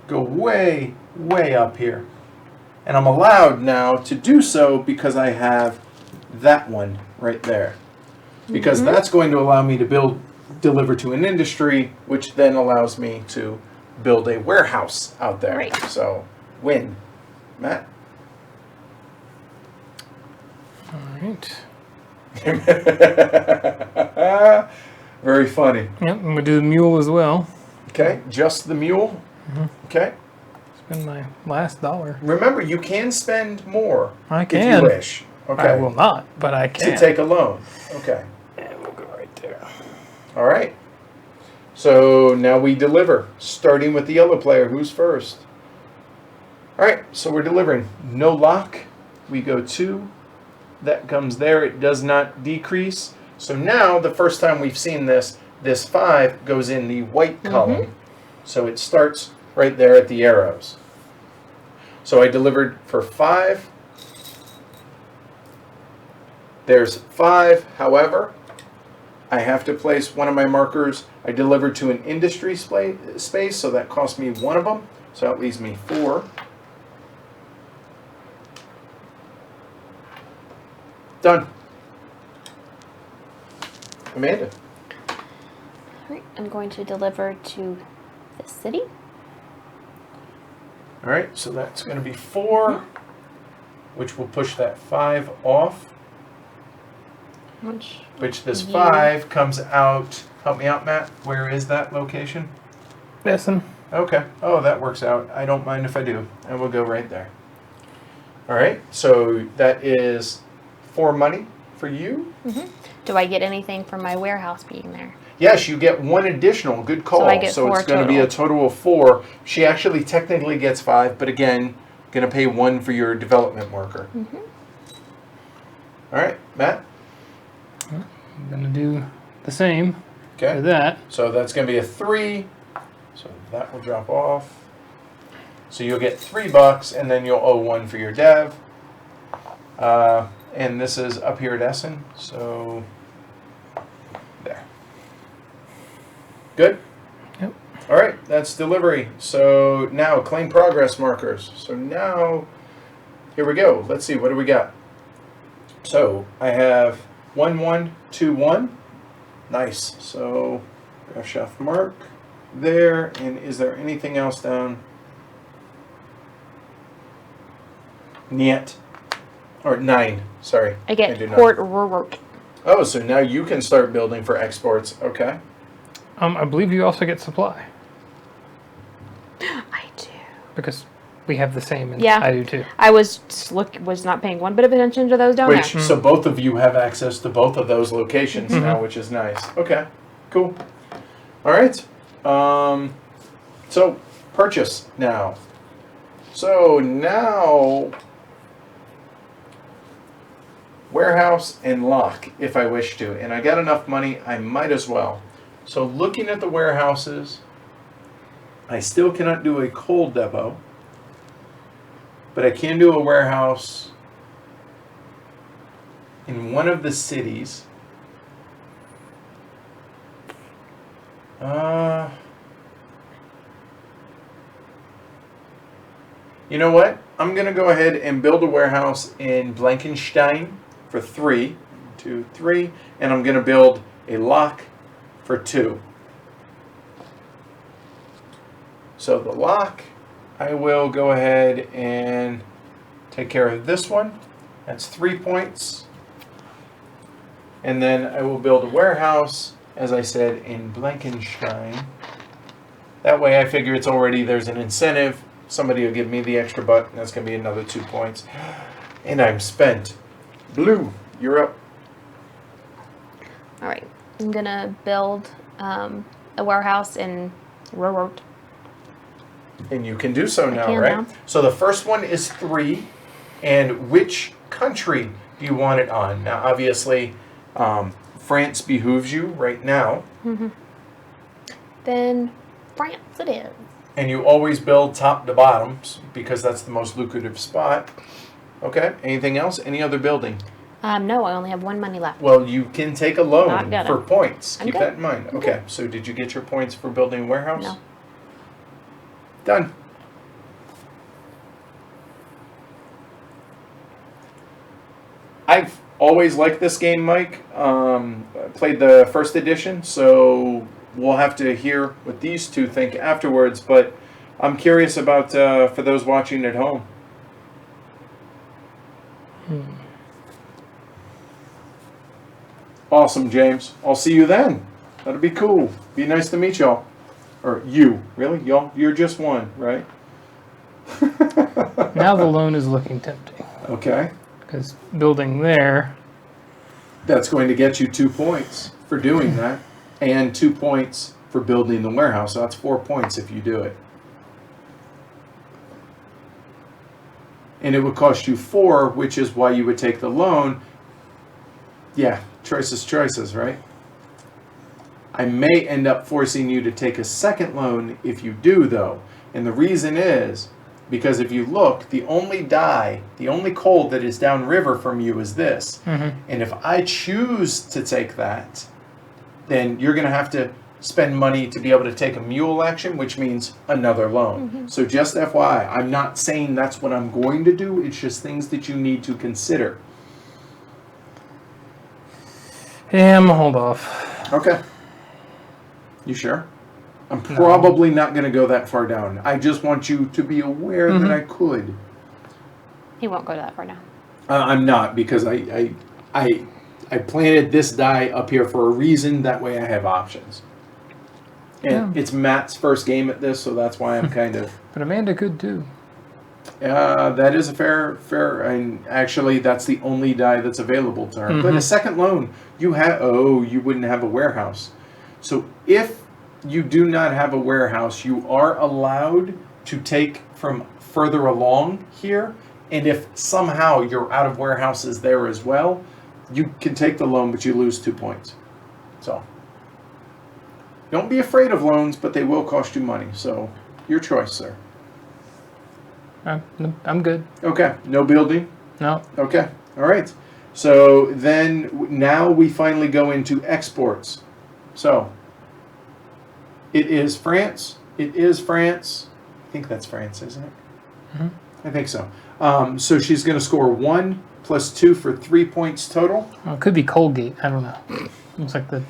go way, way up here. And I'm allowed now to do so because I have that one right there. Because that's going to allow me to deliver to an industry, which then allows me to build a warehouse out there. Right. So, win. Matt? All right. Very funny. Yep, I'm gonna do the mule as well. Okay, just the mule. Okay. Spend my last dollar. Remember, you can spend more I if can. you wish. Okay. I will not, but I can. To take a loan. Okay. And we'll go right there. All right. So now we deliver, starting with the yellow player. Who's first? All right. So we're delivering. No lock. We go 2. That comes there. It does not decrease. So now, the first time we've seen this, this 5 goes in the white column. So it starts right there at the arrows. So I delivered for 5. There's 5. However, I have to place one of my markers. I delivered to an industry space, so that cost me 1 of them. So that leaves me 4. Done. Amanda. All right, I'm going to deliver to the city. All right, so that's going to be 4, which will push that 5 off. Which this 5 comes out. Help me out, Matt. Where is that location? Listen. Okay. Oh, that works out. I don't mind if I do. And we'll go right there. All right, so that is 4 money for you. Do I get anything from my warehouse being there? Yes, you get 1 additional. Good call. So I get 4 it's going to be a total of 4. She actually technically gets 5, but again, going to pay 1 for your development worker. All right, Matt. I'm gonna do the same Okay. for that. So that's going to be a 3. So that will drop off. So you'll get $3, and then you'll owe 1 for your dev. And this is up here at Essen. So there. Good? Yep. All right, that's delivery. So now claim progress markers. So now, here we go. Let's see, what do we got? So I have 1, 1, 2, 1. Nice. So Grafschaftmark there. And is there anything else down? Niet. Or 9. Sorry. I get do not. Port Ruhr. Oh, so now you can start building for exports. Okay. I believe you also get supply I do. because we have the same, and Yeah. I do too. I was just was not paying one bit of attention to those down there. So both of you have access to both of those locations now, which is nice. Okay, cool. All right. So purchase now. So now warehouse and lock if I wish to, and I got enough money, I might as well. So looking at the warehouses, I still cannot do a coal depot, but I can do a warehouse in one of the cities. You know what? I'm going to go ahead and build a warehouse in Blankenstein for 3, 1, 2, 3, and I'm going to build a lock for 2. So the lock, I will go ahead and take care of this one. That's 3 points. And then I will build a warehouse, as I said, in Blankenstein. That way I figure it's already, there's an incentive. Somebody will give me the extra butt, and that's going to be another 2 points. And I'm spent. Blue, you're up. All right. I'm going to build a warehouse in Ruhr. And you can do so now, can right? now. So the first one is 3. And which country do you want it on? Now, obviously, France behooves you right now. Mm-hmm. Then France it is. And you always build top to bottoms because that's the most lucrative spot. Okay. Anything else? Any other building? No, I only have 1 money left. Well, you can take a Not loan gonna. for points. I'm Keep good. that in mind. I'm Okay. good. So did you get your points for building a warehouse? No. Done. I've always liked this game, Mike. I played the first edition, so we'll have to hear what these two think afterwards. But I'm curious about for those watching at home. Awesome, James. I'll see you then. That'll be cool. Be nice to meet y'all. Or you. Really? Y'all? You're just one, right? Now the loan is looking tempting. Okay. Because building there, That's going to get you 2 points for doing that. And 2 points for building the warehouse. So that's 4 points if you do it. And it would cost you 4, which is why you would take the loan. Yeah, choices, right? I may end up forcing you to take a second loan if you do, though. And the reason is because if you look, the only coal that is downriver from you is this. Mm-hmm. And if I choose to take that, then you're going to have to spend money to be able to take a mule action, which means another loan. Mm-hmm. So just FYI, I'm not saying that's what I'm going to do. It's just things that you need to consider. yeah, I'm gonna hold off. Okay. You sure? I'm probably not going to go that far down. I just want you to be aware that I could. He won't go that far now. I'm not, because I planted this die up here for a reason. That way I have options. And it's Matt's first game at this, so that's why I'm kind of... But Amanda could too. that is a fair, and actually that's the only die that's available to her. But a second loan, you wouldn't have a warehouse. So if you do not have a warehouse, you are allowed to take from further along here. And if somehow you're out of warehouses there as well, you can take the loan, but you lose 2 points. So don't be afraid of loans, but they will cost you money. So your choice, sir. I'm good. Okay. No building? No. Okay. All right. So then now we finally go into exports. So it is France. It is France. I think that's France, isn't it? Mm-hmm. I think so. So she's going to score 1 plus 2 for 3 points total. Well, it could be Colgate. I don't know. Looks like the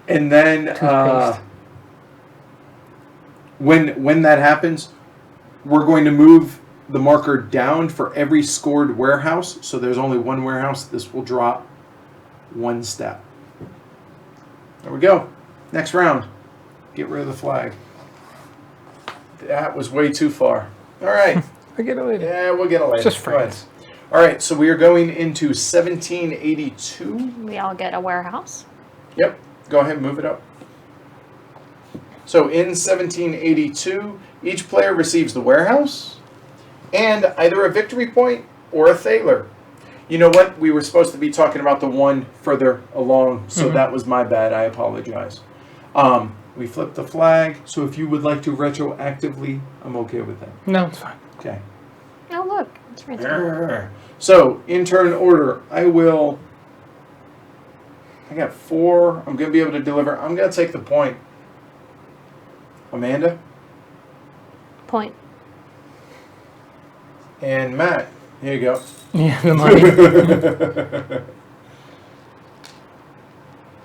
And then toothpaste. when that happens, we're going to move the marker down for every scored warehouse. So there's only one warehouse. This will drop 1 step. There we go. Next round. Get rid of the flag. That was way too far. All right. I get it later. Yeah, we'll get it later. It's just Go ahead. France. All right, so we are going into 1782. We all get a warehouse. Yep. Go ahead and move it up. So in 1782, each player receives the warehouse and either a victory point or a thaler. You know what? We were supposed to be talking about the one further along, so that was my bad. I apologize. We flipped the flag, so if you would like to retroactively, I'm okay with that. No, it's fine. Okay. Oh, look. It's France. So, in turn order, I got 4. I'm going to be able to deliver. I'm going to take the point. Amanda? Point. And Matt. Here you go. Yeah, the money.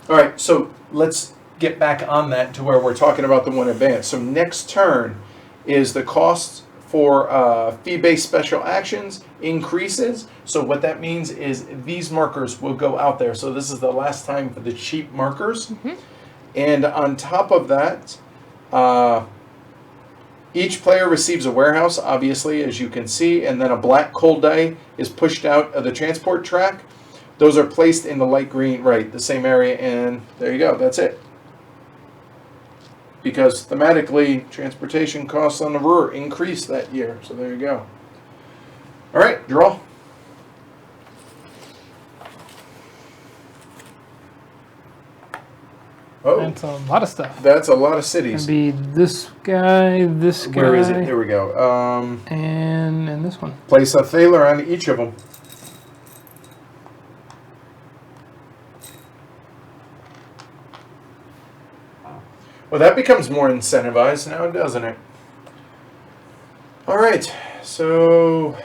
All right, so let's get back on that to where we're talking about the one advance. So next turn is the cost for fee-based special actions increases. So what that means is these markers will go out there. So this is the last time for the cheap markers. And on top of that, Each player receives a warehouse, obviously, as you can see, and then a black coal die is pushed out of the transport track. Those are placed in the light green, right, the same area, and there you go, that's it. Because thematically, transportation costs on the Ruhr increased that year, so there you go. All right, draw. Oh, That's a lot of stuff. that's a lot of cities. It'd be this guy, this guy. Where is it? There we go. And this one. Place a thaler on each of them. Well, that becomes more incentivized now, doesn't it? All right, so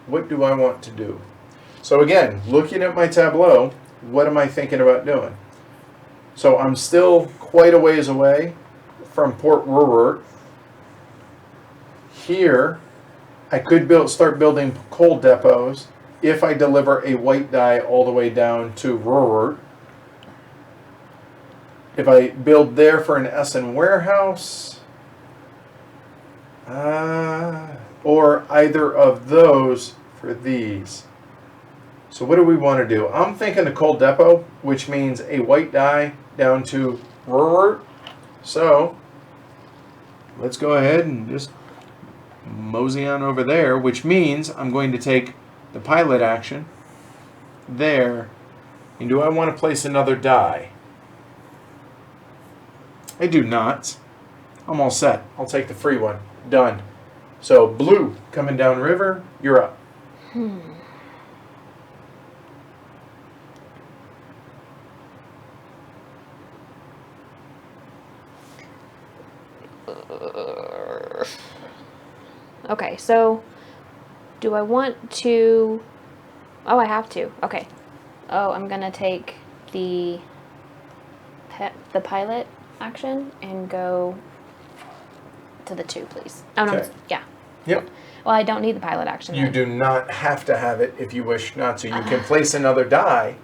what do I want to do? So again, looking at my tableau, what am I thinking about doing? So I'm still quite a ways away from Port Ruhr. Here, I could start building coal depots if I deliver a white die all the way down to Ruhr. If I build there for an Essen warehouse, or either of those for these. So what do we want to do? I'm thinking a coal depot, which means a white die down to Ruhr. So let's go ahead and just mosey on over there, which means I'm going to take the pilot action there. And do I want to place another die? I do not. I'm all set. I'll take the free one. Done. So blue coming down river, you're up. Okay, so do I want to... Oh, I have to. Okay. Oh, I'm going to take the pilot action and go to the 2, please. Oh, no. Okay. Yeah. Yep. Well, I don't need the pilot action. You then. do not have to have it if you wish not to. You can place another die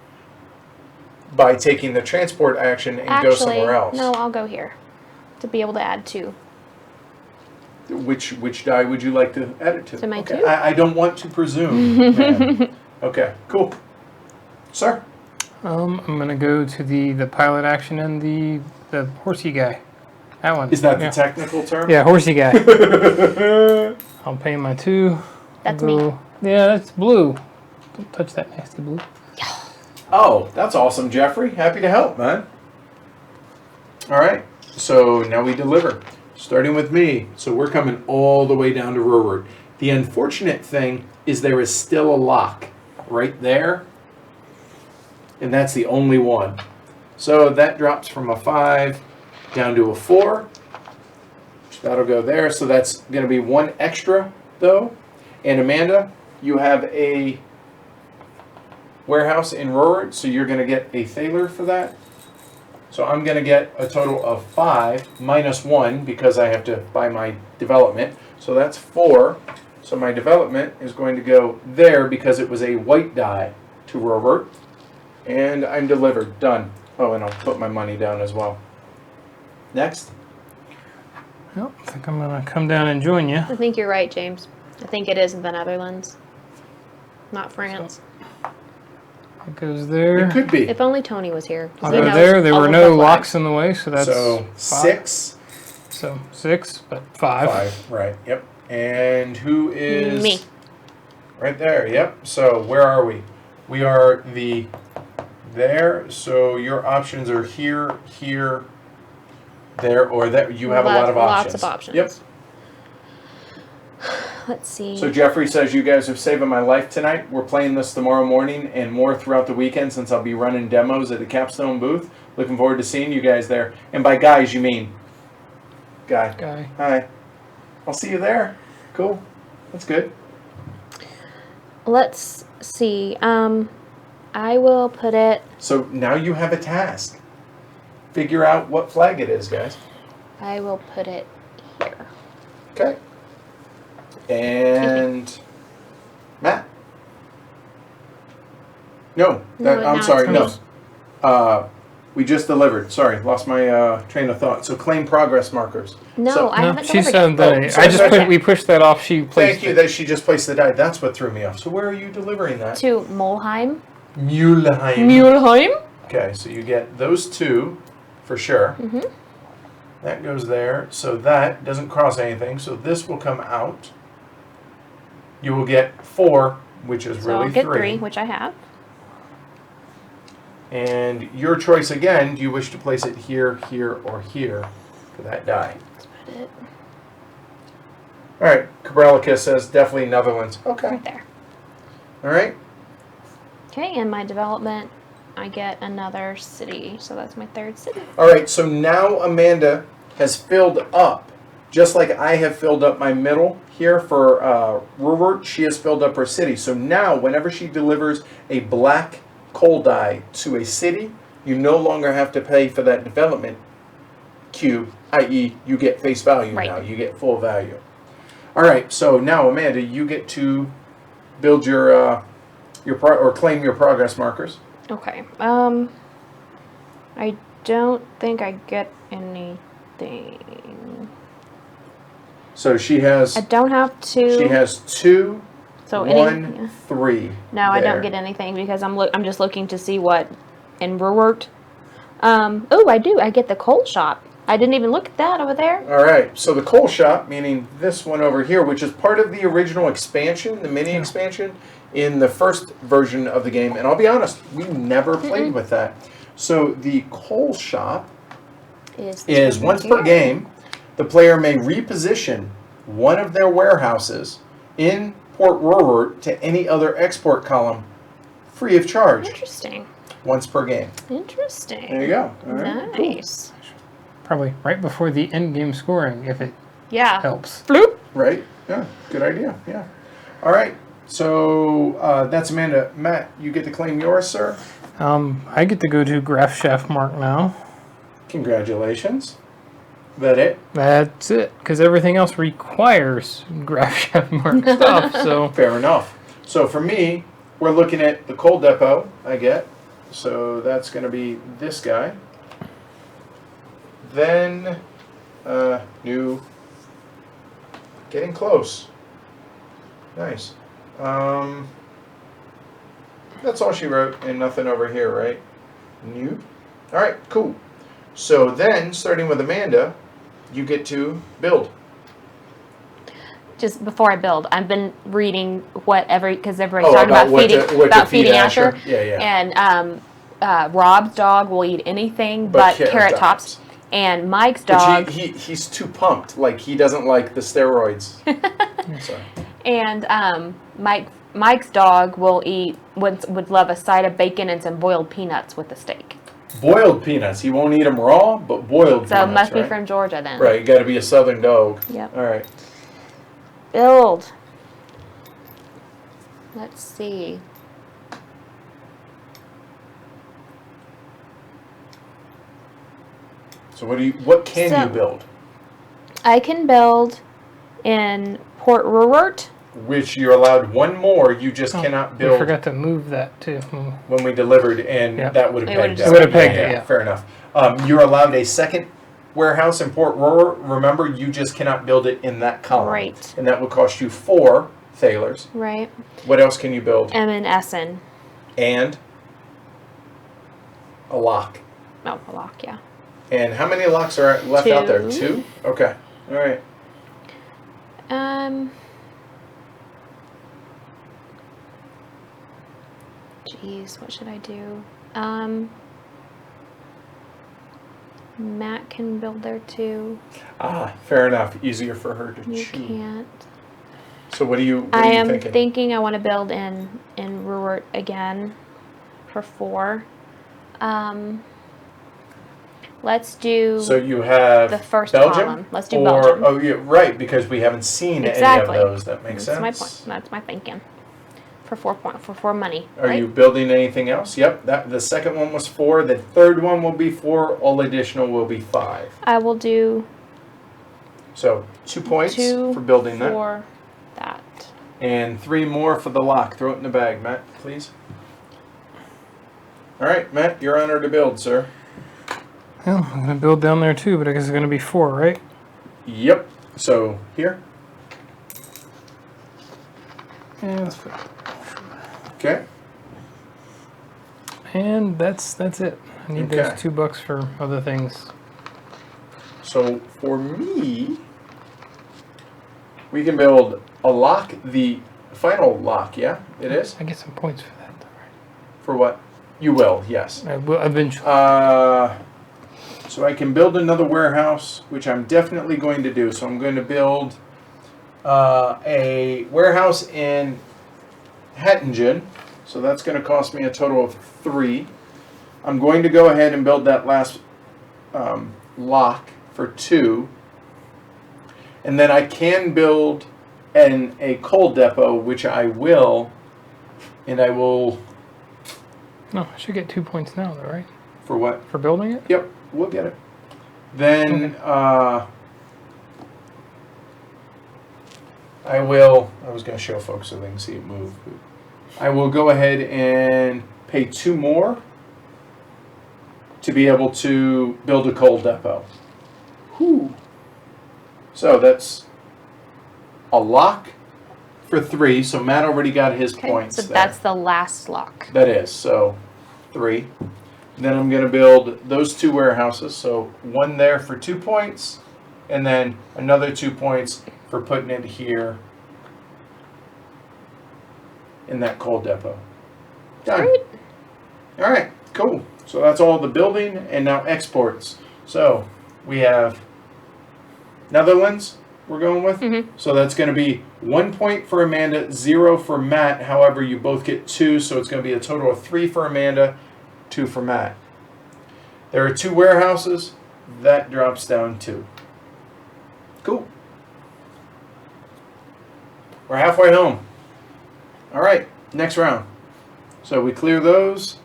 by taking the transport action and go somewhere else. No, I'll go here to be able to add 2. Which die would you like to add it to? To my Okay. 2? I don't want to presume, ma'am. Okay, cool. Sir? I'm gonna go to the pilot action and the horsey guy. That one. Is that yeah. the technical term? Yeah, horsey guy. I'll pay my 2. That's I'll me. go- Yeah, that's blue. Don't touch that nasty blue. Oh, that's awesome, Jeffrey. Happy to help, man. All right, so now we deliver. Starting with me. So we're coming all the way down to Ruhr. The unfortunate thing is there is still a lock right there. And that's the only one. So that drops from a 5 down to a 4. That'll go there. So that's going to be 1 extra, though. And Amanda, you have a warehouse in Ruhr, so you're going to get a thaler for that. So I'm going to get a total of 5 minus 1 because I have to buy my development. So that's 4. So my development is going to go there because it was a white die to Ruhr. And I'm delivered. Done. Oh, and I'll put my money down as well. Next. Well, I think I'm gonna come down and join you. I think you're right, James. I think it is the Netherlands, not France. It goes there. It could be. If only Tony was here. 'Cause I'll he go knows there. There all were of no the locks flags. in the way, so that's So 5. 6. So 6, but 5. 5. Right. Yep. And who is Me. right there? Yep. So where are we? We are there. So your options are here, here, there, or there. You have a lot of options. Lots of options. Yep. Let's see. So Jeffrey says you guys are saving my life tonight. We're playing this tomorrow morning and more throughout the weekend since I'll be running demos at the Capstone booth. Looking forward to seeing you guys there. And by guys, you mean guy. Hi. I'll see you there. Cool. That's good. Let's see. I will put it. So now you have a task. Figure out what flag it is, guys. I will put it here. Okay. And Matt. No, No, I'm now sorry. it's No. We just delivered. Sorry, lost my train of thought. So claim progress markers. No, So, I No, haven't she delivered said yet. that. sorry, sorry. We pushed that off. She placed thank you it. that she just placed the die. That's what threw me off. So where are you delivering that? To Mulheim. Mulheim. Okay, so you get those 2 for sure. Mm-hmm. That goes there. So that doesn't cross anything. So this will come out. You will get 4, which is So really I'll get 3. 3, which I have. And your choice again, do you wish to place it here, here, or here for that die? That's about it. All right, Cabralica says definitely Netherlands. Okay. Right there. All right. Okay, in my development, I get another city. So that's my 3rd city. All right, so now Amanda has filled up, just like I have filled up my middle here for Ruhr, she has filled up her city. So now whenever she delivers a black coal die to a city, you no longer have to pay for that development cube, i.e. you get face value Right. now, you get full value. All right, so now Amanda, you get to build your or claim your progress markers. Okay. I don't think I get anything. So she has I don't have to. she has 2, so 1, any. 3. No, I don't there. get anything because I'm just looking to see what in Ruhr. Oh, I do. I get the coal shop. I didn't even look at that over there. All right, so the coal shop, meaning this one over here, which is part of the original expansion, the mini expansion, in the first version of the game. And I'll be honest, we never played with that. So the coal shop is once per game, the player may reposition one of their warehouses in Port Ruhr to any other export column free of charge. Interesting. Once per game. Interesting. There you go. All right, cool. Nice. Probably right before the end game scoring, if it Yeah. helps. Bloop. Right? Yeah, good idea. Yeah. All right. So that's Amanda. Matt, you get to claim yours, sir. I get to go to Graf Chef Mark now. Congratulations. That it? That's it, because everything else requires Graf Chef Mark stuff. So Fair enough. So for me, we're looking at the coal depot I get. So that's going to be this guy. Then, new, getting close. Nice. That's all she wrote, and nothing over here, right? New. All right, cool. So then, starting with Amanda, you get to build. Just before I build, I've been reading because everybody's talking about about feeding Asher. Yeah, yeah. And Rob's dog will eat anything but carrot tops. And Mike's dog. But he's too pumped. Like, he doesn't like the steroids. So. And Mike's dog would love a side of bacon and some boiled peanuts with the steak. Boiled peanuts. He won't eat them raw, but boiled peanuts. So it must be right? from Georgia then. Right, you got to be a southern dog. Yep. All right. Build. Let's see. So what can you build? I can build in Port Ruhr. Which you're allowed one more. You just cannot We build forgot to move that too. when we delivered, and Yeah. that would have pegged just- it. It would have pegged it, yeah. Fair enough. You're allowed a second warehouse in Port Ruhr. Remember, you just cannot build it in that column. Right. And that would cost you 4 thalers. Right. What else can you build? I'm in Essen. And a lock. Oh, a lock, yeah. And how many locks are left out there? 2. 2? Okay. All right. Jeez, what should I do? Matt can build there too. Ah, fair enough. Easier for her to You chew. can't. So what are you I am thinking? thinking I want to build in Ruhr again for 4. Let's do So you have the first Belgium? column. Let's do Belgium. Oh, yeah, right, because we haven't seen Exactly. any of those. That makes That's sense. my point. That's my thinking. For 4 money. Are right? you building anything else? Yep. The second one was 4. The third one will be 4. All additional will be 5. I will do So 2 points 2 for building that. for that. And 3 more for the lock. Throw it in the bag, Matt, please. All right, Matt, your honor to build, sir. Well, I'm going to build down there too, but I guess it's going to be 4, right? Yep. So here. Yeah, let's put Okay. And that's it. I need Okay. those $2 for other things. So for me, we can build a lock, the final lock, yeah? It is? I get some points for that, though, right? For what? You will, yes. I will eventually. So I can build another warehouse, which I'm definitely going to do. So I'm going to build a warehouse in Hattingen. So that's going to cost me a total of 3. I'm going to go ahead and build that last lock for 2. And then I can build a coal depot, which I will. And I will... No, I should get 2 points now, though, right? For what? For building it? Yep, we'll get it. Then I was going to show folks so they can see it move. I will go ahead and pay 2 more to be able to build a coal depot. Whew. So that's a lock for 3. So Matt already got his points. So there. that's the last lock. That is, so 3. Then I'm going to build those 2 warehouses. So 1 there for 2 points, and then another 2 points for putting it here in that coal depot. Done. Great. All right, cool. So that's all the building, and now exports. So we have Netherlands we're going with. Mm-hmm. So that's going to be 1 point for Amanda, 0 for Matt. However, you both get 2, so it's going to be a total of 3 for Amanda, 2 for Matt. There are 2 warehouses. That drops down 2. Cool. We're halfway home. All right, next round. So we clear those,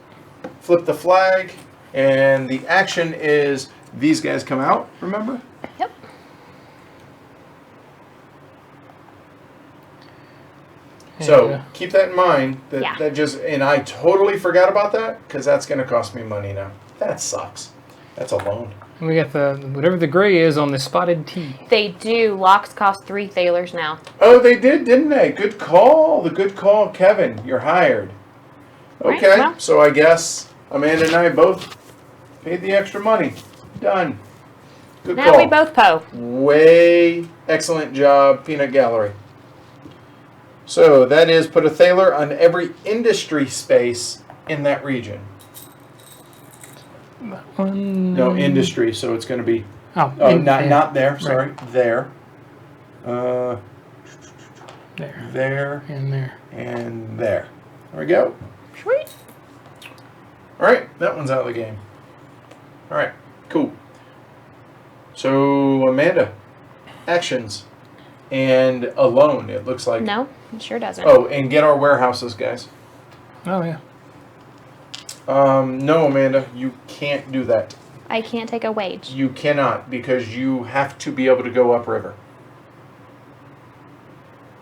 flip the flag, and the action is these guys come out, remember? Yep. So Yeah. keep that in mind. Yeah. And I totally forgot about that because that's going to cost me money now. That sucks. That's a loan. And we got the whatever the gray is on the spotted T. They do. Locks cost 3 thalers now. Oh, they did, didn't they? Good call. The good call, Kevin. You're hired. Right, Okay, well. so I guess Amanda and I both paid the extra money. Done. Good Now call. we both po. Way excellent job, Peanut Gallery. So that is put a thaler on every industry space in that region. No, industry, so it's going to be... not there, sorry. Right. There. There. There. And there. And there. There we go. Sweet. All right, that one's out of the game. All right, cool. So, Amanda, actions and a loan, it looks like. No, it sure doesn't. Oh, and get our warehouses, guys. Oh, yeah. No, Amanda, you can't do that. I can't take a wage. You cannot, because you have to be able to go upriver.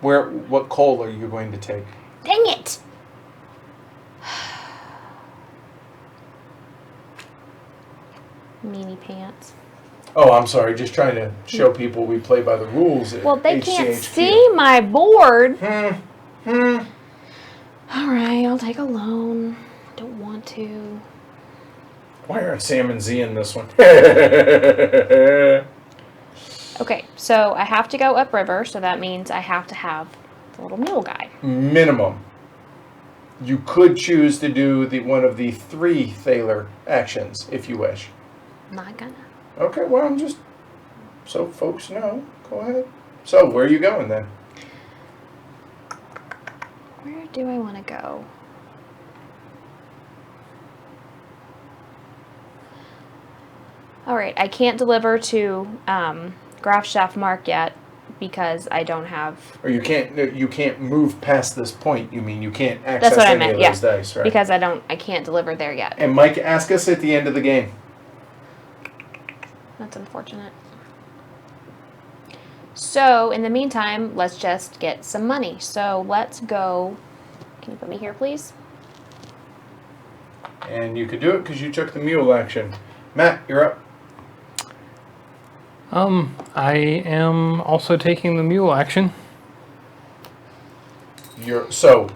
What coal are you going to take? Dang it! Meanie pants. Oh, I'm sorry, just trying to show people we play by the rules at Well, they can't HCHQ. see my board. Hmm. All right, I'll take a loan. Don't want to. Why aren't Sam and Z in this one? Okay, so I have to go upriver, so that means I have to have the little mule guy. Minimum. You could choose to do one of the 3 thaler actions if you wish. Not gonna. Okay, well, I'm just so folks know. Go ahead. So, where are you going then? Where do I want to go? All right, I can't deliver to Graf Chef Mark yet because I don't have. Or you can't move past this point. You mean you can't access That's what I any meant. of Yeah, those dice, right? because I can't deliver there yet. And Mike, ask us at the end of the game. That's unfortunate. So in the meantime, let's just get some money. So let's go. Can you put me here, please? And you could do it because you took the mule action. Matt, you're up. I am also taking the mule action. So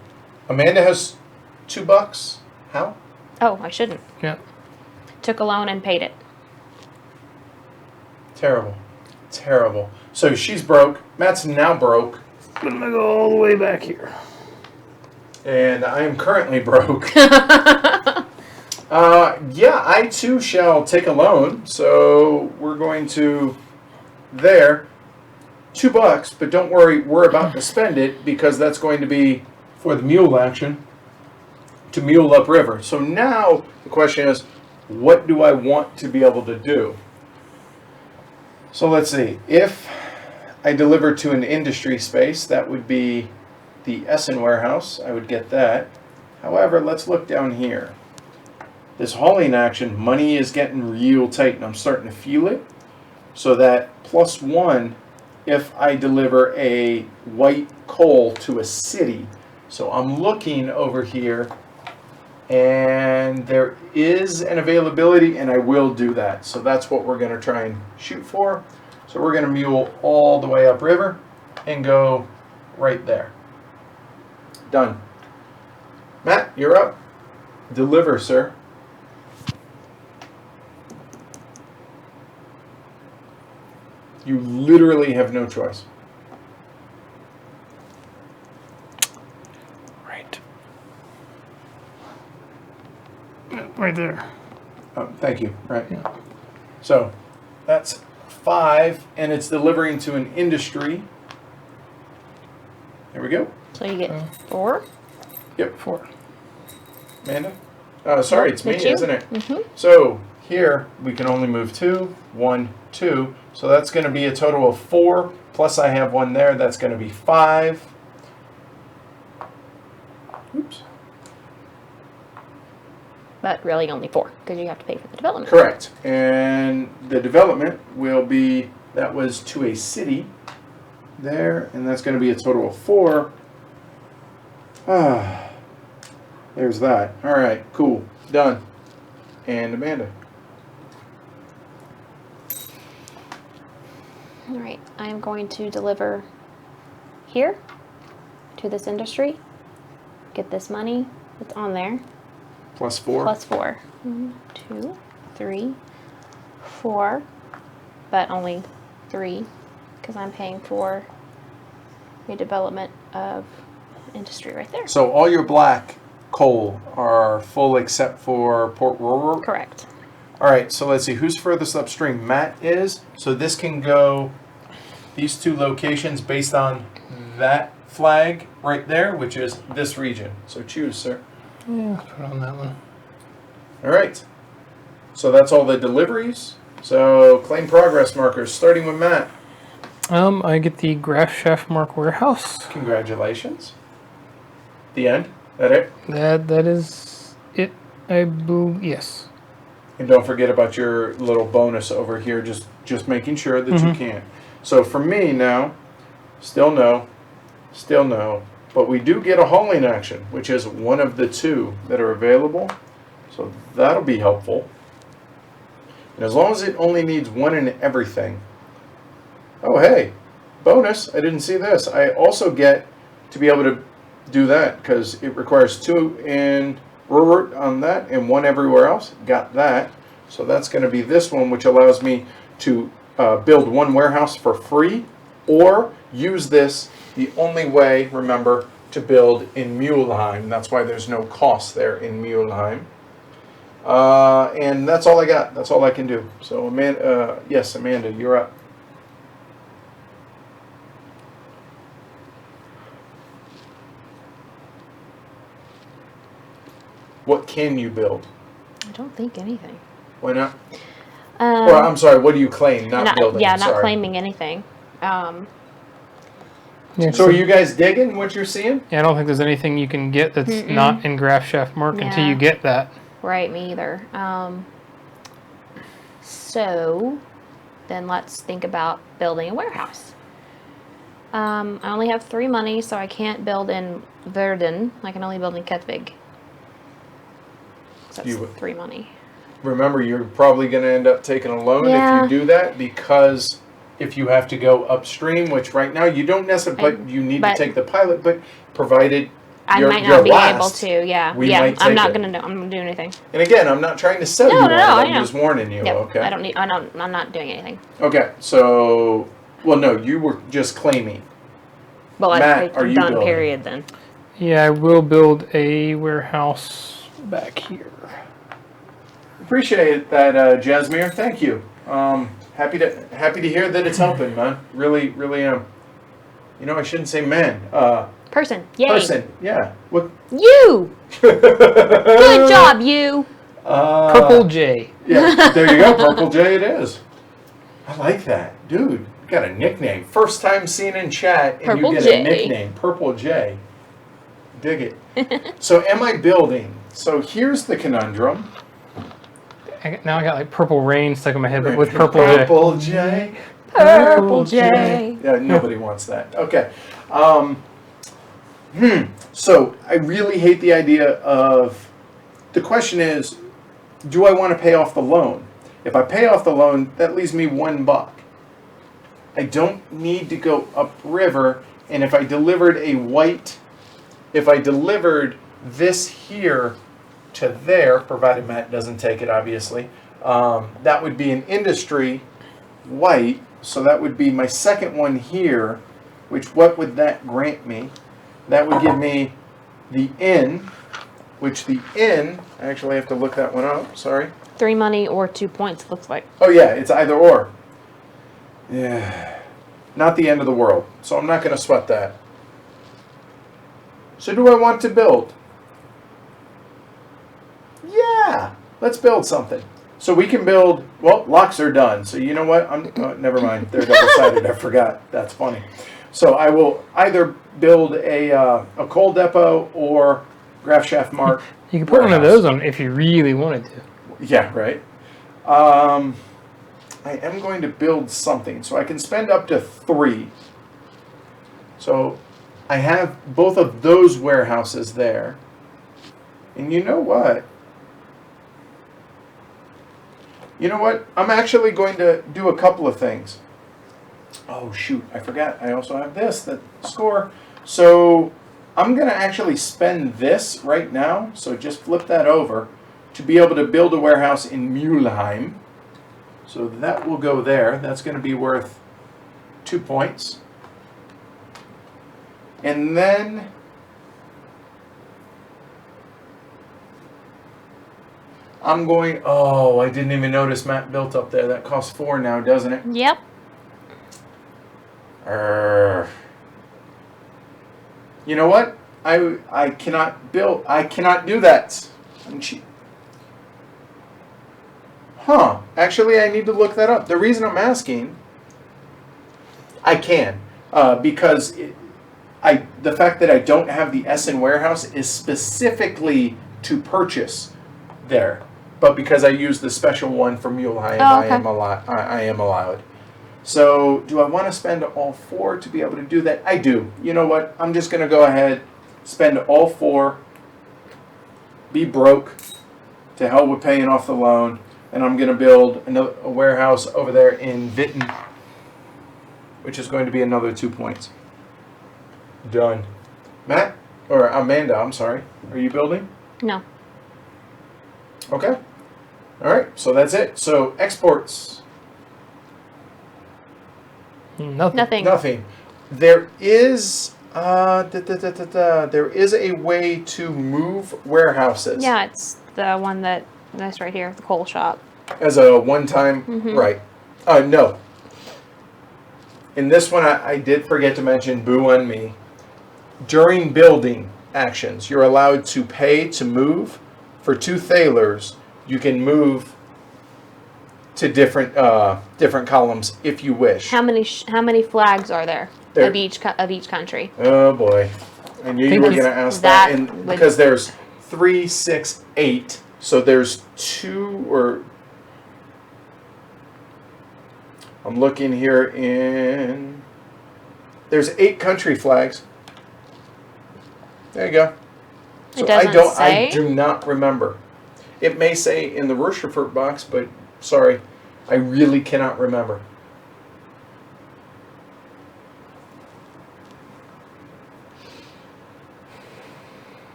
Amanda has $2. How? Oh, I shouldn't. Yeah. Took a loan and paid it. Terrible. Terrible. So she's broke. Matt's now broke. I'm gonna go all the way back here. And I am currently broke. Yeah, I too shall take a loan. So we're going to there. $2, but don't worry, we're about to spend it because that's going to be for the mule action to mule upriver. So now the question is, what do I want to be able to do? So let's see. If I deliver to an industry space, that would be the Essen warehouse. I would get that. However, let's look down here. This hauling action, money is getting real tight, and I'm starting to feel it. So that +1 if I deliver a white coal to a city. So I'm looking over here, and there is an availability, and I will do that. So that's what we're going to try and shoot for. So we're going to mule all the way upriver and go right there. Done. Matt, you're up. Deliver, sir. You literally have no choice. Right. Right there. Thank you. Right. Yeah. So that's 5, and it's delivering to an industry. There we go. So you get 4. Yep. 4. Amanda? Sorry, it's me, It's you. isn't it? Mm-hmm. So here we can only move 2, 1, 2. So that's going to be a total of 4. Plus I have 1 there. That's going to be 5. Oops. But really only 4 because you have to pay for the development. Correct. And the development will be, that was to a city there, and that's going to be a total of 4. There's that. All right, cool. Done. And Amanda. All right, I am going to deliver here to this industry, get this money that's on there, +4. plus 4. 1, 2, 3, 4, but only 3 because I'm paying for redevelopment of industry right there. So all your black coal are full except for Port Ruhr? Correct. All right, so let's see. Who's furthest upstream? Matt is. So this can go these 2 locations based on that flag right there, which is this region. So choose, sir. Yeah, put on that one. All right. So that's all the deliveries. So claim progress markers, starting with Matt. I get the Graf Chef Mark Warehouse. Congratulations. The end? That it? That is it. I believe, yes. And don't forget about your little bonus over here, just making sure that you can. So for me now, still no, but we do get a hauling action, which is one of the 2 that are available. So that'll be helpful. And as long as it only needs 1 in everything. Oh, hey, bonus, I didn't see this. I also get to be able to do that because it requires 2 in Ruhr on that and 1 everywhere else. Got that. So that's going to be this one, which allows me to build 1 warehouse for free or use this the only way, remember, to build in Mulheim. That's why there's no cost there in Mulheim. And that's all I got. That's all I can do. So, Amanda, yes, Amanda, you're up. What can you build? I don't think anything. Why not? Or, I'm sorry, what do you claim? Not building. Yeah, not sorry. claiming anything. Yeah, So are you guys digging what you're seeing? Yeah, I don't think there's anything you can get that's not in Graf Chef Mark until Yeah. you get that. Right, me either. So then let's think about building a warehouse. I only have 3 money, so I can't build in Verden. I can only build in Ketvig. So You- that's 3 money. Remember, you're probably going to end up taking a loan Yeah. if you do that because if you have to go upstream, which right now you don't necessarily, but you need to take the pilot, but provided I you're, might you're not be last, able to. Yeah, we yeah. might I'm take not it. gonna do. I'm gonna do anything. And again, I'm not trying to sell you on it. I'm just warning you. Yep. Okay. I don't need. I'm not doing anything. Okay. So, well, no, you were just claiming. Well, Matt, are I'm you done. building? Period. Then. Yeah, I will build a warehouse back here. Appreciate that, Jasmine. Thank you. Happy to hear that it's helping, man. Really, really am. You know, I shouldn't say man. Person. Yay. Person. Yeah. What? You. Good job, you. Purple J. Yeah. There you go. Purple J. It is. I like that, dude. You got a nickname. First time seen in chat, and Purple you get J. a nickname. Purple J. Dig it. So, am I building? So here's the conundrum. Now I got like Purple Rain stuck in my head, but with Purple J. Purple J. Purple J. Yeah, nobody wants that. Okay. So I really hate the idea of. The question is, do I want to pay off the loan? If I pay off the loan, that leaves me $1. I don't need to go upriver, and if I delivered this here to there, provided Matt doesn't take it, obviously, that would be an industry white. So that would be my second one here, which what would that grant me? That would give me the inn, which the inn, I actually have to look that one up, sorry. 3 money or 2 points, looks like. Oh yeah, it's either or. Yeah, not the end of the world. So I'm not going to sweat that. So do I want to build? Yeah, let's build something. So we can build, well, locks are done. So you know what? Never mind. They're double-sided. I forgot. That's funny. So I will either build a coal depot or graph shaft mark. You can put one of those on if you really wanted to. Yeah, right. I am going to build something. So I can spend up to 3. So I have both of those warehouses there. And you know what? I'm actually going to do a couple of things. Oh, shoot. I forgot. I also have this, that score. So I'm going to actually spend this right now. So just flip that over to be able to build a warehouse in Mülheim. So that will go there. That's going to be worth 2 points. And then I'm going, oh, I didn't even notice Matt built up there. That costs 4 now, doesn't it? Yep. You know what? I cannot build, I cannot do that. I'm cheap. Huh. Actually, I need to look that up. The reason I'm asking, I can. Because the fact that I don't have the Essen warehouse is specifically to purchase there. But because I use the special one for Mülheim, Oh, okay. I am allowed. So, do I want to spend all 4 to be able to do that? I do. You know what? I'm just going to go ahead, spend all 4, be broke, to hell with paying off the loan, and I'm going to build a warehouse over there in Witten, which is going to be another 2 points. Done. Matt? Or Amanda, I'm sorry. Are you building? No. Okay. All right. So that's it. So exports. Nothing. Nothing. There is there is a way to move warehouses. Yeah, it's the one that's right here, the coal shop. As a one-time, right? No. In this one, I did forget to mention. Boo on me. During building actions, you're allowed to pay to move. For 2 thalers, you can move to different columns if you wish. How many flags are there There- of each country? Oh boy, I knew you were going to ask that, because there's 3, 6, 8. So there's 2 or I'm looking here in. There's 8 country flags. There you go. So It doesn't say? I do not remember. It may say in the Ruhr box, but sorry, I really cannot remember.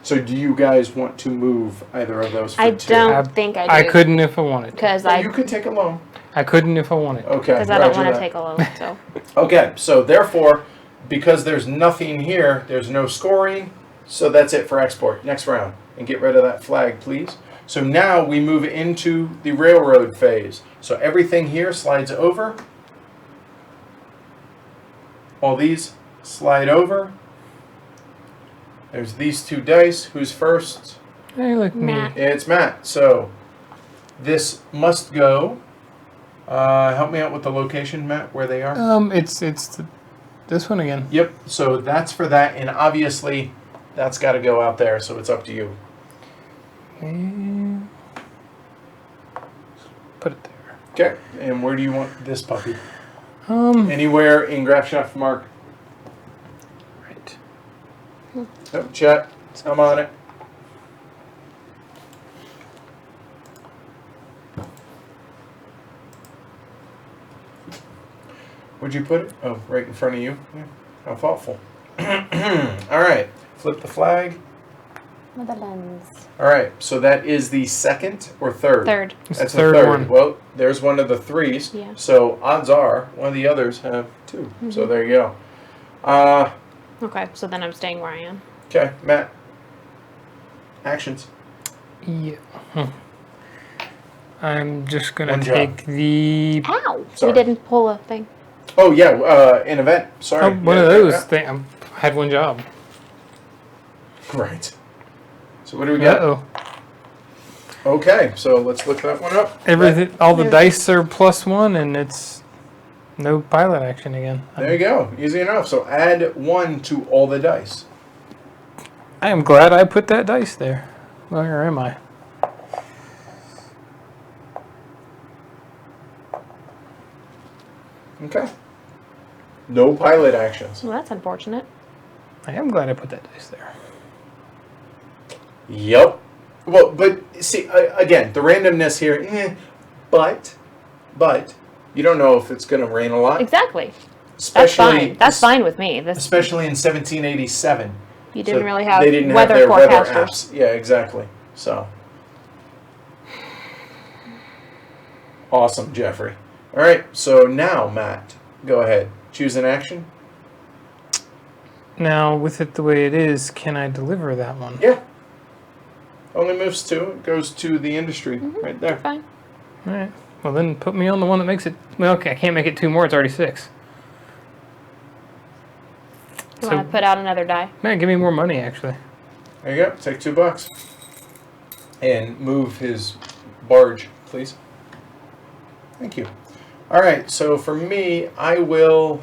So do you guys want to move either of those for I two? don't think I do. I couldn't if I wanted to. Because You could take a loan. I couldn't if I wanted to. Okay. I don't roger want to that. take a loan. So Okay, so therefore, because there's nothing here, there's no scoring, so that's it for export. Next round. And get rid of that flag, please. So now we move into the railroad phase. So everything here slides over. All these slide over. There's these two dice. Who's first? Hey, look me. Matt. It's Matt. So this must go. Help me out with the location, Matt, where they are. It's this one again. Yep, so that's for that, and obviously that's got to go out there, so it's up to you. And put it there. Okay, and where do you want this puppy? Anywhere. Anywhere in graph chef mark. Right. Oh, chat, I'm on it. Where'd you put it? Oh, right in front of you. Yeah, how thoughtful. All right, flip the flag. Netherlands. All right, so that is the second or third? Third. It's That's the third the third. one. Well, there's one of the threes. Yeah. So odds are one of the others have two. So there you go. Okay, so then I'm staying where I am. Okay, Matt. Actions. Yeah. I'm just gonna One job. take the Ow! Sorry. We didn't pull a thing. Oh yeah, an event. Sorry. one Yeah, of those yeah, things. I had one job. yeah. Right. So what do we got? Uh-oh. Okay, so let's look that one up. Everything, all the There- dice are +1, and it's no pilot action again. There you go. Easy enough. So add 1 to all the dice. I am glad I put that dice there. Where am I? Okay. No pilot actions. Well, that's unfortunate. I am glad I put that dice there. Yep. Well, but see, again, the randomness here, but you don't know if it's going to rain a lot. Exactly. That's Especially, fine. That's fine with me. This Especially in 1787. you didn't So really have they didn't weather have their weather forecasters. apps. Yeah, exactly. So awesome, Jeffrey. All right, so now Matt, go ahead. Choose an action. Now, with it the way it is, can I deliver that one? Yeah. Only moves 2. It goes to the industry right there. Fine. All right. Well, then put me on the one that makes it. Well, okay, I can't make it 2 more. It's already 6. You So- want to put out another die? Man, give me more money, actually. There you go. Take $2. And move his barge, please. Thank you. All right, so for me, I will...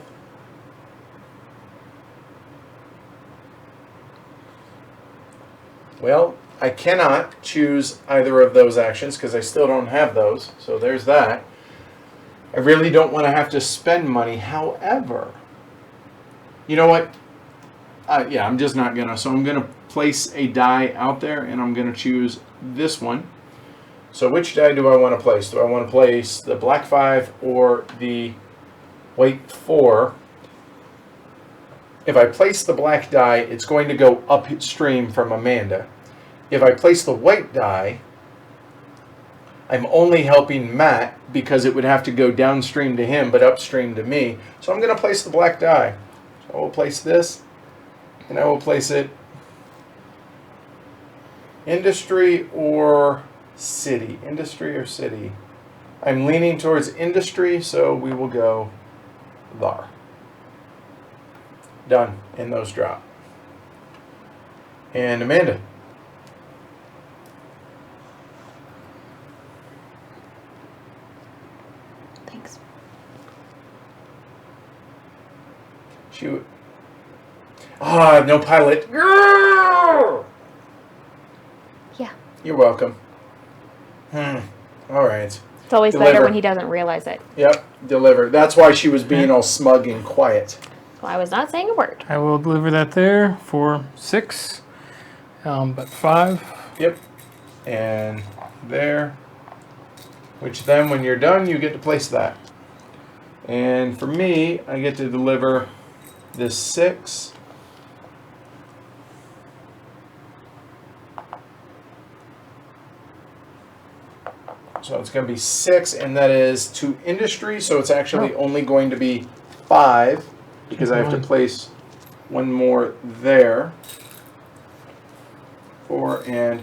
Well, I cannot choose either of those actions because I still don't have those. So there's that. I really don't want to have to spend money. However, you know what? Yeah, I'm just not going to. So I'm going to place a die out there, and I'm going to choose this one. So which die do I want to place? Do I want to place the black 5 or the white 4? If I place the black die, it's going to go upstream from Amanda. If I place the white die, I'm only helping Matt because it would have to go downstream to him, but upstream to me. So I'm going to place the black die. So I will place this, and I will place it industry or city. Industry or city. I'm leaning towards industry, so we will go there. Done. And those drop. And Amanda. Thanks. Shoot. Ah, no pilot. Yeah. You're welcome. All right. It's always Deliver. better when he doesn't realize it. Yep. Deliver. That's why she was being all smug and quiet. So I was not saying a word. I will deliver that there for 6, but 5. Yep. And there. Which then, when you're done, you get to place that. And for me, I get to deliver this 6. So it's going to be 6, and that is to industry, so it's actually Oh. only going to be 5 because I have to place one more there. 4 and...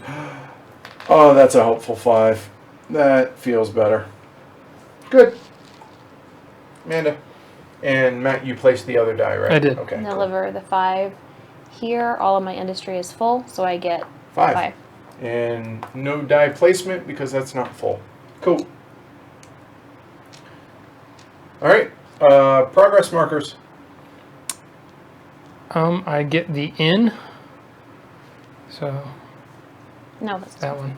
Oh, that's a helpful 5. That feels better. Good. Amanda. And Matt, you placed the other die, right? I did. Okay. And Cool. deliver the 5 here. All of my industry is full, so I get 5. 5. And no die placement because that's not full. Cool. All right. Progress markers. I get the in. So No, that's that one.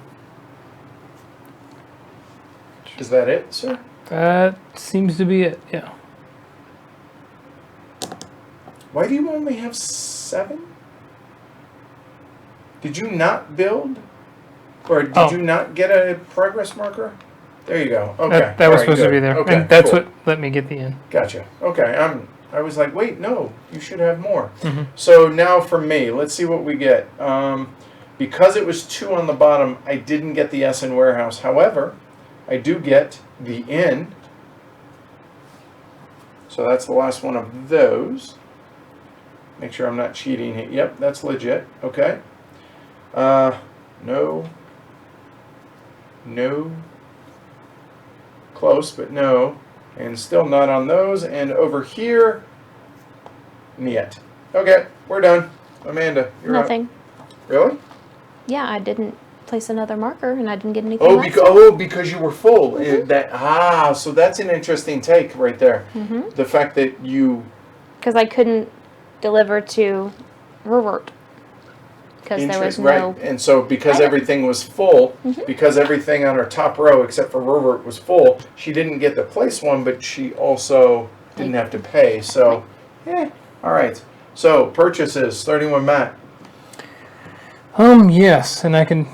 Is that it, sir? That seems to be it. Yeah. Why do you only have 7? Did you not build? Or did you not get a progress marker? There you go. Okay. That was All right, supposed to good. be there. Okay, And that's cool. what let me get the in. Gotcha. Okay. I was like, wait, no, you should have more. Mhm. So now for me, let's see what we get. Because it was 2 on the bottom, I didn't get the S in warehouse. However, I do get the in. So that's the last one of those. Make sure I'm not cheating here. Yep, that's legit. Okay. No. No. Close, but no. And still not on those. And over here, niet. Okay, we're done. Amanda, you're up. nothing. Really? Yeah, I didn't place another marker, and I didn't get anything else. Because you were full. So that's an interesting take right there. Mm-hmm. The fact that you Because I couldn't deliver to Ruhr. Because there was no... right, and so because item. everything was full, Mhm. because everything on her top row except for Ruhr was full, she didn't get to place one, but she also didn't have to pay. So, all right. So purchases starting with Matt. Yes, and I can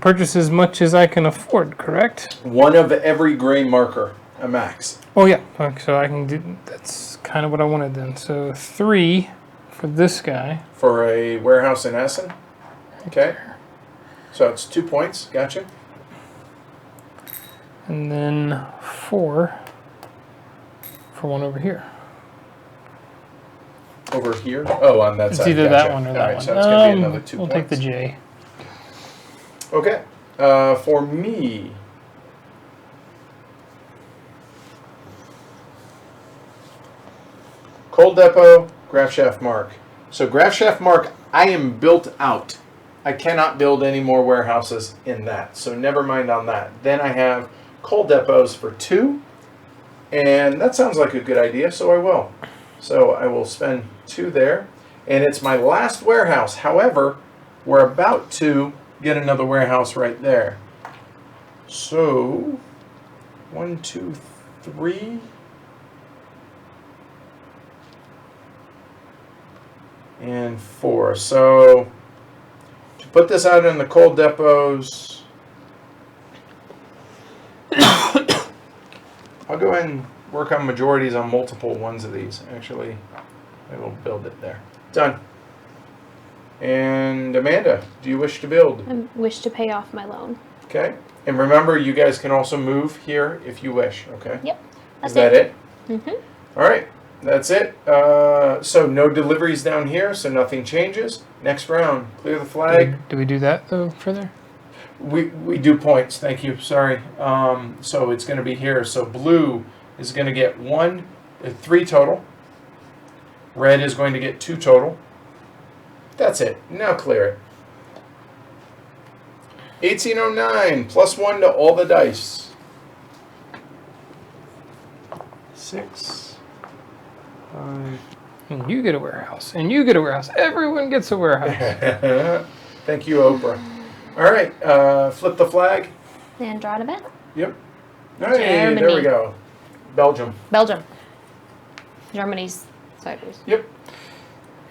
purchase as much as I can afford, correct? One of every gray marker, a max. Oh yeah. Okay, so I can do. That's kind of what I wanted then. So 3 for this guy. For a warehouse in Essen. Okay. So it's 2 points. Gotcha. And then 4 for one over here. Over here. Oh, on that It's side. either Gotcha. that one or All that right, one. So it's going to be another 2 we'll points. take the J. Okay. For me. Coal depot, graph shaft mark. So graph shaft mark, I am built out. I cannot build any more warehouses in that. So never mind on that. Then I have coal depots for 2. And that sounds like a good idea, so I will. So I will spend 2 there. And it's my last warehouse. However, we're about to get another warehouse right there. So 1, 2, 3. And 4. So to put this out in the coal depots, I'll go ahead and work on majorities on multiple ones of these. Actually, I will build it there. Done. And Amanda, do you wish to build? I wish to pay off my loan. Okay. And remember, you guys can also move here if you wish. Okay. Yep. Is that it? Mm-hmm. All right. That's it. So no deliveries down here, so nothing changes. Next round, clear the flag. Do we do that though further? We do points. Thank you. Sorry. So it's going to be here. So blue is going to get 3 total. Red is going to get 2 total. That's it. Now clear it. 1809 +1 to all the dice. 6, 5. And you get a warehouse. And you get a warehouse. Everyone gets a warehouse. Thank you, Oprah. All right, flip the flag. And draw to bet. Yep. Hey, there we go. Belgium. Belgium. Germany's sideways. Yep.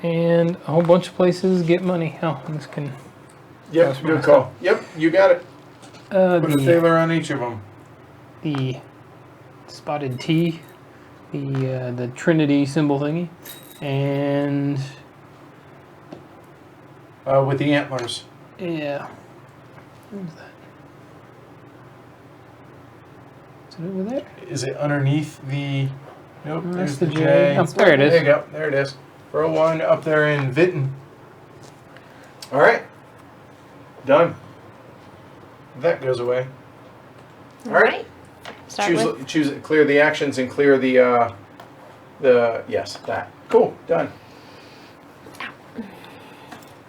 And a whole bunch of places get money. Oh, this can... Yep, good call. Yep, you got it. Put a the tailor on each of them. spotted T, the Trinity symbol thingy, and... With the antlers. yeah. Where's that? Is it over there? Is it underneath the... Nope, That's there's the the J. J. Oh, there it is. There you go. There it is. Row 1 up there in Witten. All right. Done. That goes away. All right. Start with. Choose it. Clear the actions and clear the yes, that. Cool. Done.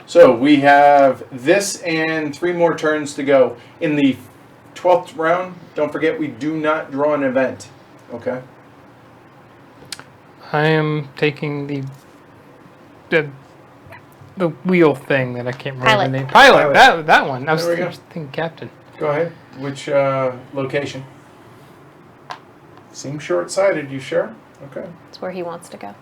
So we have this and 3 more turns to go. In the 12th round, don't forget we do not draw an event. Okay? I am taking the wheel thing that I can't remember Pilot. the name. Pilot. That one. I was There we go. thinking captain. Go ahead. Which location? Seems short-sighted. You sure? Okay. It's where he wants to go.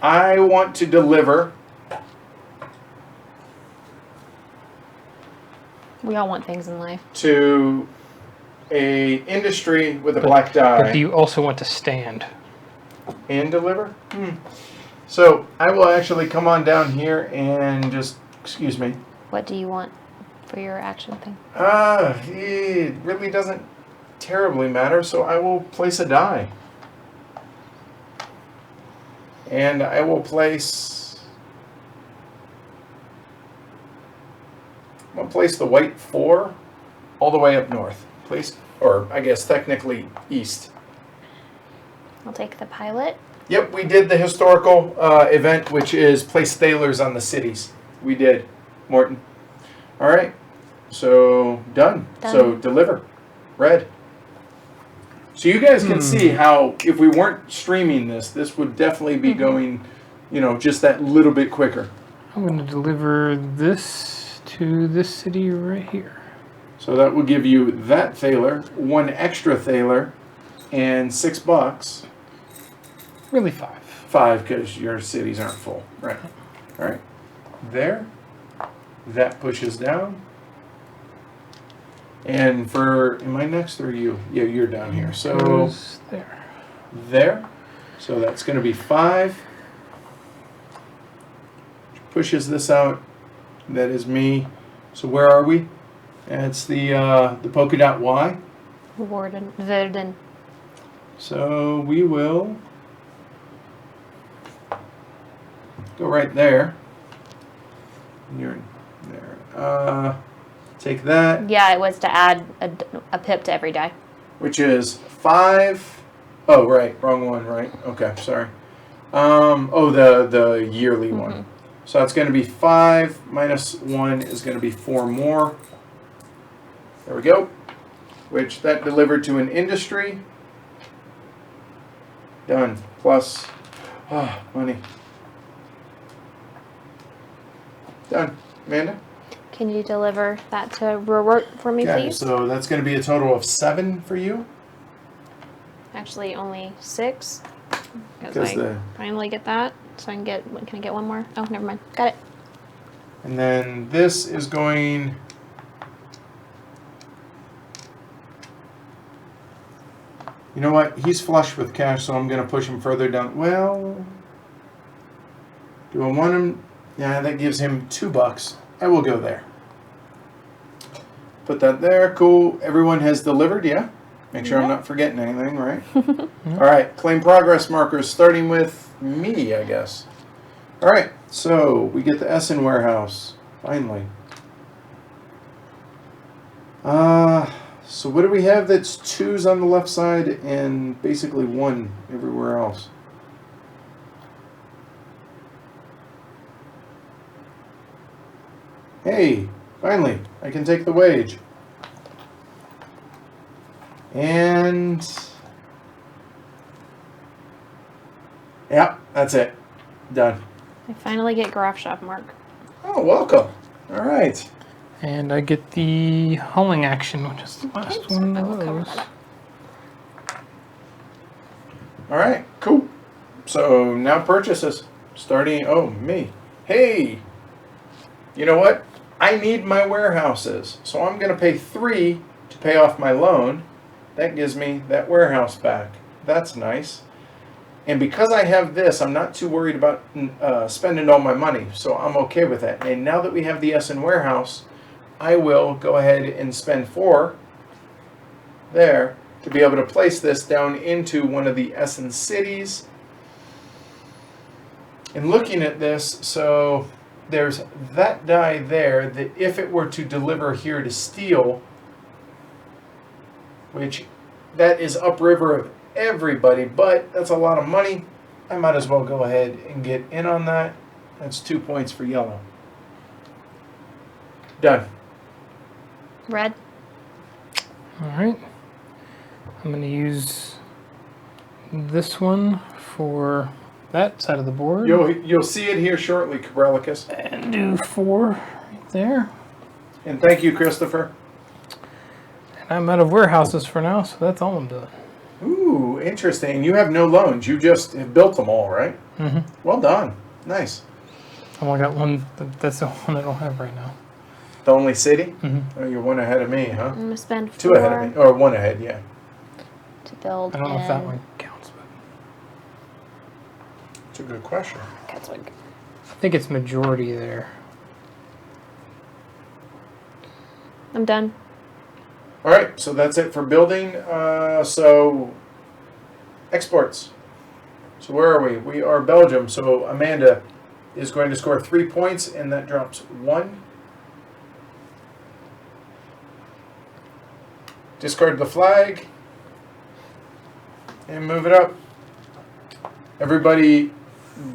I want to deliver. We all want things in life. To a industry with a black die. But do you also want to stand? And deliver? So I will actually come on down here and just, excuse me. What do you want for your action thing? It really doesn't terribly matter, so I will place a die. And I will place... I'll place the white 4 all the way up north, please. Or I guess technically east. I'll take the pilot. Yep, we did the historical event, which is place thalers on the cities. We did, Morton. All right, so done. So deliver, red. So you guys can see how if we weren't streaming this would definitely be going, just that little bit quicker. I'm going to deliver this to this city right here. So that will give you that thaler, 1 extra thaler, and $6. Really 5. 5 because your cities aren't full. Right. All right. There. That pushes down. And am I next or you? Yeah, you're down here. So Goes there. There. So that's going to be 5. Pushes this out. That is me. So where are we? It's the polka dot Y. Verden. So we will go right there. You're there. Take that. Yeah, it was to add a pip to every die. Which is 5. Oh, right. Wrong one, right? Okay, sorry. The yearly one. So that's going to be 5 minus 1 is going to be 4 more. There we go. Which that delivered to an industry. Done. Plus, money. Done. Amanda? Can you deliver that to Ruhr for me, Okay, please? so that's going to be a total of 7 for you. Actually, only 6. Because I finally get that. So can I get one more? Oh, never mind. Got it. And then this is going... You know what? He's flush with cash, so I'm going to push him further down. Well, do I want him? Yeah, that gives him $2. I will go there. Put that there. Cool. Everyone has delivered, yeah? Make sure I'm not forgetting anything, right? All right. Claim progress markers, starting with me, I guess. All right. So we get the Essen warehouse. Finally. So what do we have that's 2s on the left side and basically 1 everywhere else? Hey, finally, I can take the wage. And yeah, that's it. Done. I finally get Graph Shop mark. Oh, welcome. All right. And I get the hauling action, which is the last one I of will cover those. that. All right, cool. So now purchases. Starting, me. Hey, you know what? I need my warehouses. So I'm going to pay 3 to pay off my loan. That gives me that warehouse back. That's nice. And because I have this, I'm not too worried about spending all my money. So I'm okay with that. And now that we have the Essen warehouse, I will go ahead and spend 4 there to be able to place this down into one of the Essen cities. And looking at this, so there's that die there that if it were to deliver here to Steel, which that is upriver of everybody, but that's a lot of money. I might as well go ahead and get in on that. That's 2 points for yellow. Done. Red. All right. I'm going to use this one for that side of the board. You'll see it here shortly, Cabrellicus. And do 4 right there. And thank you, Christopher. And I'm out of warehouses for now, so that's all I'm doing. Ooh, interesting. You have no loans. You just have built them all, right? Mm-hmm. Well done. Nice. I only got one. That's the one I don't have right now. The only city? Mm-hmm. Oh, you're 1 ahead of me, huh? I'm gonna spend 4 2 ahead of me. Or 1 ahead, yeah. to build. I don't know if that one counts, but It's a good question. Ketzwig. I think it's majority there. I'm done. All right, so that's it for building. So exports. So where are we? We are Belgium. So Amanda is going to score 3 points, and that drops 1. Discard the flag and move it up. Everybody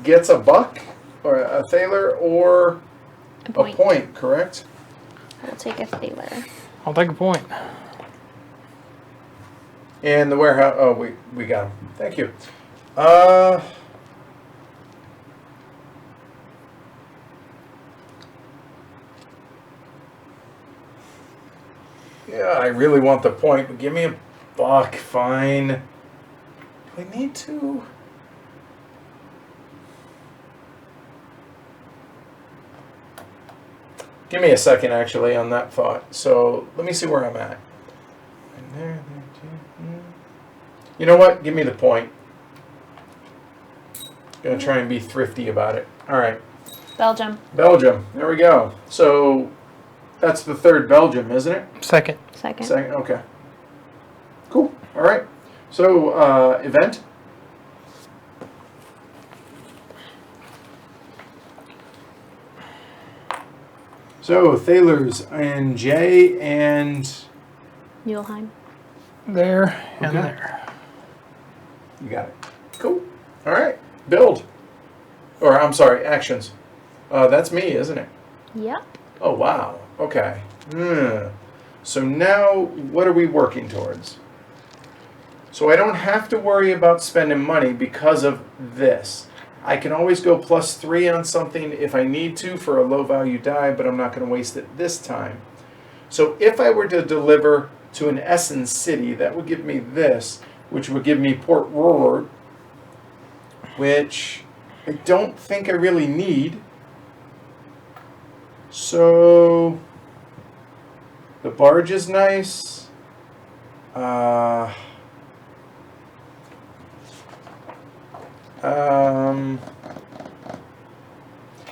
gets a buck or a thaler or A a point, correct? I will take a thaler. I'll take a point. And the warehouse. Oh, we got them. Thank you. Yeah, I really want the point, but give me a buck. Fine. Do I need to? Give me a second, actually, on that thought. So let me see where I'm at. And there, you know what? Give me the point. Gonna try and be thrifty about it. All right. Belgium. Belgium. There we go. So that's the 3rd Belgium, isn't it? Second. Second. Second. Okay. Cool. All right. So event. So Thalers and J and Muleheim. There and Okay. there. you got it. Cool. All right. Build. Or I'm sorry, actions. That's me, isn't it? Yep. Oh wow. Okay. So now what are we working towards? So I don't have to worry about spending money because of this. I can always go +3 on something if I need to for a low value die, but I'm not going to waste it this time. So if I were to deliver to an Essen city, that would give me this, which would give me Port Ruhr, which I don't think I really need. So the barge is nice.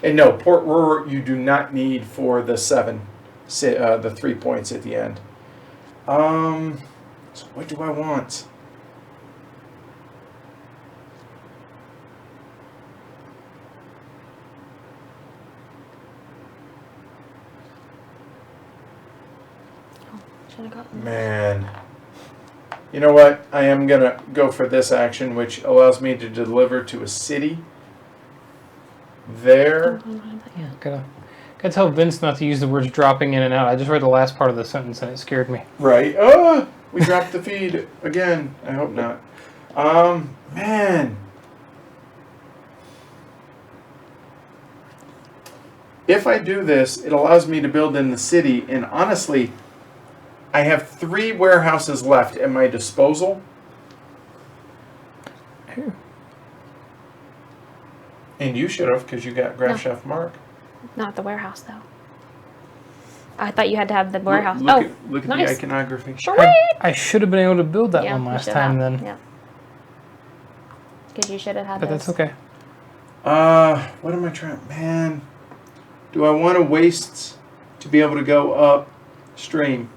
And no, Port Ruhr you do not need for the the 3 points at the end. So what do I want? Should have gotten Man. You know what? I am going to go for this action, which allows me to deliver to a city. There. Yeah, gotta tell Vince not to use the words dropping in and out. I just read the last part of the sentence and it scared me. Right. Oh, we dropped the feed again. I hope not. Man. If I do this, it allows me to build in the city, and honestly, I have 3 warehouses left at my disposal. And you should have, because you got Graf Chef Mark. Not the warehouse though. I thought you had to have the warehouse. Look at nice. the iconography. Sweet. I should have been able to build that Yeah, one you last should time have. then. Yeah. Because you should have had But this. that's okay. What am I trying? Man, do I want to waste to be able to go up stream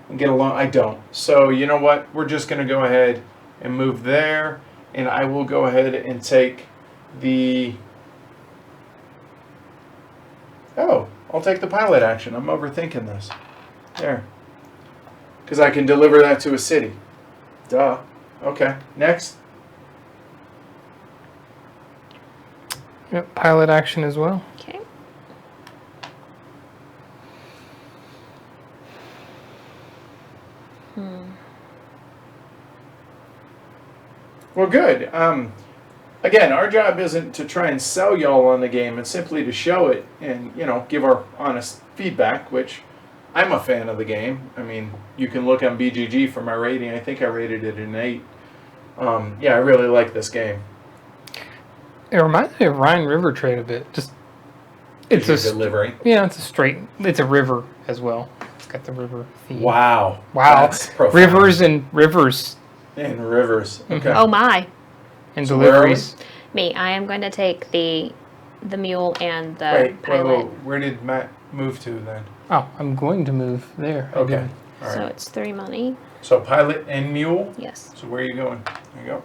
and get along. I don't. So you know what? We're just going to go ahead and move there, and I will go ahead and take the... Oh, I'll take the pilot action. I'm overthinking this. There. Because I can deliver that to a city. Duh. Okay, next. Yep, pilot action as well. Okay. Well, good. Again, our job isn't to try and sell y'all on the game. It's simply to show it and, you know, give our honest feedback, which I'm a fan of the game. I mean, you can look on BGG for my rating. I think I rated it an 8. Yeah, I really like this game. It reminds me of Rhine River Trade a bit. Just it's a delivery. Yeah, it's a straight. It's a river as well. It's got the river theme. Wow. Wow. That's profound. Rivers and rivers And rivers. Okay. Oh my. and So where are we? deliveries. Me. I am going to take the mule and the Wait, pilot. where did Matt move to then? Oh, I'm going to move there. I Okay. didn't. All So right. it's 3 money. So pilot and mule. Yes. So where are you going? There you go.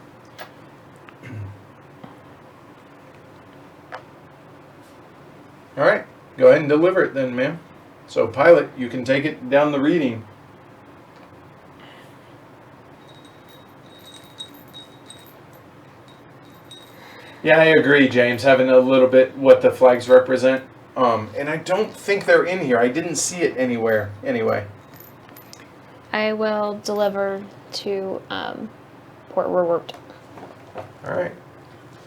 All right. Go ahead and deliver it then, ma'am. So pilot, you can take it down the reading. Yeah, I agree, James. Having a little bit what the flags represent. And I don't think they're in here. I didn't see it anywhere. Anyway. I will deliver to Port Ruhr. All right.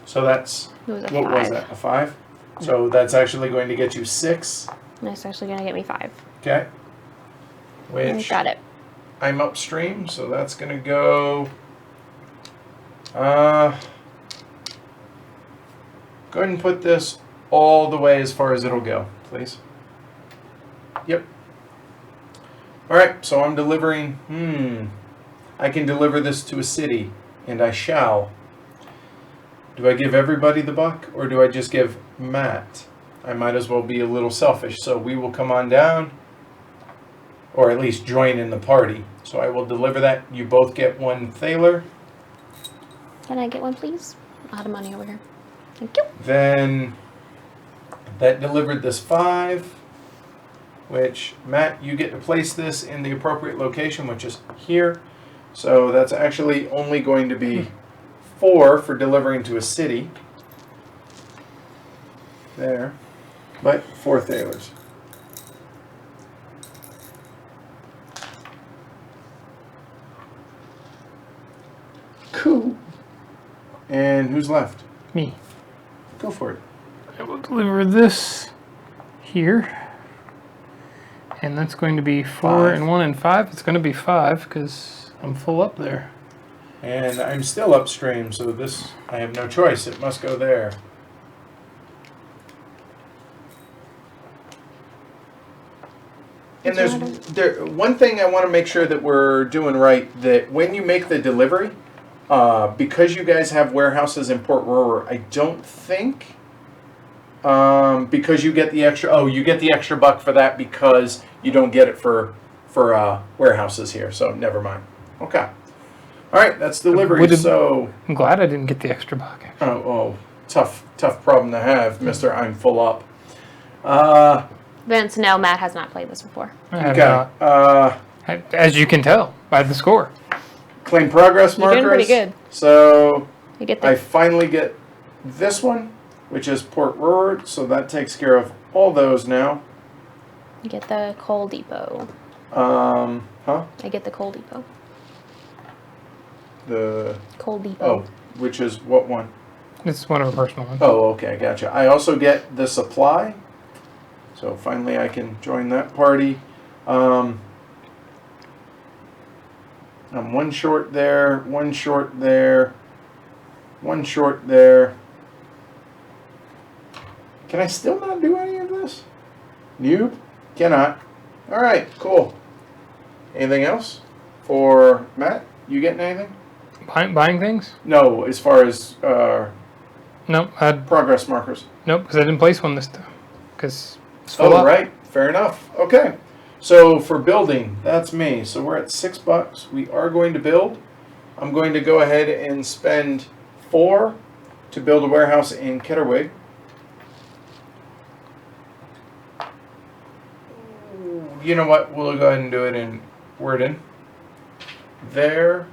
So that's It was a what 5. was that? A 5? So that's actually going to get you 6. That's actually going to get me 5. Okay. Which Got it. I'm upstream, so that's going to go. Go ahead and put this all the way as far as it'll go, please. Yep. All right, so I'm delivering. I can deliver this to a city, and I shall. Do I give everybody the buck, or do I just give Matt? I might as well be a little selfish, so we will come on down, or at least join in the party. So I will deliver that. You both get 1 thaler. Can I get one, please? A lot of money over here. Thank you. Then that delivered this 5, which, Matt, you get to place this in the appropriate location, which is here. So that's actually only going to be 4 for delivering to a city. There. But 4 thalers. Cool. And who's left? Me. Go for it. I will deliver this here. And that's going to be 4 5. and 1 and 5. It's going to be 5 because I'm full up there. And I'm still upstream, so this, I have no choice. It must go there. And there's one thing I want to make sure that we're doing right, that when you make the delivery, because you guys have warehouses in Port Ruhr, I don't think, because you get the extra, you get the extra buck for that because you don't get it for warehouses here, so never mind. Okay. All right, that's delivery, so... I'm glad I didn't get the extra buck. tough problem to have, Mr. I'm full up. Vince, no, Matt has not played this before. I have Okay. not. As you can tell by the score. Claim progress You're markers. doing pretty good. So You get I the finally get this one, which is Port Ruhr, so that takes care of all those now. you get the coal depot. Huh? I get the coal depot. The Coal depot. which is what one? It's one of our personal ones. Oh, okay, gotcha. I also get the supply, so finally I can join that party. I'm 1 short there, 1 short there, 1 short there. Can I still not do any of this? Nope, cannot. All right, cool. Anything else for Matt? You getting anything? Buying things? No, as far as Nope. progress markers. Nope, because I didn't place one this time. Because it's full Oh, up. right. Fair enough. Okay. So for building, that's me. So we're at $6. We are going to build. I'm going to go ahead and spend 4 to build a warehouse in Kitterwig. You know what? We'll go ahead and do it in Worden. There.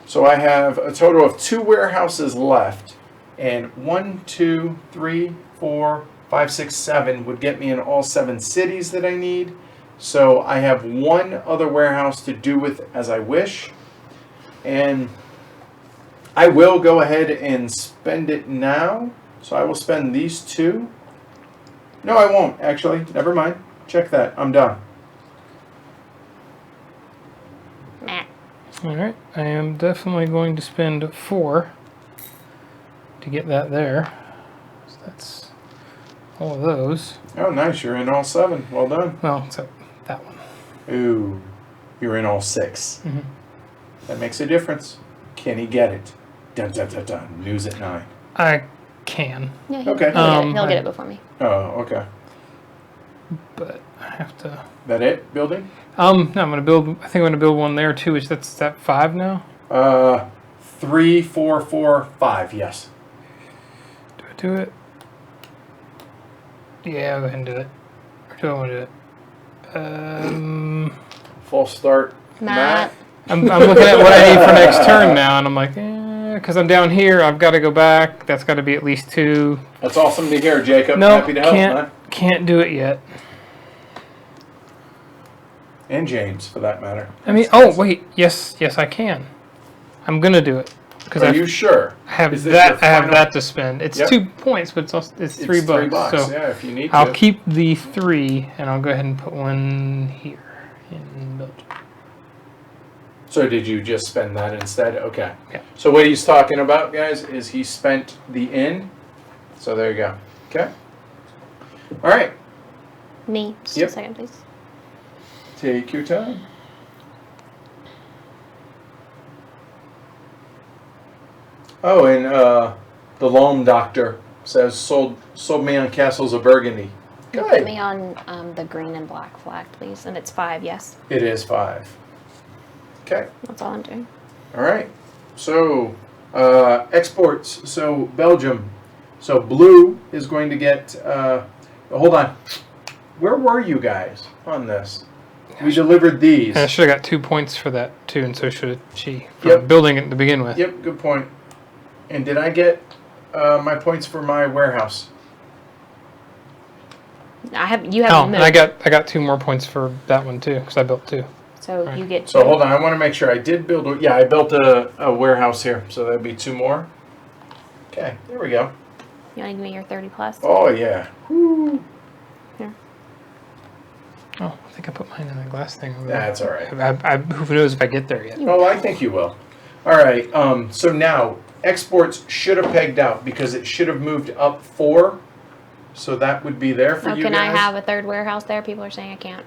So I have a total of 2 warehouses left. And 1, 2, 3, 4, 5, 6, 7 would get me in all 7 cities that I need. So I have 1 other warehouse to do with as I wish. And I will go ahead and spend it now. So I will spend these 2. No, I won't, actually. Never mind. Check that. I'm done. Meh. All right, I am definitely going to spend 4 to get that there. So that's all of those. Oh, nice. You're in all 7. Well done. Well, except that one. Ooh, you're in all 6. Mhm. That makes a difference. Can he get it? Dun, dun, dun, dun. News at 9. I can, Yeah, Okay. He'll get it before me. Oh, okay. but I have to. That it? Building? No, I'm gonna build. I think I'm gonna build one there too. Is that 5 now? 3, 4, 4, 5. Yes. Do I do it? Yeah, I'll go ahead and do it. Or do I want to do it? False start. Matt. I'm looking at what I need for next turn now, and I'm like, because I'm down here, I've got to go back. That's got to be at least 2. That's awesome to hear, Jacob. No, Happy to help, man. can't do it yet. And James, for that matter. I mean, oh wait, yes, I can. I'm gonna do it because Are you sure? I have Is this that. your I have final- that to spend. It's Yep. 2 points, but it's also, it's $3. It's $3. So Yeah, if you need I'll to. keep the 3, and I'll go ahead and put one here in Belgium. So did you just spend that instead? Okay. Yeah. So what he's talking about, guys, is he spent the inn. So there you go. Okay. All right. Me. Just Yep. a second, please. Take your time. Oh, and the Loam Doctor says sold me on Castles of Burgundy. Put Good. me on the green and black flag, please. And it's 5, yes. It is 5. Okay. That's all I'm doing. All right. So exports. So Belgium. So blue is going to get. Hold on. Where were you guys on this? We delivered these. And I should have got 2 points for that too, and so should have she for Yep. building it to begin with. Yep. Good point. And did I get my points for my warehouse? You haven't Oh, moved. and I got 2 more points for that one too because I built 2. So Right. you get So 2. hold on. I want to make sure I did build. Yeah, I built a warehouse here. So that'd be 2 more. Okay. There we go. You want to give me your 30 plus? Oh yeah. Here. Oh, I think I put mine in the glass thing over That's all right. there. Who knows if I get there yet? Oh, I think you will. All right. So now exports should have pegged out because it should have moved up 4. So that would be there for Oh, you can guys. I have a third warehouse there? People are saying I can't.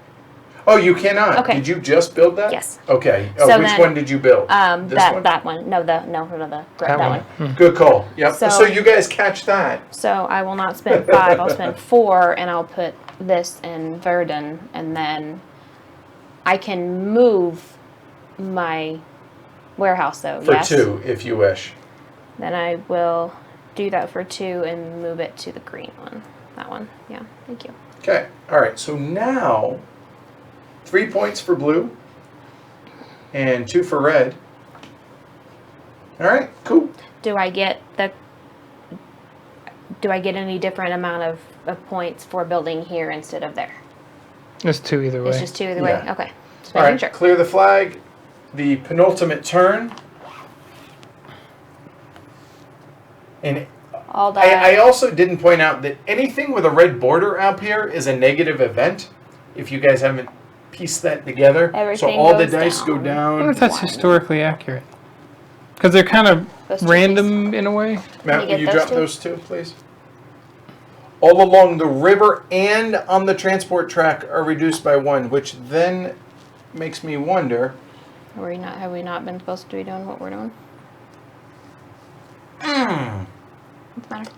Oh, you cannot. Okay. Did you just build that? Yes. Okay. So Which then, one did you build? This one? that one. No, that one. Good call. Yep. So, So- you guys catch that. So I will not spend 5. I'll spend 4, and I'll put this in Verdun, and then I can move my warehouse though. For yes. 2, if you wish. Then I will do that for 2 and move it to the green one. That one. Yeah. Thank you. Okay. All right. So now 3 points for blue and 2 for red. All right. Cool. Do I get any different amount of points for building here instead of there? It's 2 either way. It's just 2 either Yeah. way. Okay. Just All making right. sure. Clear the flag. The penultimate turn. And All that. I also didn't point out that anything with a red border up here is a negative event. If you guys haven't pieced that together. So Everything all the goes dice go down. I wonder down. if that's historically accurate. Because they're kind of Those 2, random in a way. Matt, you will you get drop those those 2, please? All along the river and on the transport track are reduced by 1, which then makes me wonder. Have we not been supposed to be doing what we're doing? Hmm. What's the matter?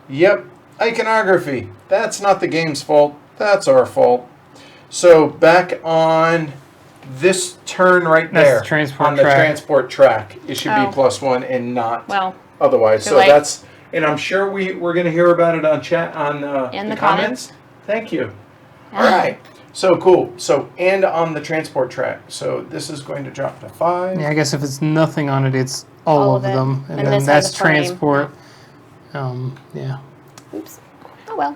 Yep, iconography. That's not the game's fault. That's our fault. So back on this turn right That's there, the transport on the track. transport track, it should Oh. be +1 and not Well, otherwise. too So late. that's, and I'm sure we're going to hear about it on chat on In the the comments. Thank you. All right. So cool. So and on the transport track. So this is going to drop to 5. Yeah, I guess if it's nothing on it, it's all of it. them, and And then this has that's a frame. transport. Yeah. Oops. Oh well.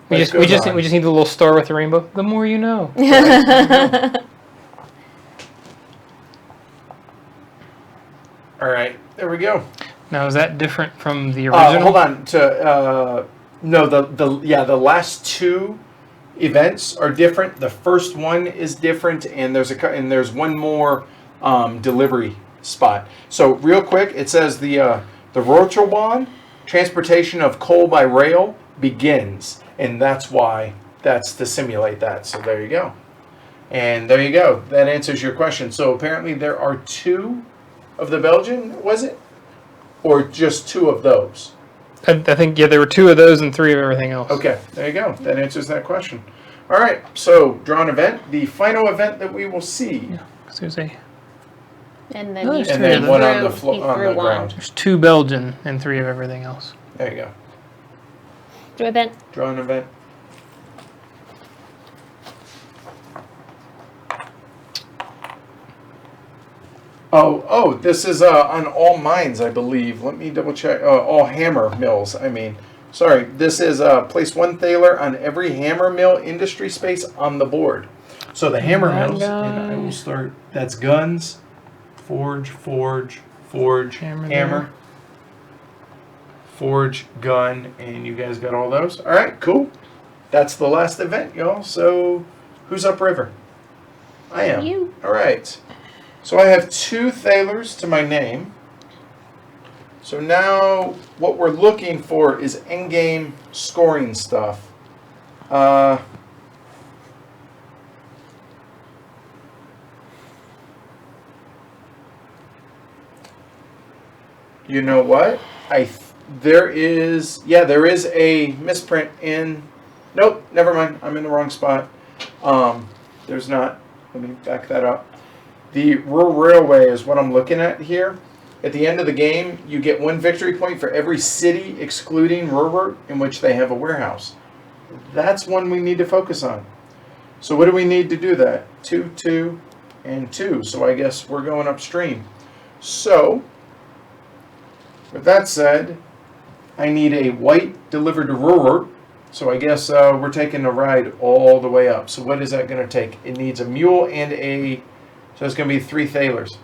We Life just goes on. need the little star with the rainbow. The more you know. All right. There we go. Now is that different from the original? Hold on. No, the last 2 events are different. The first one is different, and there's one more delivery spot. So real quick, it says the Roundtable transportation of coal by rail begins, and that's to simulate that. So there you go, and there you go. That answers your question. So apparently there are 2 of the Belgian, was it, or just 2 of those? I think there were 2 of those and 3 of everything else. Okay, there you go. That answers that question. All right, so drawn event, the final event that we will see, So there's a And then Oh, you there's and three then of one them. on the he on threw the one. ground. there's 2 Belgian and 3 of everything else. There you go. Do event. Drawn event. Oh, this is on all mines, I believe. Let me double check. All hammer mills, I mean. Sorry, this is place 1 thaler on every hammer mill industry space on the board. So the hammer That mills, and I will guy. start, that's guns, forge, Hammer hammer, forge, gun, and you guys got all those? All right, cool. That's the last event, y'all. So who's upriver? I am. You. All right. So I have 2 thalers to my name. So now what we're looking for is endgame scoring stuff. You know what? There is a misprint in. Nope, never mind. I'm in the wrong spot. There's not. Let me back that up. The Ruhr Railway is what I'm looking at here. At the end of the game, you get 1 victory point for every city excluding Ruhr in which they have a warehouse. That's one we need to focus on. So what do we need to do that? 2, 2, and 2. So I guess we're going upstream. So, with that said, I need a white delivered to Ruhr. So I guess we're taking a ride all the way up. So what is that going to take? It needs a mule and a... So it's going to be 3 thalers.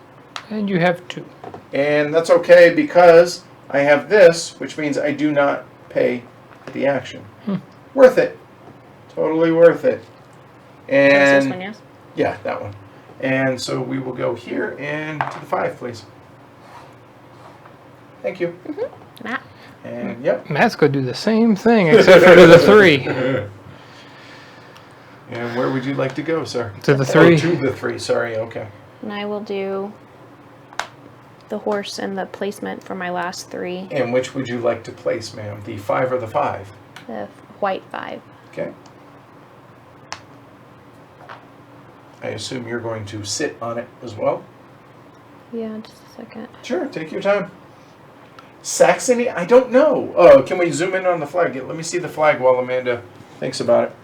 And you have 2. And that's okay because I have this, which means I do not pay the action. Worth it. Totally worth it. This And one, yes. yeah, that one. And so we will go here and to the 5, please. Thank you. Matt. And yep. Matt's going to do the same thing except for to the 3. And where would you like to go, sir? To the Oh, 3. to the 3. Sorry. Okay. And I will do the horse and the placement for my last 3. And which would you like to place, ma'am? The 5 or the 5? The white 5. Okay. I assume you're going to sit on it as well. Yeah, just a second. Sure, take your time. Saxony? I don't know. Can we zoom in on the flag? Let me see the flag while Amanda thinks about it.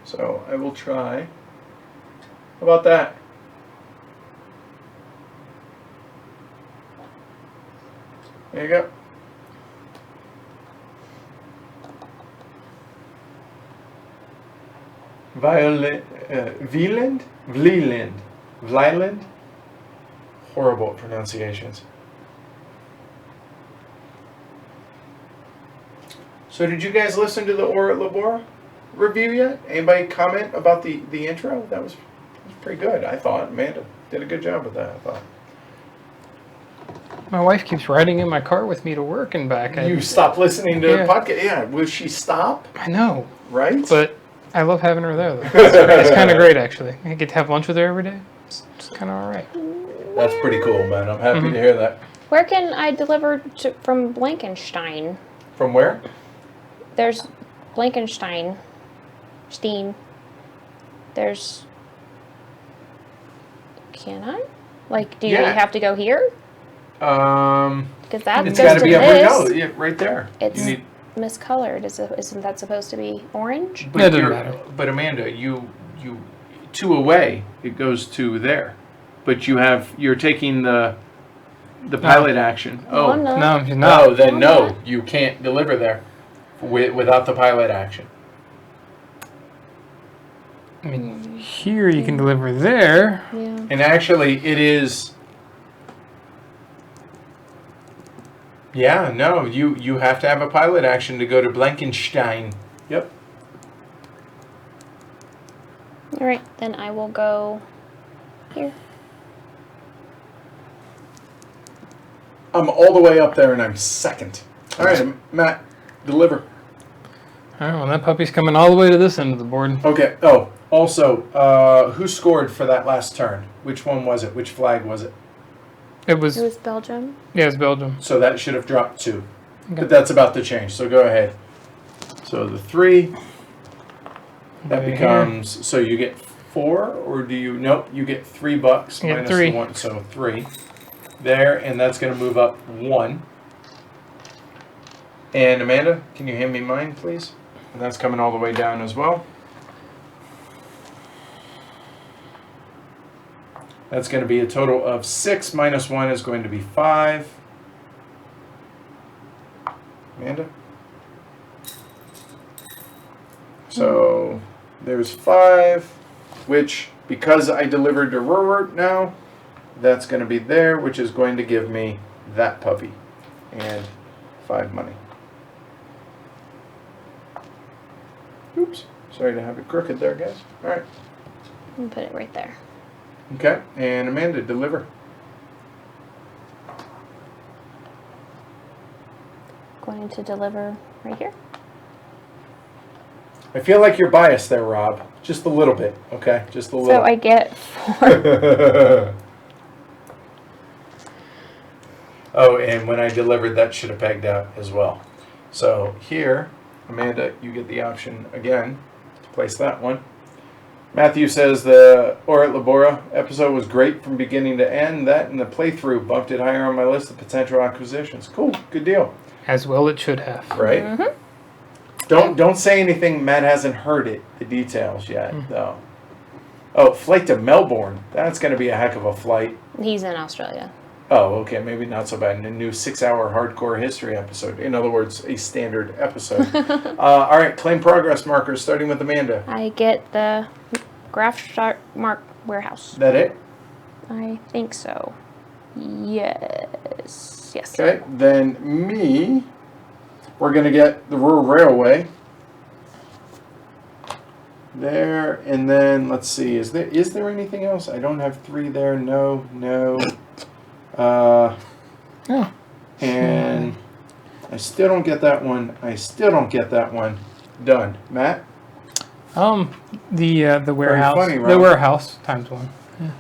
So I will try. How about that? There you go. Vlieland? Horrible pronunciations. So did you guys listen to the Aura Labora review yet? Anybody comment about the intro? That was pretty good, I thought. Amanda did a good job with that, I thought. My wife keeps riding in my car with me to work and back. You stopped listening to the Yeah. podcast? Yeah, will she stop? I know, Right? but I love having her there, though. It's kind of great, actually. I get to have lunch with her every day. It's kind of all right. That's pretty cool, man. I'm happy to hear that. Where can I deliver from Blankenstein? From where? There's Blankenstein. Steen. There's... Can I? Like, do you Yeah. have to go here? Because that It's goes got to to be this. yeah, right there. It's You need, miscolored. Isn't that supposed to be orange? but That doesn't you're- matter. But Amanda, you 2 away, it goes to there. But you're taking the pilot action. No, I'm not. No, you're not. No, then No, I'm no, you can't deliver there without the pilot action. I mean, here you can deliver there. Yeah. And actually, it is. Yeah, no, you have to have a pilot action to go to Blankenstein. Yep. All right, then I will go here. I'm all the way up there and I'm second. All right, Matt, deliver. All right, well, that puppy's coming all the way to this end of the board. Okay. Oh, also, who scored for that last turn? Which one was it? Which flag was it? It was, It was Belgium. yeah, it's Belgium. So that should have dropped 2. Okay. But that's about to change. So go ahead. So the 3, that Right becomes, so you get 4, or do you, nope, you get $3 Yeah, minus 3. the 1, so 3. There, and that's going to move up 1. And Amanda, can you hand me mine, please? And that's coming all the way down as well. That's going to be a total of 6 minus 1 is going to be 5. Amanda? So there's 5, which, because I delivered to Ruhr now, that's going to be there, which is going to give me that puppy. And 5 money. Oops. Sorry to have it crooked there, guys. All right. I'm gonna put it right there. Okay. And Amanda, deliver. Going to deliver right here. I feel like you're biased there, Rob. Just a little bit, okay? Just a little. So I get 4. Oh, and when I delivered, that should have pegged out as well. So here, Amanda, you get the option again to place that one. Matthew says the Ora et Labora episode was great from beginning to end. That and the playthrough bumped it higher on my list of potential acquisitions. Cool, good deal. As well it should have. Right? Mm-hmm. Don't say anything. Matt hasn't heard it, the details yet, though. Oh, flight to Melbourne. That's going to be a heck of a flight. He's in Australia. Oh, okay, maybe not so bad. In a new 6-hour hardcore history episode. In other words, a standard episode. All right, claim progress markers, starting with Amanda. I get the Graph Start Mark Warehouse. That it? I think so. Yes. Yes. Okay, then me, we're going to get the Ruhr Railway. There, and then, let's see, is there anything else? I don't have 3 there. No. Oh. And I still don't get that one. Done. Matt? The warehouse. funny, The Rob. warehouse times 1. Yeah.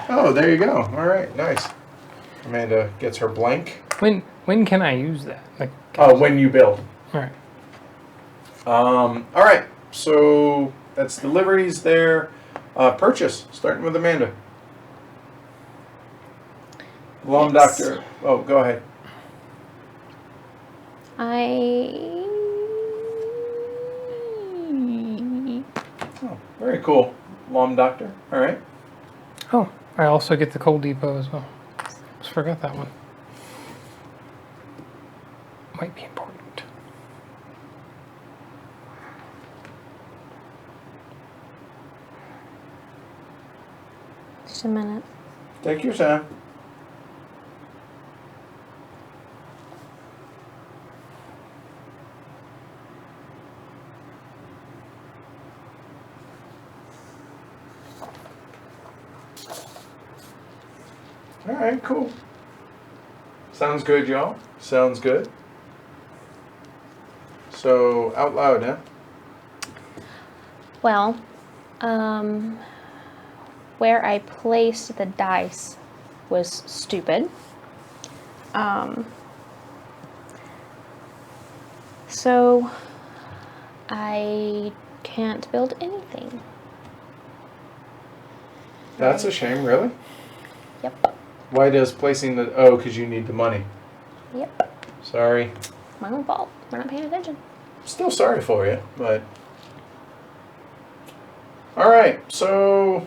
Oh, there you go. All right, nice. Amanda gets her blank. When can I use that? Like, When you build. all right. All right, so that's deliveries there. Purchase, starting with Amanda. Long Yes. Doctor. Oh, go ahead. Oh, very cool. Long Doctor. All right. Oh, I also get the coal depot as well. Just forgot that one. Might be important. Just a minute. Take your time. All right, cool. Sounds good, y'all. Sounds good. So, out loud, huh? Well, where I placed the dice was stupid. So I Can't build anything. That's a shame, really. Yep. Why does placing the... Oh, because you need the money. Yep. Sorry. My own fault. We're not paying attention. Still sorry for you, but... Alright, so...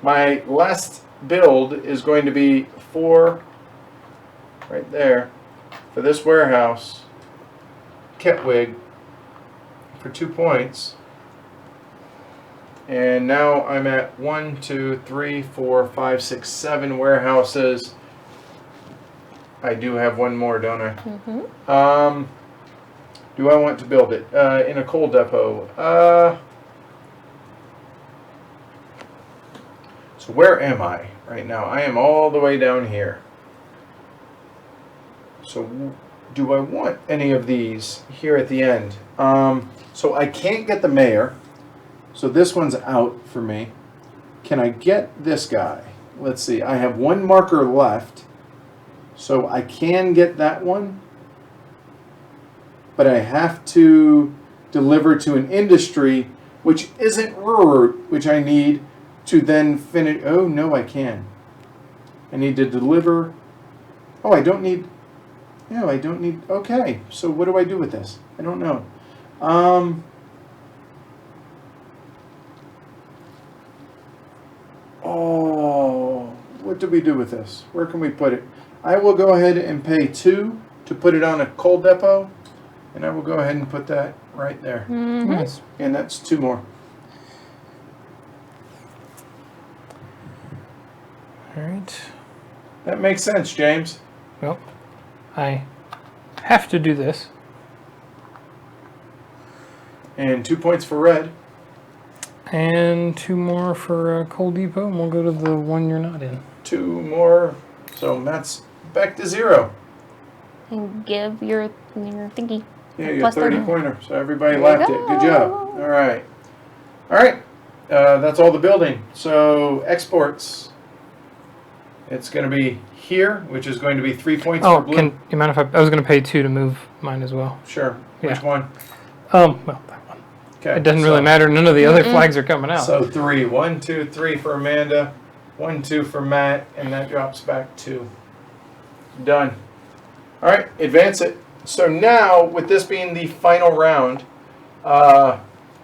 My last build is going to be 4... Right there. For this warehouse. Ketwig. For 2 points. And now I'm at 1, 2, 3, 4, 5, 6, 7 warehouses. I do have one more, don't I? Mm-hmm. Do I want to build it in a coal depot? So where am I right now? I am all the way down here. So do I want any of these here at the end? So I can't get the mayor. So this one's out for me. Can I get this guy? Let's see. I have one marker left. So I can get that one. But I have to deliver to an industry which isn't Ruhr, which I need to then finish. Oh, no, I can. I need to deliver. Oh, I don't need. No, I don't need. Okay. So what do I do with this? I don't know. Oh, what do we do with this? Where can we put it? I will go ahead and pay 2 to put it on a coal depot, and I will go ahead and put that right there. Mm-hmm. Nice. And that's 2 more. All right. That makes sense, James. Well, I have to do this. And 2 points for red. And 2 more for Coal Depot, and we'll go to the one you're not in. 2 more. So Matt's back to 0. And give your thingy. Yeah, your Plus 30 pointer. So everybody There you laughed it. Good job. go. All right. All right. That's all the building. So exports. It's going to be here, which is going to be 3 points Oh, for blue. can you mind if I was going to pay 2 to move mine as well? Sure. Which Yeah. one? Well, that one. Okay. It doesn't really matter. None of the other flags are coming out. So 3. 1, 2, 3 for Amanda. 1, 2 for Matt, and that drops back 2. Done. All right, advance it. So now, with this being the final round, no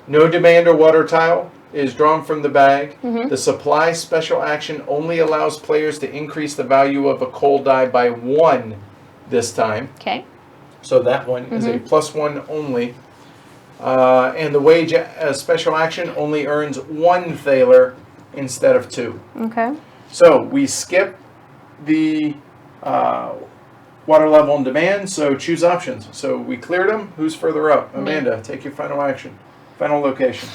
demand or water tile is drawn from the bag. Mm-hmm. The supply special action only allows players to increase the value of a coal die by 1 this time. Okay. So that one is a +1 only. And the wage special action only earns 1 thaler instead of 2. Okay. So we skip the water level and demand, so choose options. So we cleared them. Who's further up? Amanda, take your final action. Final location.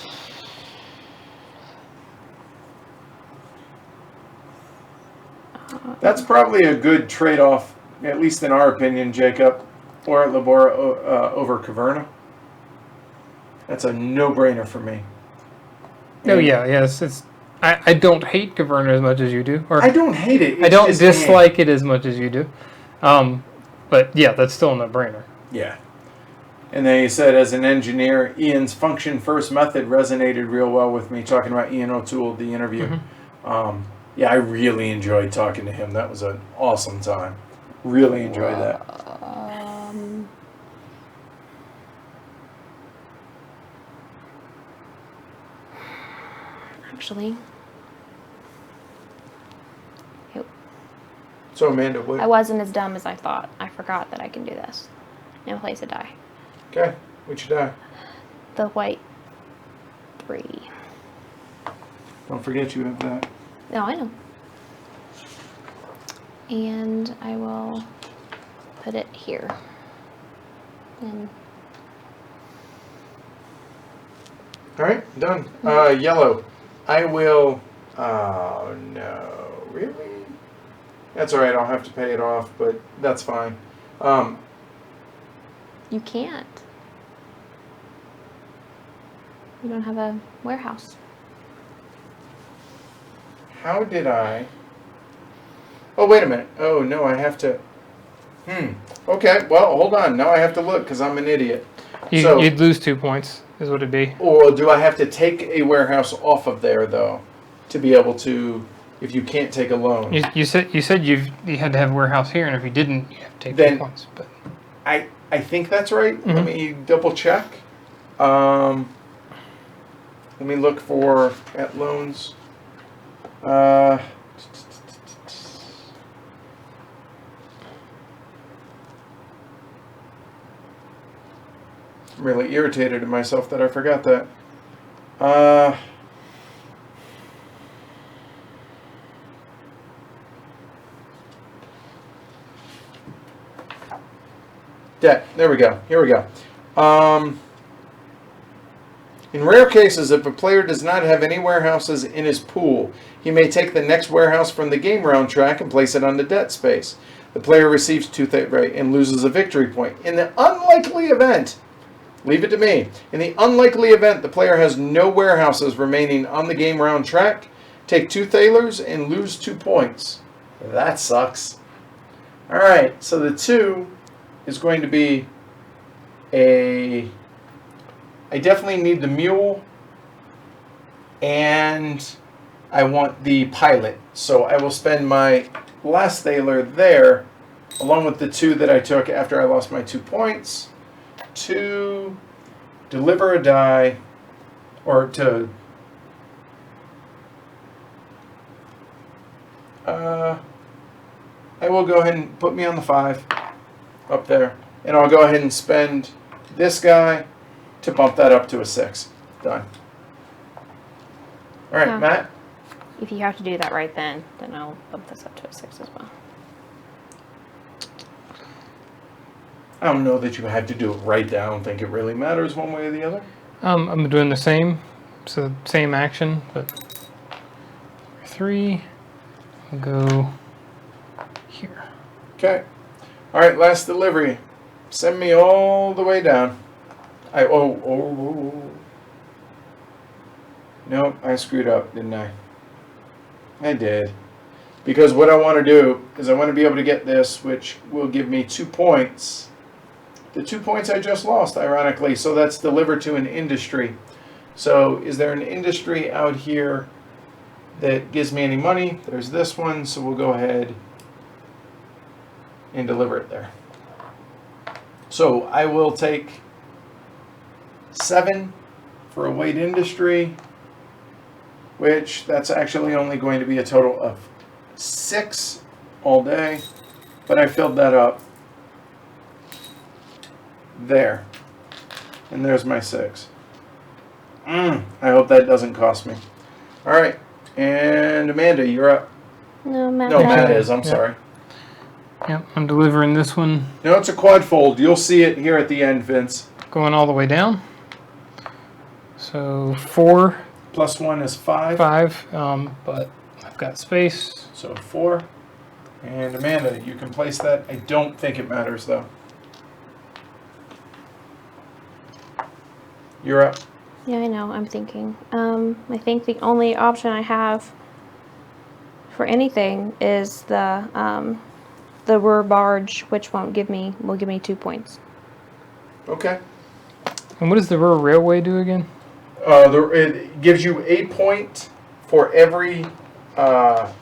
That's probably a good trade-off, at least in our opinion, Jacob, or Labora over Caverna. That's a no-brainer for me. Oh, yeah, yes. I don't hate Caverna as much as you do. Or I don't hate it. I don't dislike it as much as you do. But yeah, that's still a no-brainer. Yeah. And then he said, as an engineer, Ian's function first method resonated real well with me, talking about Ian O'Toole, the interview. Yeah, I really enjoyed talking to him. That was an awesome time. Really enjoyed that. Actually, So, Amanda, what? I wasn't as dumb as I thought. I forgot that I can do this and place a die. Okay, what you die? The white 3. Don't forget you have that. No, I know. And I will put it here. And All right, done. Yellow. I will. Oh no, really? That's all right. I'll have to pay it off, but that's fine. you can't. You don't have a warehouse. How did I? Oh, wait a minute. Oh no, I have to. Okay. Well, hold on. Now I have to look because I'm an idiot. You'd lose 2 points, is what it'd be. Or do I have to take a warehouse off of there, though, to be able to, if you can't take a loan? You said you had to have a warehouse here, and if you didn't, you have to take 2 points. But I think that's right. Let me double check. Let me look at loans. I'm really irritated at myself that I forgot that. Debt. There we go. Here we go. In rare cases, if a player does not have any warehouses in his pool, he may take the next warehouse from the game round track and place it on the debt space. The player receives 2 and loses a victory point. In the unlikely event, leave it to me. In the unlikely event the player has no warehouses remaining on the game round track, take 2 thalers and lose 2 points. That sucks. All right, so the 2 is going to be I definitely need the mule, and I want the pilot. So I will spend my last thaler there, along with the 2 that I took after I lost my 2 points, to deliver a die, or to I will go ahead and put me on the 5 up there, and I'll go ahead and spend this guy to bump that up to a 6. Done. All right, Yeah. Matt. If you have to do that right then I'll bump this up to a 6 as well. I don't know that you had to do it right there. I don't think it really matters one way or the other. I'm doing the same, so same action, but 3, we'll go here. Okay. All right, last delivery. Send me all the way down. Nope, I screwed up, didn't I? I did. Because what I want to do is I want to be able to get this, which will give me 2 points. The 2 points I just lost, ironically. So that's delivered to an industry. So is there an industry out here that gives me any money? There's this one, so we'll go ahead and deliver it there. So I will take 7 for a weight industry, which that's actually only going to be a total of 6 all day, but I filled that up there, and there's my 6. I hope that doesn't cost me. All right, and Amanda, you're up. No, Matt. No, Matt is. I'm sorry. Yep, I'm delivering this one. No, it's a quad fold. You'll see it here at the end, Vince. Going all the way down. So 4. Plus 1 is 5. 5, but I've got space. So 4. And Amanda, you can place that. I don't think it matters, though. You're up. Yeah, I know. I'm thinking. I think the only option I have for anything is the Ruhr barge, which will give me 2 points. Okay. And what does the Ruhr Railway do again? It gives you a point for every 1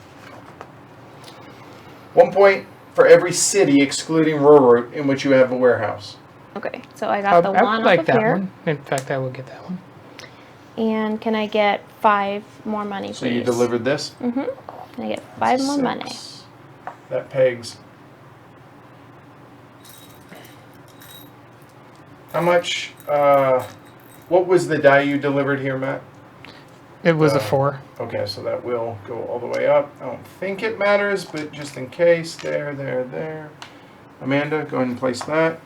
point for every city, excluding Ruhr, in which you have a warehouse. Okay, so I got the I one would like off that of here. one. In fact, I would get that one. And can I get 5 more money, please? So you delivered this? Mm-hmm. Can I get 5 more money? 6. That pegs. How much? What was the die you delivered here, Matt? It was a 4. Okay, so that will go all the way up. I don't think it matters, but just in case, there. Amanda, go ahead and place that.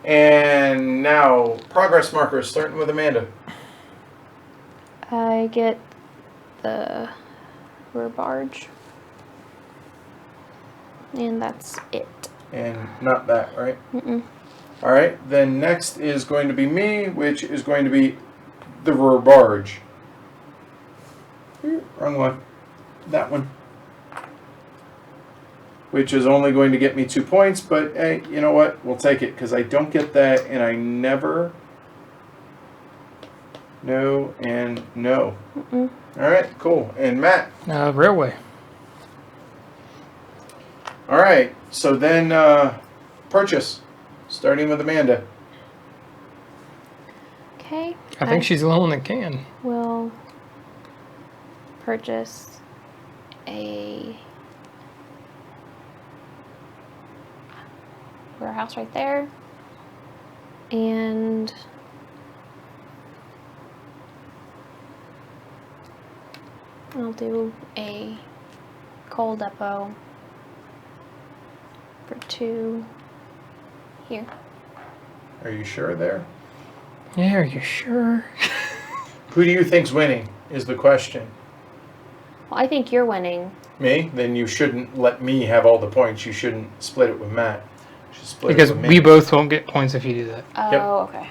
And now, progress markers, starting with Amanda. I get the Ruhr barge. And that's it. And not that, right? Mm-mm. All right, then next is going to be me, which is going to be the Ruhr barge. Wrong one. That one. which is only going to get me 2 points. But hey, you know what? We'll take it because I don't get that, and I never. No and no. Mm-mm. All right, cool. And Matt. Railway. All right. So then, purchase, starting with Amanda. Okay. I think she's the only one that can. Will purchase a warehouse right there, and I'll do a coal depot for 2 here. Are you sure there? Yeah, are you sure? Who do you think's winning is the question. Well, I think you're winning. Me? Then you shouldn't let me have all the points. You shouldn't split it with Matt. You should split Because it with me. we both won't get points if you do that. Oh, Yep. okay.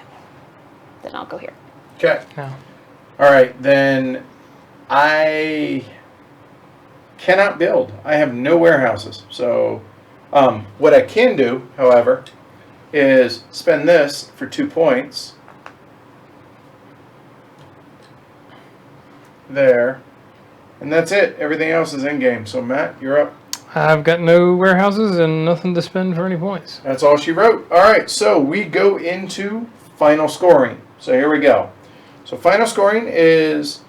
Then I'll go here. Okay. No. All right, then I cannot build. I have no warehouses. So what I can do, however, is spend this for 2 points. There. And that's it. Everything else is in game. So Matt, you're up. I've got no warehouses and nothing to spend for any points. That's all she wrote. All right, so we go into final scoring. So here we go. So final scoring is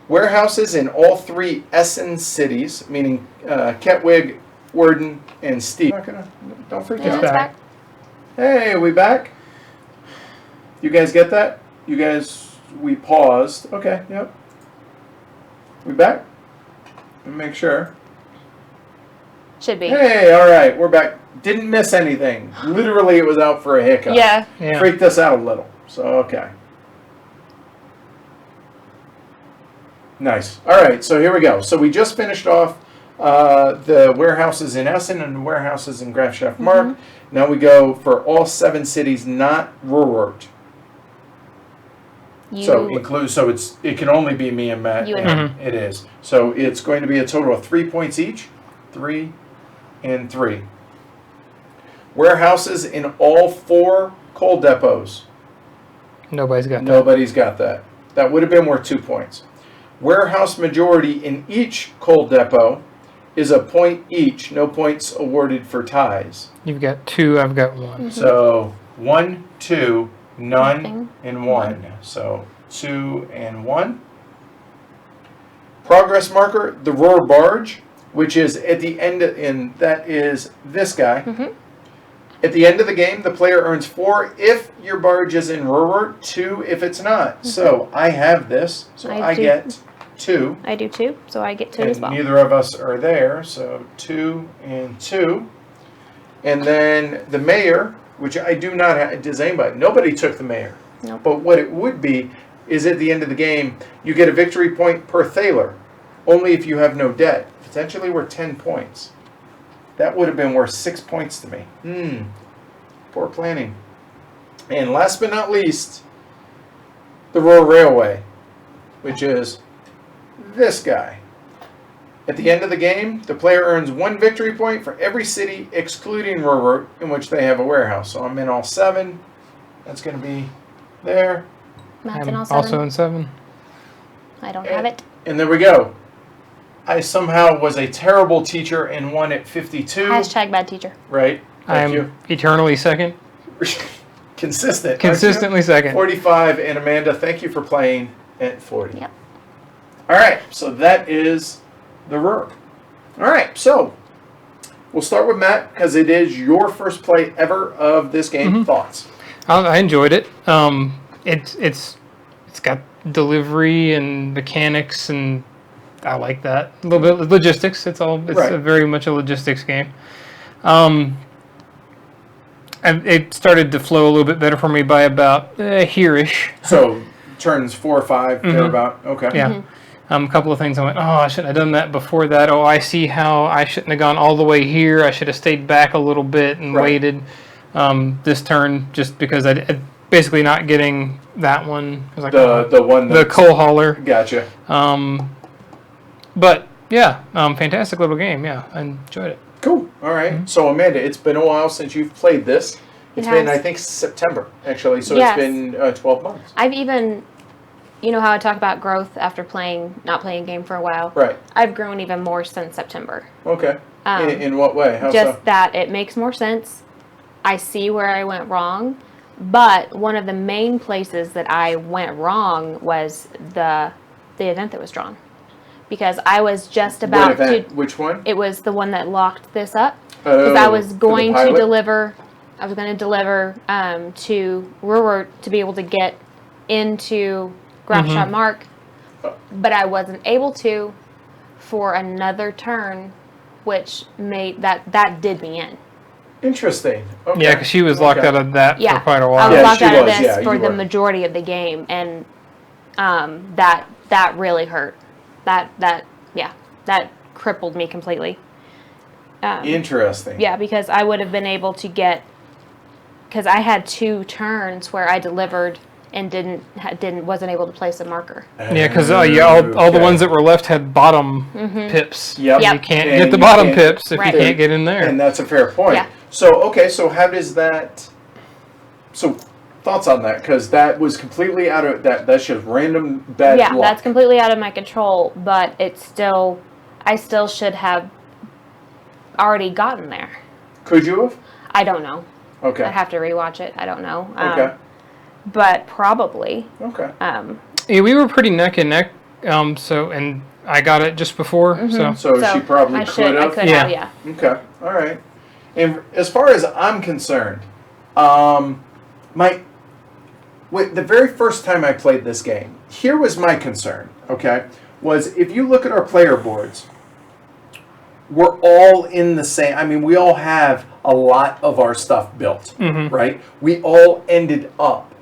warehouses in all 3 Essen cities, meaning Kettwig, Werden, and Steve. Don't freak Yeah, out. it's back. Hey, we back? You guys get that? You guys, we paused. Okay, yep. We back? Let me make sure. Should be. Hey, all right, we're back. Didn't miss anything. Literally, it was out for a hiccup. Yeah. Yeah. Freaked us out a little. So, okay. Nice. All right, so here we go. So we just finished off the warehouses in Essen and the warehouses in Grafschaft-Mark. Now we go for all 7 cities, not Ruhr. So it can only be me and Matt. You and It is. So it's going to be a total of 3 points each. 3 and 3. Warehouses in all 4 coal depots. Nobody's got that. Nobody's got that. That would have been worth 2 points. Warehouse majority in each coal depot is a point each. No points awarded for ties. You've got 2, I've got 1. So 1, 2, none, Nothing. and 1. So 2 and 1. Progress marker, the Ruhr barge, which is at the end, and that is this guy. At the end of the game, the player earns 4 if your barge is in Ruhr, 2 if it's not. So I have this, so I get 2. I do too, so I get 2 And as well. neither of us are there, so 2 and 2. And then the mayor, which I do not have, does anybody? Nobody took the mayor. Nope. But what it would be is at the end of the game, you get a victory point per thaler, only if you have no debt. Potentially worth 10 points. That would have been worth 6 points to me. Poor planning. And last but not least, the Ruhr Railway, which is this guy. At the end of the game, the player earns 1 victory point for every city excluding Ruhr in which they have a warehouse. So I'm in all 7. That's going to be there. Matt's in I'm all 7. also in 7. I don't have it. And there we go. I somehow was a terrible teacher and won at 52. Hashtag bad teacher. Right. Thank you. Eternally second. Consistent. aren't Consistently you? second. 45. And Amanda, thank you for playing at 40. Yep. All right. So that is the Ruhr. All right. So we'll start with Matt because it is your first play ever of this game. Thoughts? I enjoyed it. It's got delivery and mechanics, and I like that. A little bit of logistics. It's Right. very much a logistics game. And it started to flow a little bit better for me by about here-ish. So turns 4 or 5, thereabout. Okay. Yeah. A couple of things I went, I shouldn't have done that before that. Oh, I see how I shouldn't have gone all the way here. I should have stayed back a little bit and waited this turn just because I basically not getting that one. I was like, The one the coal hauler. Gotcha. But yeah, fantastic little game. Yeah, I enjoyed it. Cool. All right. So Amanda, it's been a while since you've played this. It's It been, has. I think, September actually. So Yes. it's been 12 months. I've even, you know how I talk about growth after not playing a game for a while? Right. I've grown even more since September. Okay. In what way? How Just so? that it makes more sense. I see where I went wrong. But one of the main places that I went wrong was the event that was drawn. Because I was just about What event? Which one? It was the one that locked this up. Because I was going to deliver. I was going to deliver to Ruhr to be able to get into Grafshot Mark, but I wasn't able to for another turn, which made that did me in. Interesting. Okay. Yeah, because she was locked out of that for quite a while. I was locked she out of was, this yeah, for you the were. majority of the game, and that really hurt. That crippled me completely. Interesting. Yeah, because I would have been able to get, because I had 2 turns where I delivered and wasn't able to place a marker. Yeah, because all the ones that were left had bottom pips. Yep. You can't And get the you bottom can't- pips if Right. you can't get in there. And that's a fair point. Yeah. So how does that? So thoughts on that? Because that was completely out of that. That's just random bad Yeah, luck. that's completely out of my control, but I still should have already gotten there. Could you have? I don't know. Okay. I'd have to rewatch it. I don't know. Okay. But probably. Okay. Yeah, we were pretty neck and neck. And I got it just before. So she probably could I have. could have, yeah. Okay. All right. And as far as I'm concerned, the very first time I played this game, here was my concern. Okay, was if you look at our player boards, we're all in the same. I mean, we all have a lot of our stuff built, right? We all ended up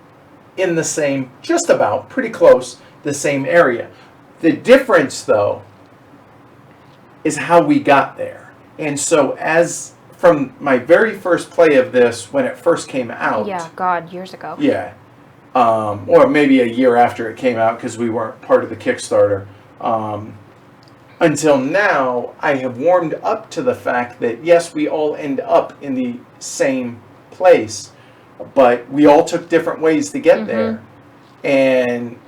in the same, just about, pretty close, the same area. The difference, though, is how we got there. And so from my very first play of this, when it first came out. Yeah, God, years ago. Yeah. Or maybe a year after it came out because we weren't part of the Kickstarter. Until now, I have warmed up to the fact that, yes, we all end up in the same place, but we all took different ways to get there. And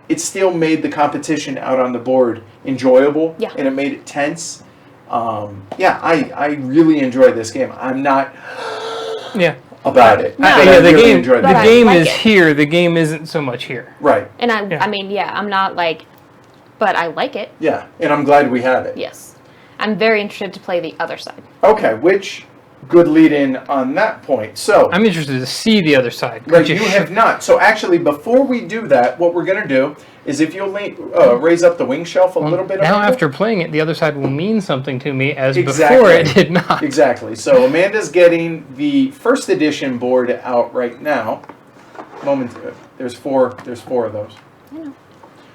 it still made the competition out on the board enjoyable, and it made it tense. I really enjoy this game. I'm not about it. No. The really game, enjoy the this. game like is it. here. The game isn't so much here. Right. And I'm not like, but I like it. Yeah, and I'm glad we have it. Yes. I'm very interested to play the other side. Okay, which good lead in on that point. So I'm interested to see the other side. right, you have not. So actually, before we do that, what we're going to do is if you'll raise up the wing shelf a little bit. Now, Amanda. after playing it, the other side will mean something to me, as Exactly. before it did not. Exactly. So Amanda's getting the first edition board out right now. There's four of those.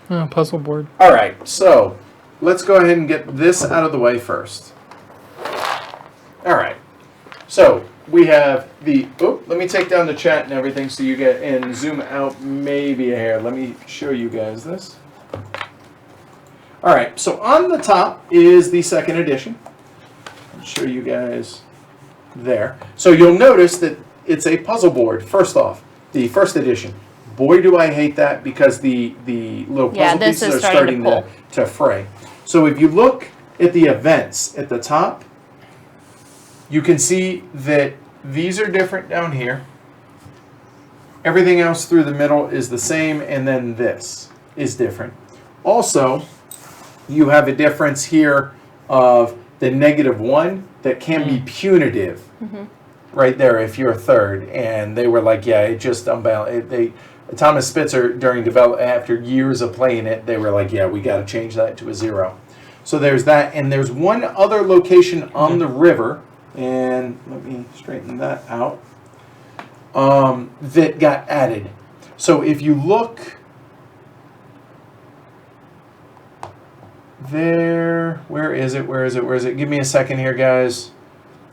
Oh, puzzle board. All right. So let's go ahead and get this out of the way first. All right. So we have let me take down the chat and everything so you get and zoom out maybe a hair. Let me show you guys this. All right. So on the top is the second edition. I'll show you guys there. So you'll notice that it's a puzzle board. First off, the first edition. Boy, do I hate that because the little puzzle this pieces is are starting starting to fray. So if you look at the events at the top, you can see that these are different down here. Everything else through the middle is the same, and then this is different. Also, you have a difference here of the -1 that can be punitive. Right there if you're a third. And they were like, yeah, it just unbalanced. Thomas Spitzer, after years of playing it, they were like, yeah, we got to change that to a 0. So there's that. And there's one other location on the river, and let me straighten that out, that got added. So if you look there, where is it? Give me a second here, guys.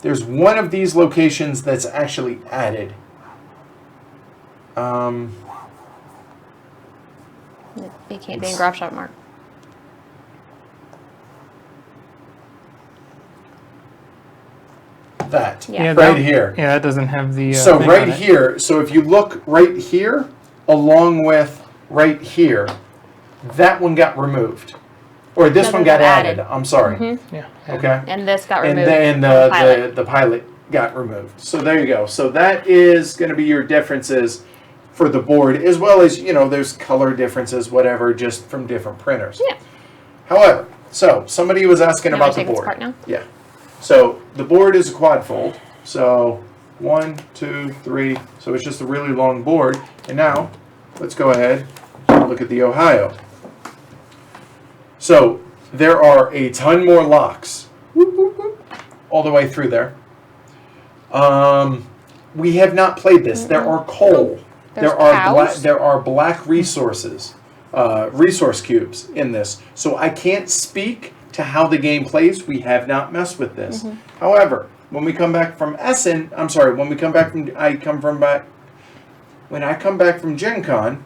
There's one of these locations that's actually added. It can't be in Grafshot Mark. Correct. Yeah. Right here. Yeah, that doesn't have the. So thing right on it. here, so if you look right here, along with right here, that one got removed. Or this No, one those got got added. added. I'm sorry. Mm-hmm. Yeah. Okay. And this got And removed. then from the pilot. the pilot got removed. So there you go. So that is going to be your differences for the board, as well as, you know, there's color differences, whatever, just from different printers. Yeah. However, so somebody was asking You about want the to take this board. apart now? Yeah. So the board is a quad fold. So 1, 2, 3. So it's just a really long board. And now let's go ahead and look at the Ohio. So there are a ton more locks. Whoop, whoop, whoop, all the way through there. We have not played this. There are coal. There's There are black resources, resource cubes in this. So I can't speak to how the game plays. We have not messed with this. However, when we come back from when we come back from when I come back from Gen Con,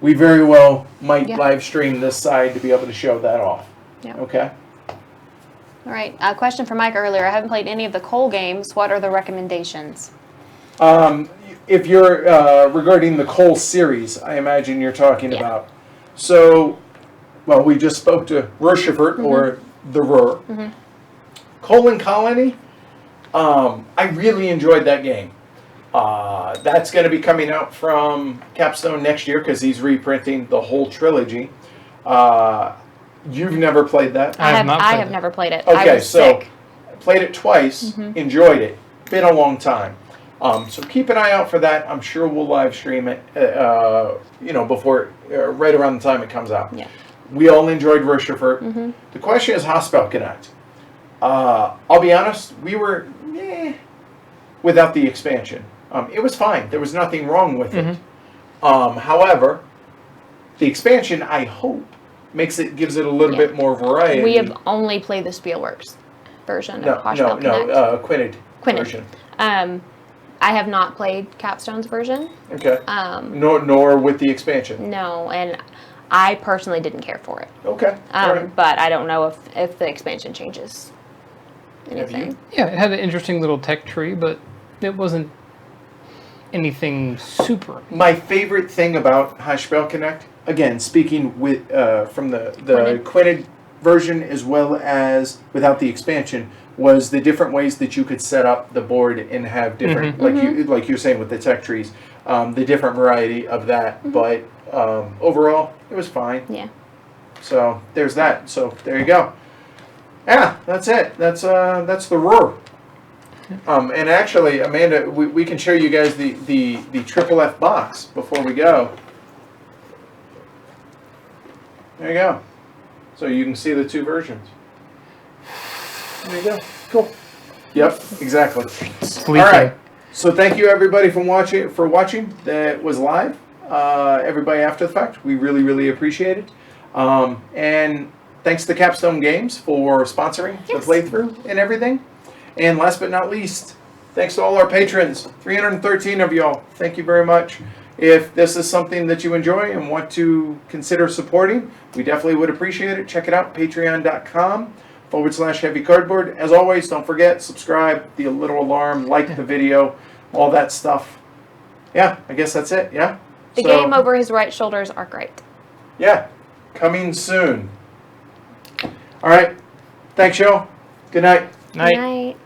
we very well might live stream this side to be able to show that off. Yeah. Okay. All right. A question for Mike earlier. I haven't played any of the Cole games. What are the recommendations? If you're regarding the Cole series, I imagine you're talking about. So, well, we just spoke to Ruhr or the Ruhr. Cole and Colony. I really enjoyed that game. That's going to be coming out from Capstone next year because he's reprinting the whole trilogy. You've never played that? I have never played it. Okay, I was so sick. played it twice, enjoyed it. Been a long time. So keep an eye out for that. I'm sure we'll live stream it, before, right around the time it comes out. Yeah. We all enjoyed Ruhr. The question is Hospel Connect. I'll be honest, we were without the expansion. It was fine. There was nothing wrong with it. However, the expansion, I hope, gives it a little bit more variety. We have only played the Spielworks version of Hospel Connect. Quinted version. I have not played Capstone's version. Okay. Nor with the expansion. No, and I personally didn't care for it. Okay. All right. But I don't know if the expansion changes anything. Yeah, it had an interesting little tech tree, but it wasn't anything super. My favorite thing about Hospel Connect, again, speaking with from the Quinted version as well as without the expansion, was the different ways that you could set up the board and have different, like you were saying with the tech trees, the different variety of that. But overall, it was fine. Yeah. So there's that. So there you go. Yeah, that's it. That's the Ruhr. And actually, Amanda, we can show you guys the triple F box before we go. There you go. So you can see the two versions. There you go. Cool. Yep, exactly. Sleeping. All right. So thank you everybody for watching. That was live. Everybody after the fact, we really appreciate it. And thanks to Capstone Games for sponsoring the playthrough and everything. And last but not least, thanks to all our patrons, 313 of y'all. Thank you very much. If this is something that you enjoy and want to consider supporting, we definitely would appreciate it. Check it out, patreon.com/heavy cardboard. As always, don't forget, subscribe, the little alarm, like the video, all that stuff. Yeah, I guess that's it, yeah? The game over his right shoulders are great. Yeah, coming soon. All right, thanks y'all. Good night. Night. Night.